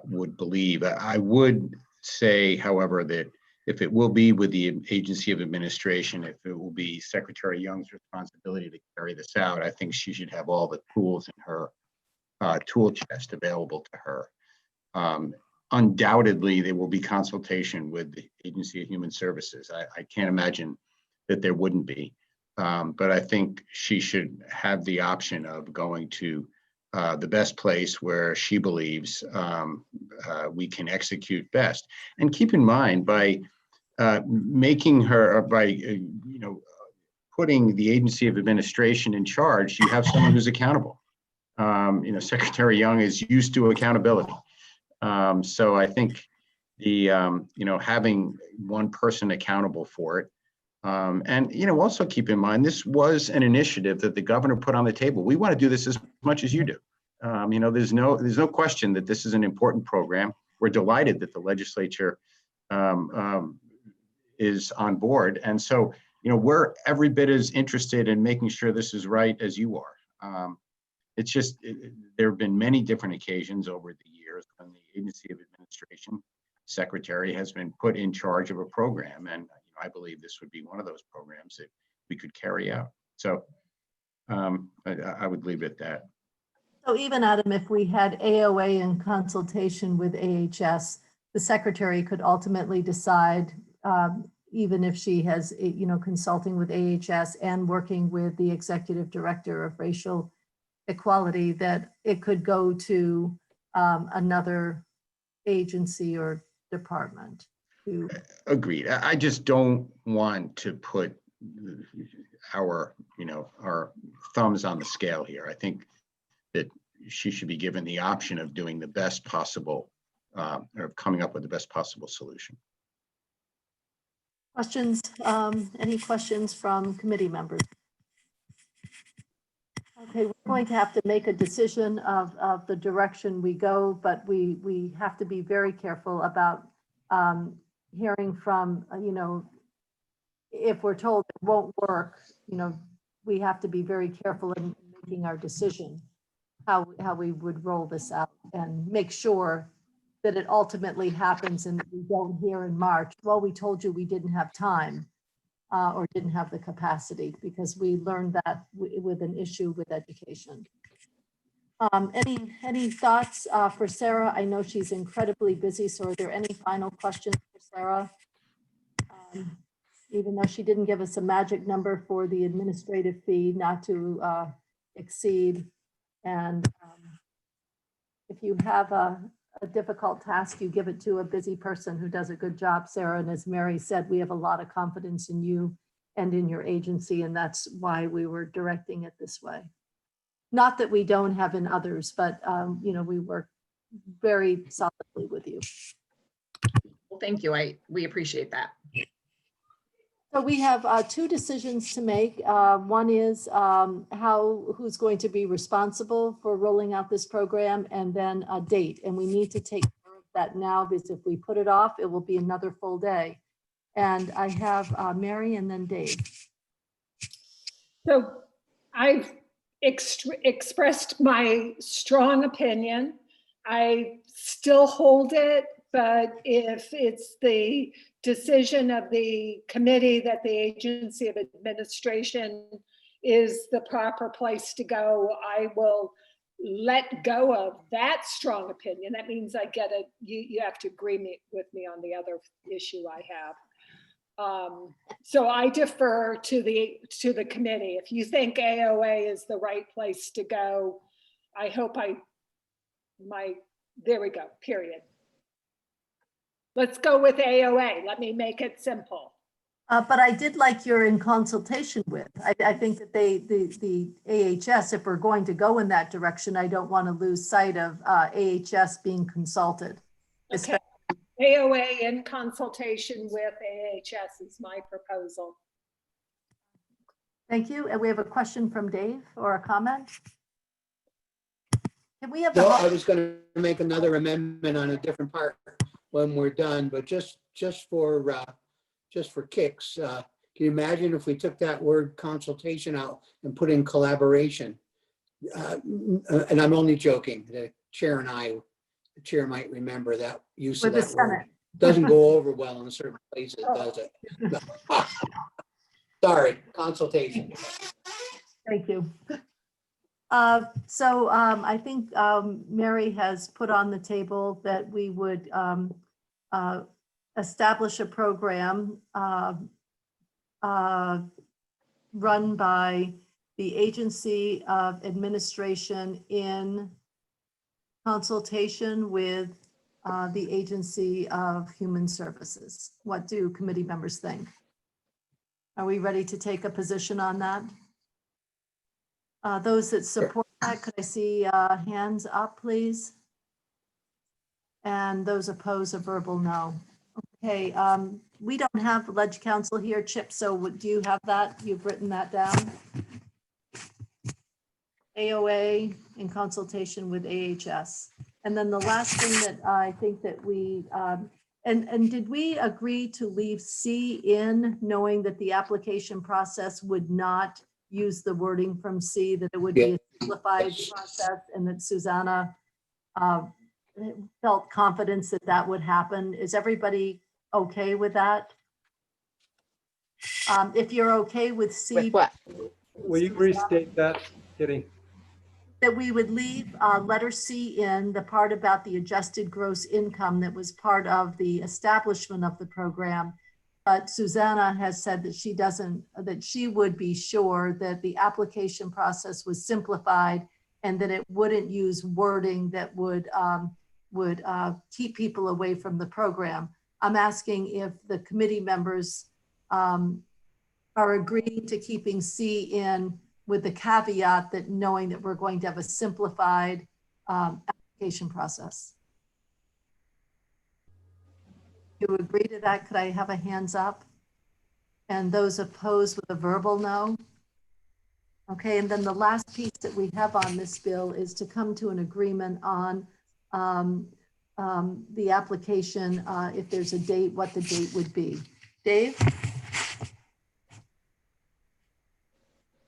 would believe. I would say, however, that if it will be with the Agency of Administration, if it will be Secretary Young's responsibility to carry this out, I think she should have all the tools in her tool chest available to her. Undoubtedly, there will be consultation with the Agency of Human Services. I can't imagine that there wouldn't be. But I think she should have the option of going to the best place where she believes we can execute best. And keep in mind, by making her, or by putting the agency of administration in charge, you have someone who's accountable. Secretary Young is used to accountability. So I think the having one person accountable for it. And also keep in mind, this was an initiative that the governor put on the table. We want to do this as much as you do. There's no question that this is an important program. We're delighted that the legislature is on board. And so, we're every bit as interested in making sure this is right as you are. It's just, there have been many different occasions over the years when the agency of administration secretary has been put in charge of a program. And I believe this would be one of those programs that we could carry out. So I would leave it at that. So even Adam, if we had AOA in consultation with AHS, the secretary could ultimately decide, even if she has, consulting with AHS and working with the executive director of racial equality, that it could go to another agency or department. Agreed. I just don't want to put our thumbs on the scale here. I think that she should be given the option of doing the best possible, or coming up with the best possible solution. Questions? Any questions from committee members? Okay, we're going to have to make a decision of the direction we go, but we have to be very careful about hearing from, if we're told it won't work, we have to be very careful in making our decision, how we would roll this out and make sure that it ultimately happens and we don't hear in March, well, we told you we didn't have time or didn't have the capacity, because we learned that with an issue with education. Any thoughts for Sarah? I know she's incredibly busy, so are there any final questions for Sarah? Even though she didn't give us a magic number for the administrative fee not to exceed. And if you have a difficult task, you give it to a busy person who does a good job, Sarah. And as Mary said, we have a lot of confidence in you and in your agency, and that's why we were directing it this way. Not that we don't have in others, but we work very solidly with you. Well, thank you. We appreciate that. So we have two decisions to make. One is who's going to be responsible for rolling out this program, and then a date. And we need to take care of that now, because if we put it off, it will be another full day. And I have Mary and then Dave. So I've expressed my strong opinion. I still hold it, but if it's the decision of the committee that the agency of administration is the proper place to go, I will let go of that strong opinion. That means I get it. You have to agree with me on the other issue I have. So I defer to the committee. If you think AOA is the right place to go, I hope there we go, period. Let's go with AOA. Let me make it simple. But I did like you're in consultation with. I think that the AHS, if we're going to go in that direction, I don't want to lose sight of AHS being consulted. Okay. AOA in consultation with AHS is my proposal. Thank you. And we have a question from Dave or a comment. Can we have No, I was going to make another amendment on a different part when we're done, but just for kicks, can you imagine if we took that word consultation out and put in collaboration? And I'm only joking. The chair and the chair might remember that use of that word. Doesn't go over well in certain places, does it? No. Sorry, consultation. Thank you. So I think Mary has put on the table that we would establish a program run by the Agency of Administration in consultation with the Agency of Human Services. What do committee members think? Are we ready to take a position on that? Those that support that, could I see hands up, please? And those opposed, a verbal no. Okay, we don't have Ledge Council here, Chip, so do you have that? You've written that down? AOA in consultation with AHS. And then the last thing that I think that we, and did we agree to leave C in, knowing that the application process would not use the wording from C, that it would be a simplified process, and that Susanna felt confidence that that would happen? Is everybody okay with that? If you're okay with C. With what? Will you restate that, Kitty? That we would leave letter C in, the part about the adjusted gross income that was part of the establishment of the program. But Susanna has said that she doesn't, that she would be sure that the application process was simplified and that it wouldn't use wording that would keep people away from the program. I'm asking if the committee members are agreeing to keeping C in, with the caveat that knowing that we're going to have a simplified application process. You agree to that? Could I have a hands up? And those opposed with a verbal no? Okay, and then the last piece that we have on this bill is to come to an agreement on the application, if there's a date, what the date would be. Dave?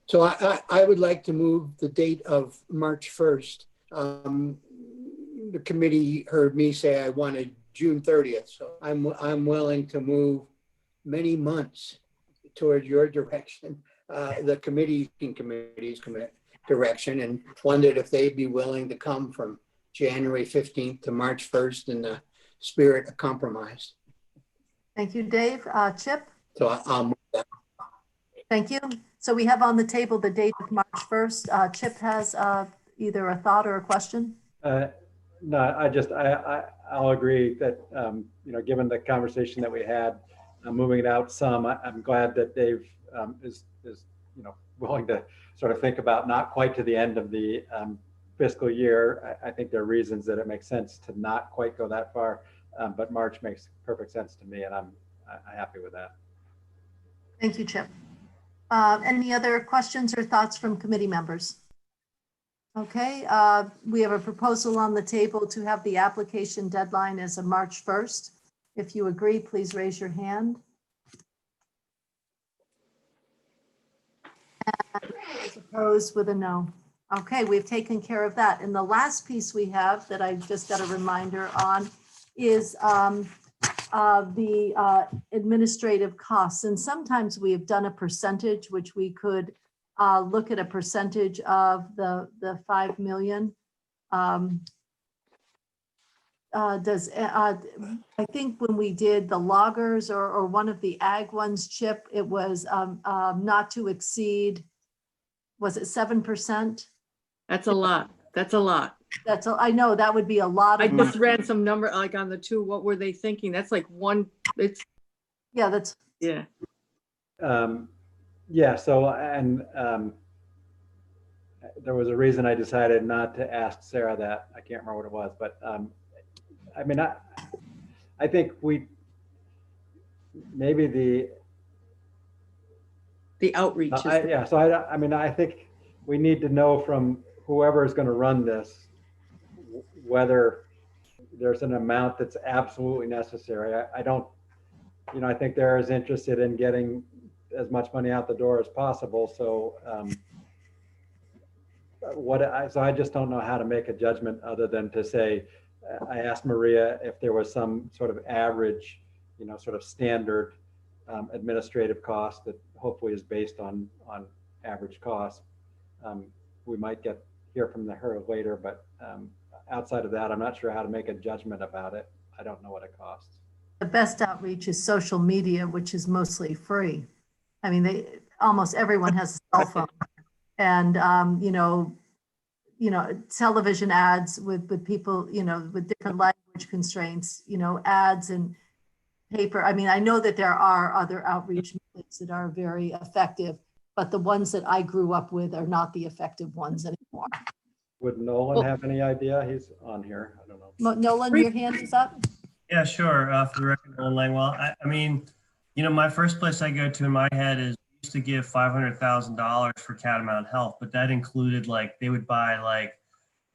So I would like to move the date of March 1st. The committee heard me say I wanted June 30th. So I'm willing to move many months toward your direction, the committee's direction, and wondered if they'd be willing to come from January 15th to March 1st in the spirit of compromise. Thank you, Dave. Chip? So I'll move that. Thank you. So we have on the table the date of March 1st. Chip has either a thought or a question. No, I'll agree that, given the conversation that we had, moving it out some, I'm glad that Dave is willing to sort of think about not quite to the end of the fiscal year. I think there are reasons that it makes sense to not quite go that far, but March makes perfect sense to me, and I'm happy with that. Thank you, Chip. Any other questions or thoughts from committee members? Okay, we have a proposal on the table to have the application deadline as of March 1st. If you agree, please raise your hand. And those opposed with a no. Okay, we've taken care of that. And the last piece we have that I just got a reminder on is the administrative costs. And sometimes we have done a percentage, which we could look at a percentage of the 5 million. I think when we did the loggers or one of the ag ones, Chip, it was not to exceed, was it 7%? That's a lot. That's a lot. I know that would be a lot. I Of just ran some number, like on the two, what were they thinking? That's like one, it's. Yeah, that's. Yeah. Yeah, so, and there was a reason I decided not to ask Sarah that. I can't remember what it was, but I mean, I think maybe the outreach. Yeah, so I mean, I think we need to know from whoever is going to run this whether there's an amount that's absolutely necessary. I don't, I think they're as interested in getting as much money out the door as possible. So so I just don't know how to make a judgment other than to say, I asked Maria if there was some sort of average, sort of standard administrative cost that hopefully is based on average cost. We might hear from her later, but outside of that, I'm not sure how to make a judgment about it. I don't know what it costs. The best outreach is social media, which is mostly free. I mean, almost everyone has a cell phone. And, television ads with people, with different language constraints, ads and paper. I mean, I know that there are other outreach methods that are very effective, but the ones that I grew up with are not the effective ones anymore. Would Nolan have any idea? He's on here. I don't know. Nolan, your hand is up? Yeah, sure. For the record, Nolan Langwell. I mean, my first place I go to in my head is we used to give $500,000 for Catamount Health, but that included they would buy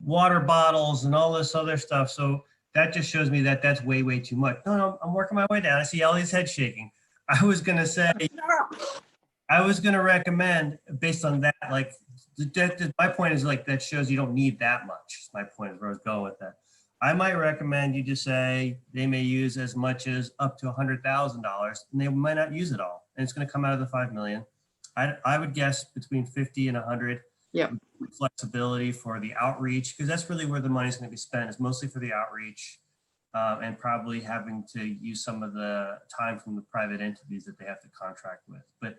water bottles and all this other stuff. So that just shows me that that's way, way too much. No, I'm working my way down. I see Ellie's head shaking. I was going to recommend based on that, my point is that shows you don't need that much. My point is where I was going with that. I might recommend you just say they may use as much as up to $100,000 and they might not use it all. And it's going to come out of the 5 million. I would guess between 50 and 100. Yeah. Flexibility for the outreach, because that's really where the money is going to be spent. It's mostly for the outreach and probably having to use some of the time from the private entities that they have to contract with. But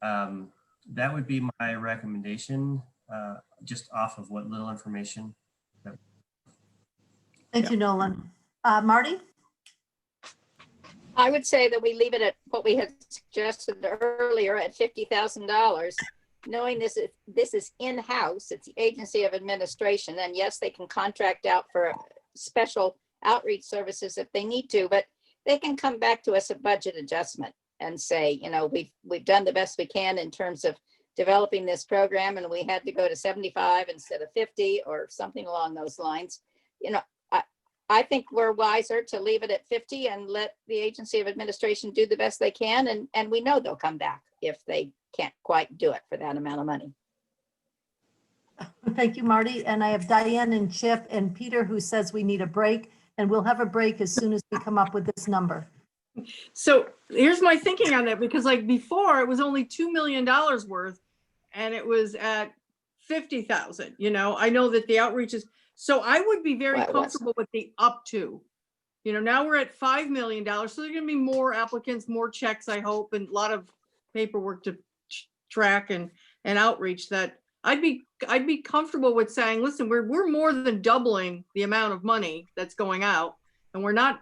that would be my recommendation, just off of what little information. Thank you, Nolan. Marty? I would say that we leave it at what we had suggested earlier at $50,000, knowing this is in-house, it's the Agency of Administration, and yes, they can contract out for special outreach services if they need to, but they can come back to us at budget adjustment and say, we've done the best we can in terms of developing this program, and we had to go to 75 instead of 50 or something along those lines. I think we're wiser to leave it at 50 and let the Agency of Administration do the best they can. And we know they'll come back if they can't quite do it for that amount of money. Thank you, Marty. And I have Diane and Chip and Peter who says we need a break, and we'll have a break as soon as we come up with this number. So here's my thinking on that, because before it was only $2 million worth and it was at 50,000, I know that the outreach is, so I would be very comfortable with the up to, now we're at $5 million. So there's going to be more applicants, more checks, I hope, and a lot of paperwork to track and outreach that I'd be comfortable with saying, listen, we're more than doubling the amount of money that's going out, and we're not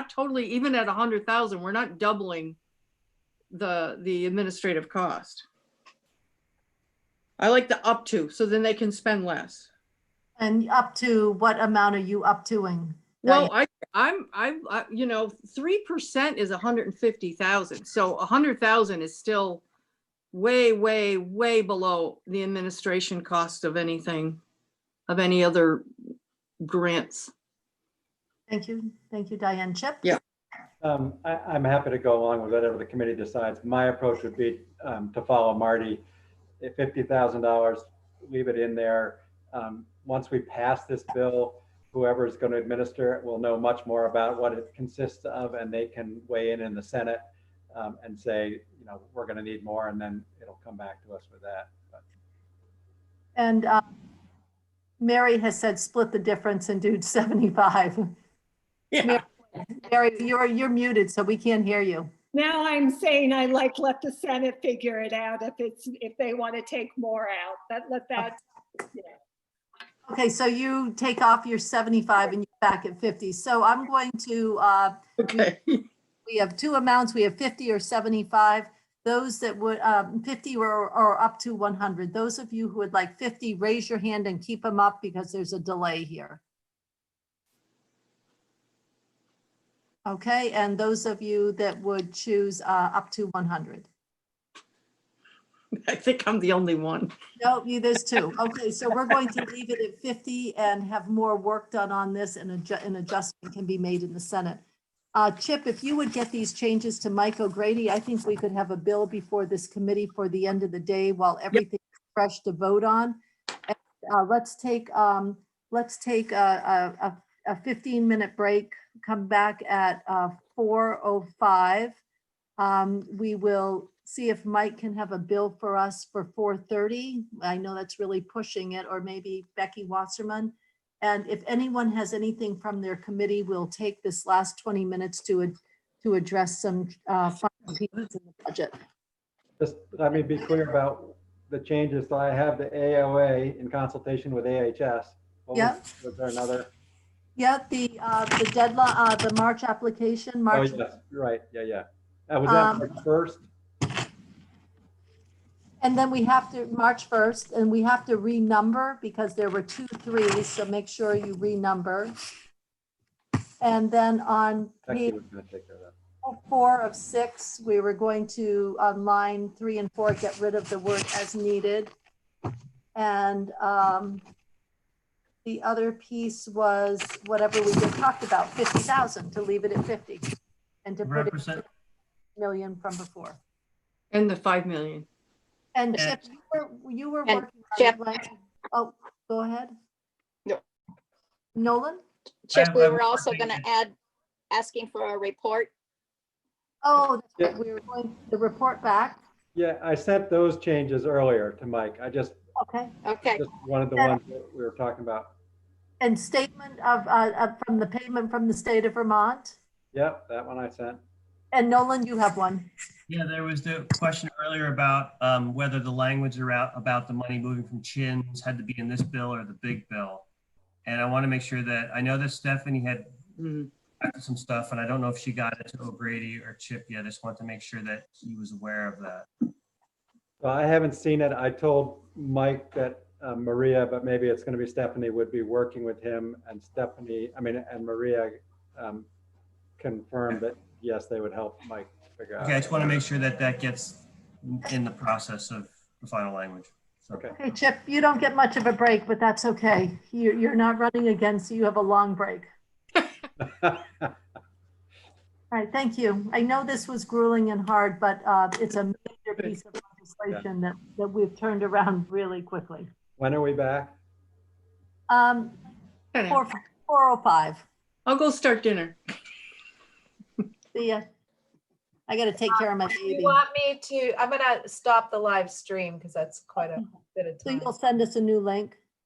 totally, even at 100,000, we're not doubling the administrative cost. I like the up to, so then they can spend less. And up to what amount are you up toing? Well, I'm 3% is 150,000. So 100,000 is still way, way, way below the administration cost of anything, of any other grants. Thank you. Thank you, Diane. Chip? Yeah. I'm happy to go along with whatever the committee decides. My approach would be to follow Marty. At $50,000, leave it in there. Once we pass this bill, whoever is going to administer it will know much more about what it consists of, and they can weigh in the Senate and say, we're going to need more, and then it'll come back to us with that. And Mary has said split the difference and do 75. Yeah. Mary, you're muted, so we can't hear you. Now I'm saying I let the Senate figure it out if they want to take more out. Let that. Yeah. Okay, so you take off your 75 and you're back at 50. So I'm going to, okay. We have two amounts. We have 50 or 75. Those that would, 50 or up to 100. Those of you who would like 50, raise your hand and keep them up because there's a delay here. Okay, and those of you that would choose up to 100. I think I'm the only one. No, there's two. Okay, so we're going to leave it at 50 and have more work done on this, and an adjustment can be made in the Senate. Chip, if you would get these changes to Mike O'Grady, I think we could have a bill before this committee for the end of the day while everything is fresh to vote on. And, let's take a 15-minute break. Come back at 4:05. We will see if Mike can have a bill for us for 4:30. I know that's really pushing it, or maybe Becky Wasserman. And if anyone has anything from their committee, we'll take this last 20 minutes to address some final pieces in the budget. Just let me be clear about the changes. So I have the AOA in consultation with AHS. What was- Yep. Was there another? Yeah, the deadline, the March application, Oh, March. yes, right, yeah. Was that March 1st? And then we have to, March 1st, and we have to renumber because there were 2 3s, so make sure you renumber. And then on Becky page was gonna take care of that. 4 of 6, we were going to, on line 3 and 4, get rid of the word as needed. And the other piece was whatever we just talked about, 50,000, to leave it at 50. And to put it Represent, million from before. And the 5 million. And And- Chip, you were And working Chip- on like, oh, go ahead. No. Nolan? Chip, we I'm were also working- gonna add, asking for a report. Oh, that's right, we were going to report back. Yeah, I sent those changes earlier to Mike. I just Okay. Okay, wanted the ones that we were talking about. And statement of from the payment from the state of Vermont. Yep, that one I sent. And Nolan, you have one. Yeah, there was the question earlier about whether the language about the money moving from chins had to be in this bill or the big bill. And I want to make sure that, I know that Stephanie had after some stuff, and I don't know if she got it to O'Grady or Chip yet. I just want to make sure that he was aware of that. Well, I haven't seen it. I told Mike that Maria, but maybe it's going to be Stephanie, would be working with him, and and Maria confirmed that, yes, they would help Mike figure out. Okay, I just want to make sure that that gets in the process of the final language. So. Okay. Hey, Chip, you don't get much of a break, but that's okay. You're not running again, so you have a long break. All right, thank you. I know this was grueling and hard, but it's a major piece of legislation that we've turned around really quickly. When are we back? 4:05. I'll go start dinner. See ya. I gotta take care of my Do baby. you want me to, I'm gonna stop the live stream because that's quite a bit of So time. you'll send us a new link?